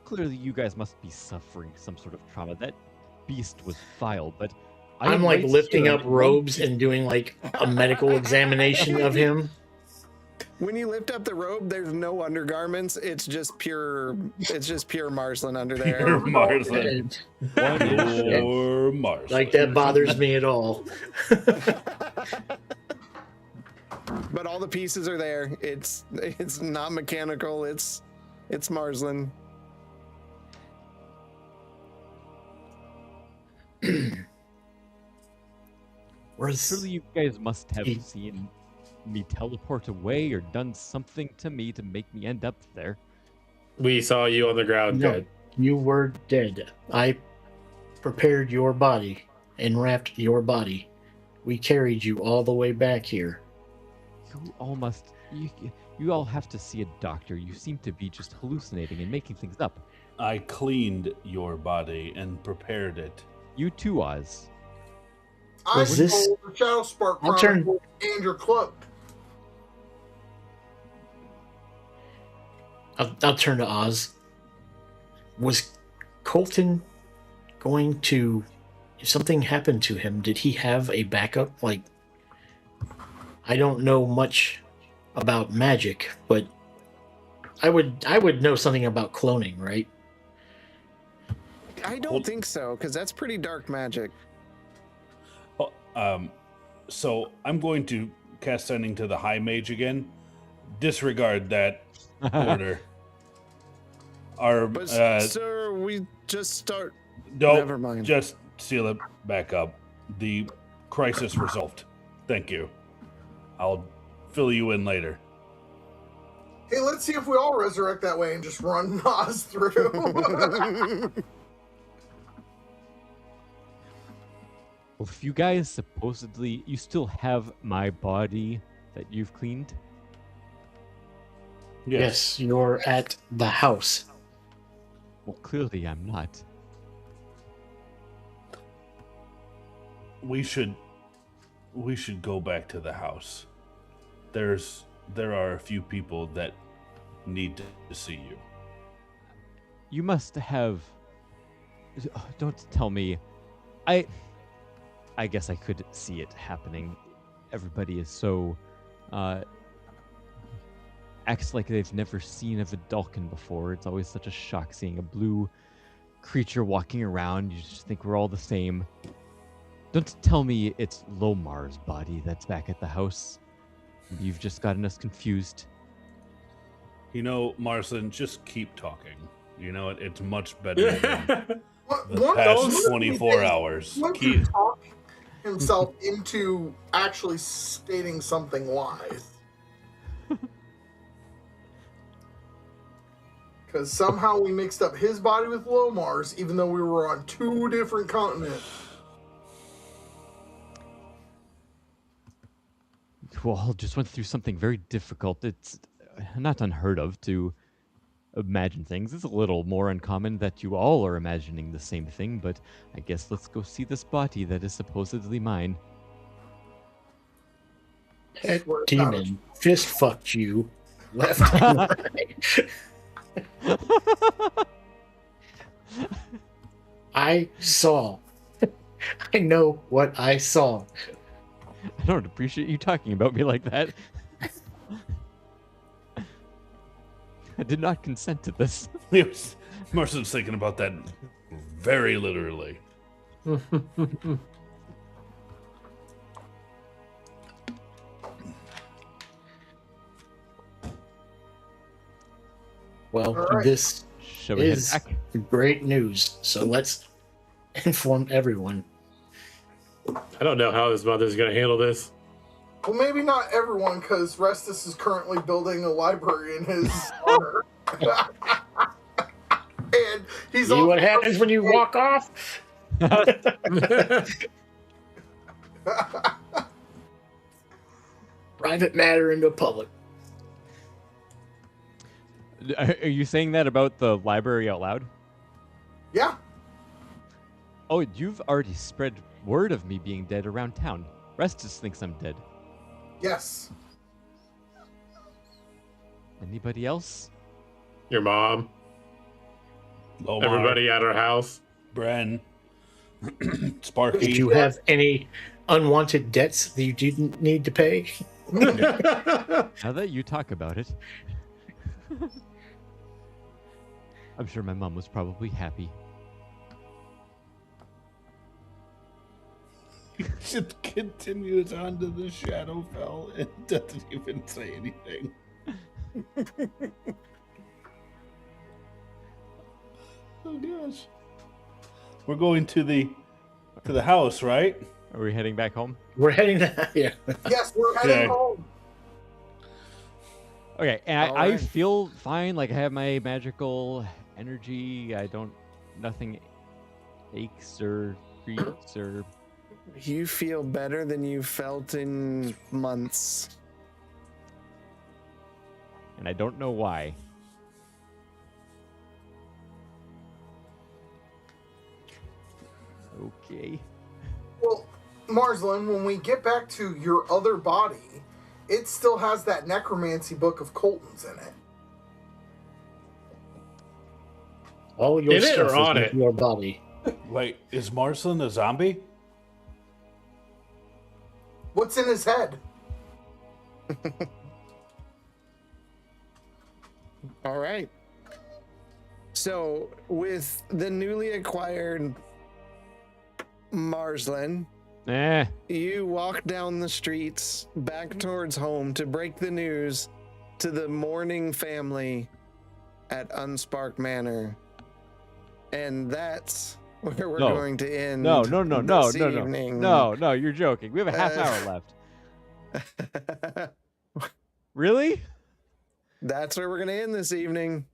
Clearly, you guys must be suffering some sort of trauma. That beast was vile, but I'm am like right lifting here. up robes and doing like a medical examination of him. When you lift up the robe, there's no undergarments. It's just pure Marslin under there. Pure Marslin. One inch. Or Marslin. Like that bothers me at all. But all the pieces are there. It's not mechanical. It's Marslin. Surely you guys must have seen me teleport away or done something to me to make me end up there. we saw you on the ground No, dead. you were dead. I prepared your body and wrapped your body. We carried you all the way back here. You all must. You all have to see a doctor. You seem to be just hallucinating and making things up. I cleaned your body and prepared it. You too, Oz. I Was this- stole the Shadow Spark I'll turn- Chronicle and your cloak. I'll turn to Oz. Was Colton going to... If something happened to him, did he have a backup? Like, I don't know much about magic, but I would know something about cloning, right? I don't think so, because that's pretty dark magic. So I'm going to cast Sending to the High Mage again. Disregard that order. But sir, we just start. Don't Never mind. just seal it back up. The crisis resolved. Thank you. I'll fill you in later. Hey, let's see if we all resurrect that way and just run Oz through. Well, if you guys supposedly you still have my body that you've cleaned, Yes, you're at the house. well, clearly I'm not. We should go back to the house. There are a few people that need to see you. You must have. Don't tell me. I guess I could see it happening. Everybody is so acts like they've never seen a Vidalcan before. It's always such a shock seeing a blue creature walking around. You just think we're all the same. Don't tell me it's Lomar's body that's back at the house. You've just gotten us confused. You know, Marslin, just keep talking. You know, it's much better than the past 24 hours. Once Keep, he talk himself into actually stating something wise. Because somehow we mixed up his body with Lomar's, even though we were on 2 different continents. We all just went through something very difficult. It's not unheard of to imagine things. It's a little more uncommon that you all are imagining the same thing, but I guess let's go see this body that is supposedly mine. That Swear to demon fist fucked you left and right. I saw. I know what I saw. I don't appreciate you talking about me like that. I did not consent to this. Marston's thinking about that very literally. Well, All right. this Shall we head is back? great news. So let's inform everyone. I don't know how his mother's going to handle this. Well, maybe not everyone, because Restus is currently building a library in his honor. And he's See what happens when you walk off? Private matter into public. Are you saying that about the library out loud? Yeah. Oh, you've already spread word of me being dead around town. Restus thinks I'm dead. Yes. Anybody else? Your mom, Lomar, everybody at her house. Bren, Sparky. Did you have any unwanted debts that you didn't need to pay? Now that you talk about it, I'm sure my mom was probably happy. Just continues on to the Shadowfell and doesn't even say anything. Oh gosh. We're going to the house, right? Are we heading back home? We're heading to yeah. Yes, we're heading Okay. home. Okay, and All I right. feel fine. Like I have my magical energy. Nothing aches or creaks or. You feel better than you felt in months. And I don't know why. Okay. Well, Marslin, when we get back to your other body, it still has that necromancy book of Colton's in it. All your In it stuff or on is it? in your body. Wait, is Marcelin a zombie? What's in his head? All right. So, with the newly acquired Marsland, Eh. you walk down the streets back towards home to break the news to the mourning family at Unspark Manor. And that's where we're No. going to end. No, this evening. no, you're joking. We have a half hour left. Really? That's where we're going to end this evening.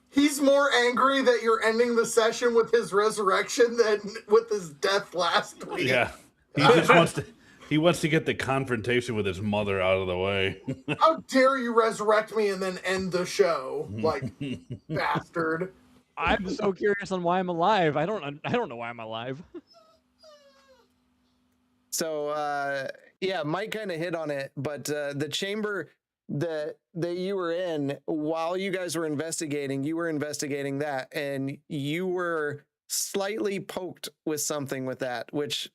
He's more angry that you're ending the session with his resurrection than with his death last week. Yeah. He just wants to get the confrontation with his mother out of the way. How dare you resurrect me and then end the show, like bastard. I'm so curious on why I'm alive. I don't know why I'm alive. So, yeah, Mike kind of hit on it, but the chamber that you were in while you guys were investigating, that, and you were slightly poked with something with that, which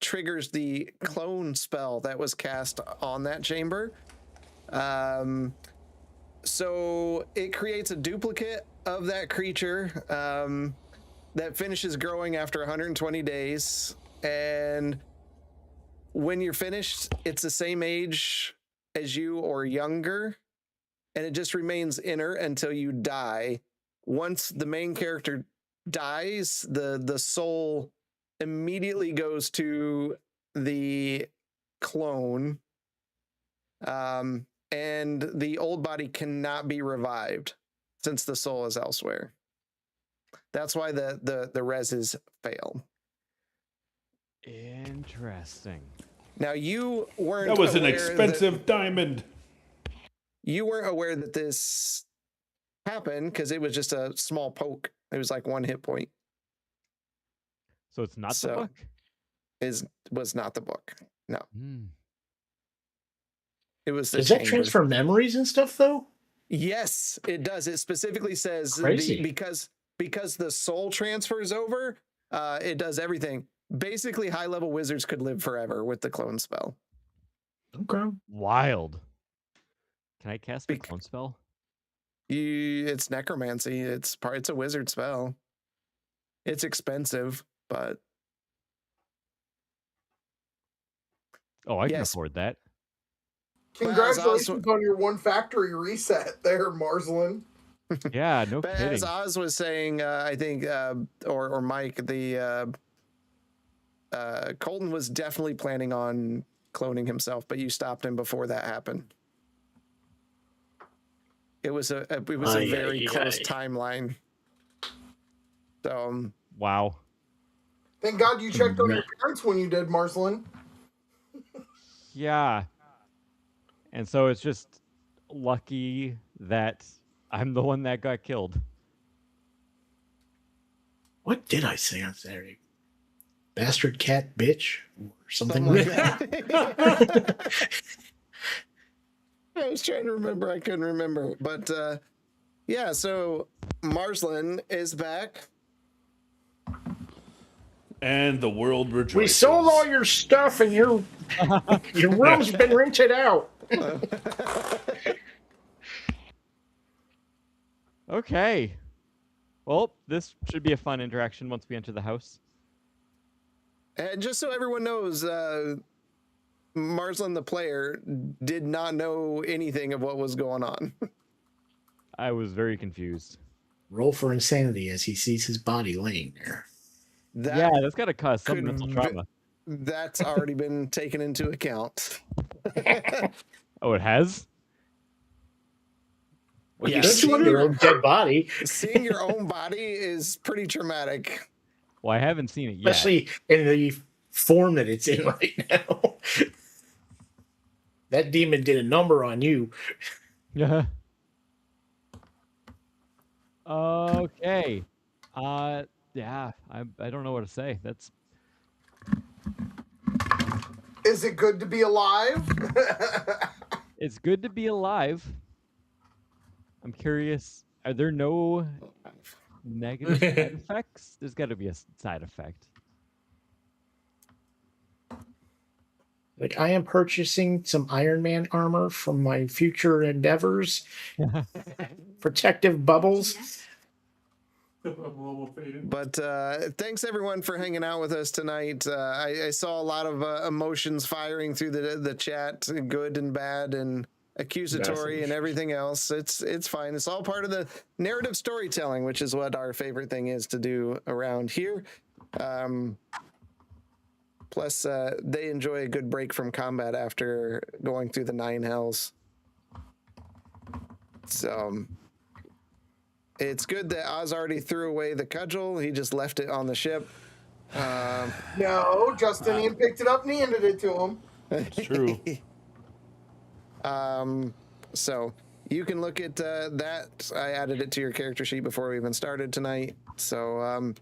triggers the clone spell that was cast on that chamber. So it creates a duplicate of that creature that finishes growing after 120 days. And when you're finished, it's the same age as you or younger. And it just remains inner until you die. Once the main character dies, the soul immediately goes to the clone. and the old body cannot be revived since the soul is elsewhere. That's why the reses fail. Interesting. Now you weren't. That was an aware expensive diamond. You weren't aware that this happened because it was just a small poke. It was like 1 hit point. So it's not So- the book? Was not the book. No, Hmm. it was the Does that chamber. transfer memories and stuff though? Yes, it does. It specifically says Crazy. because the soul transfers over, it does everything. Basically, high level wizards could live forever with the clone spell. Okay. Wild. Can I cast a Bec- clone spell? It's necromancy. It's a wizard spell. It's expensive, but Oh, I can Yes. afford that. Congratulations on your 1 factory reset there, Marslin. Yeah, no but kidding. as Oz was saying, I think, or Mike, the Colton was definitely planning on cloning himself, but you stopped him before that happened. It was a very close timeline. So Wow. Thank God you checked on your parents when you did, Marslin. Yeah. And so it's just lucky that I'm the one that got killed. What did I say on Saturday? Bastard cat bitch or something something like like that. that. I was trying to remember. I couldn't remember. But yeah, so Marslin is back. And the world rejoices. We sold all your stuff and your room's been rented out. Okay. Well, this should be a fun interaction once we enter the house. And just so everyone knows, Marslin the player did not know anything of what was going on. I was very confused. Roll for insanity as he sees his body laying there. Yeah, that's got to cause some could mental ve- trauma. That's already been taken into account. Oh, it has? Well, Yeah, you see your own dead body, Seeing your own body is pretty traumatic. Well, I haven't seen it yet. especially in the form that it's in right now. That demon did a number on you. Yeah. Okay. Yeah, I don't know what to say. That's Is it good to be alive? it's good to be alive. I'm curious. Are there no negative side effects? There's got to be a side effect. Like, I am purchasing some Iron Man armor from my future endeavors. Protective bubbles. But thanks everyone for hanging out with us tonight. I saw a lot of emotions firing through the chat, good and bad and accusatory and everything else. It's fine. It's all part of the narrative storytelling, which is what our favorite thing is to do around here. Plus, they enjoy a good break from combat after going through the 9 hells. So it's good that Oz already threw away the cudgel. He just left it on the ship. No, Justinian picked it up and handed it to him. It's true. So you can look at that. I added it to your character sheet before we even started tonight. So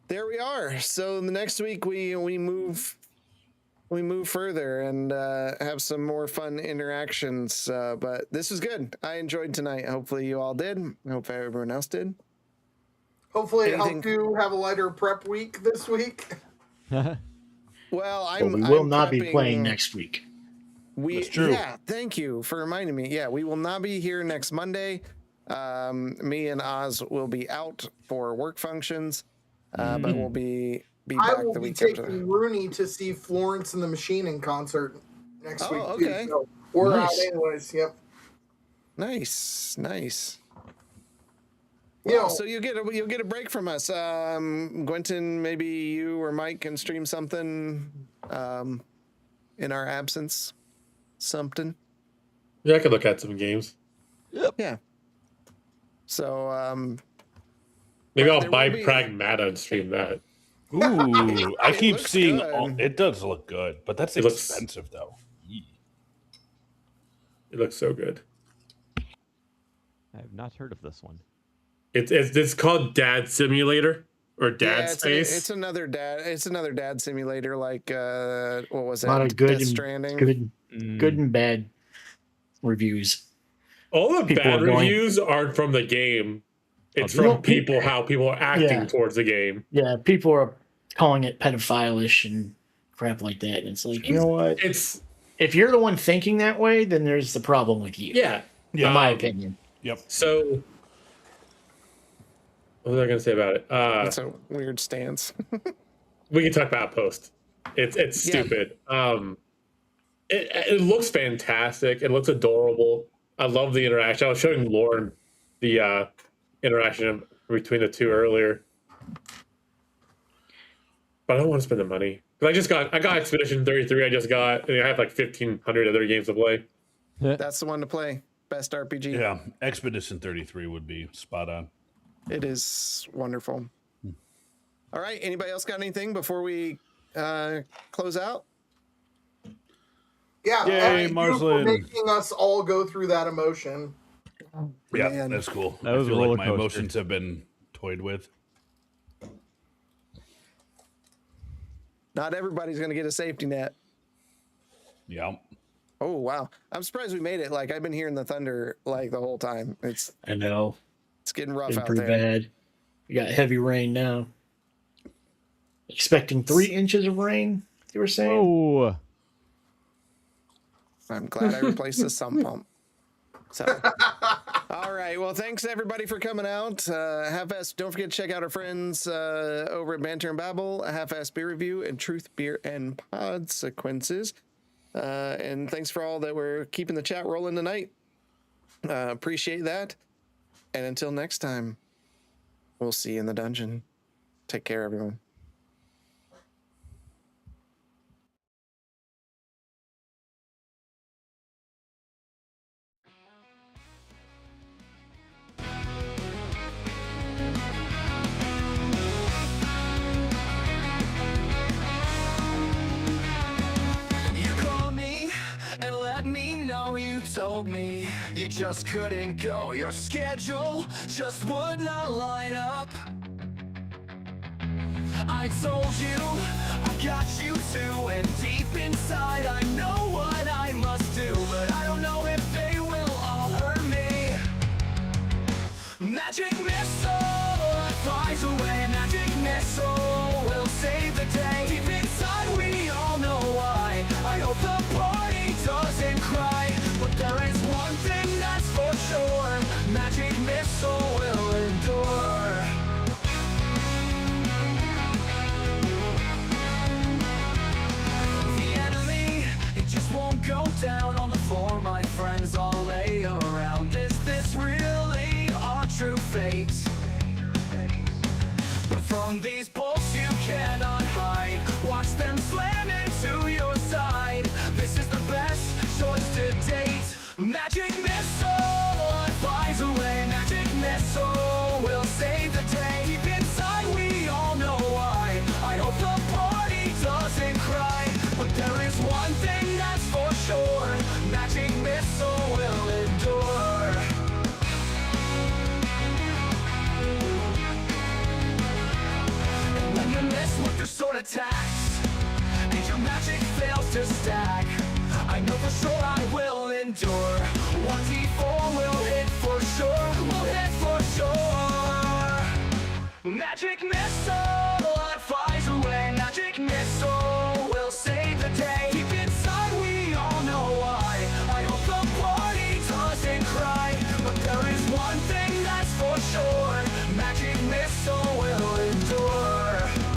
there we are. So the next week we move further and have some more fun interactions. But this was good. I enjoyed tonight. Hopefully you all did. I hope everyone else did. Hopefully it Anything- helped you have a lighter prep week this week. Well, But we will not be playing next week. That's true. Yeah, thank you for reminding me. Yeah, we will not be here next Monday. Me and Oz will be out for work functions, but we'll be I back will the be week after. taking Rooney to see Florence and the Machine in concert next Oh, week. okay. Too, so we're Nice. out anyways. Yep. Nice. You know, Well, so you'll get a break from us. Gwenton, maybe you or Mike can stream something in our absence. something. Yeah, I could look at some games. Yeah. So Maybe Well, I'll there buy will be- Pragmata and stream that. Ooh, I It keep looks seeing. good. It does look good, but that's It looks- expensive though. Yee. It looks so good. I have not heard of this one. It's called Dad Simulator or Dad yeah, Space. it's another dad simulator like what was A lot that? of good Death and Stranding. good and bad reviews. All the people bad are going- reviews aren't from the game. It's Oh, from people, how people are acting Yeah. towards the game. Yeah, people are calling it pedophile-ish and crap like that. And it's like, you know what? It's If you're the one thinking that way, then there's the problem with you. yeah. In my opinion. Yep. So what was I gonna say about it? That's a weird stance. We can talk about post. It's Yeah. stupid. It looks fantastic. It looks adorable. I love the interaction. I was showing Lauren the interaction between the two earlier, but I don't want to spend the money because I got Expedition 33. I have like 1,500 other games to play. That's the one to play. Best RPG. Yeah, Expedition 33 would be spot on. It is wonderful. All right. Anybody else got anything before we close out? Yeah, Yay, thank you for Marsland. making us all go through that emotion. Yeah, Man. that's cool. That was I a feel like roller my coaster. emotions have been toyed with. Not everybody's going to get a safety net. Yeah. Oh, wow. I'm surprised we made it. Like, I've been hearing the thunder like the whole time. It's I know. getting rough Been out pretty there. bad. We got heavy rain now. Expecting 3 inches of rain, you were saying? Oh, I'm glad I replaced the sump pump. So, all right. Well, thanks everybody for coming out. Half-Ass, don't forget to check out our friends over at Banter and Babble, Half-Ass Beer Review, and Truth Beer and Pod Sequences. And thanks for all that we're keeping the chat rolling tonight. Appreciate that. And until next time, we'll see you in the dungeon. Take care, everyone. You called me and let me know you told me you just couldn't go. Your schedule just would not line up. I told you I got you too, and deep inside I know what I must do, but I don't know if they will all hurt me. Magic missile flies away, magic missile will save the day. Deep inside we all know why. I hope the party doesn't cry, but there is one thing that's for sure: magic missile will endure. The enemy, it just won't go down on the floor. My friends all lay around. Is this really our true fate? But from these bolts you cannot hide. Watch them slam into your side. This is the best choice to date. Magic missile flies away. Magic missile will save the day. Deep inside we all know why. I hope the party doesn't cry, but there is one thing that's for sure: magic missile will endure. And when you miss with your sword attacks and your magic fails to stack, I know for sure I will endure. 1d4 will hit for sure, will hit for sure. Magic missile.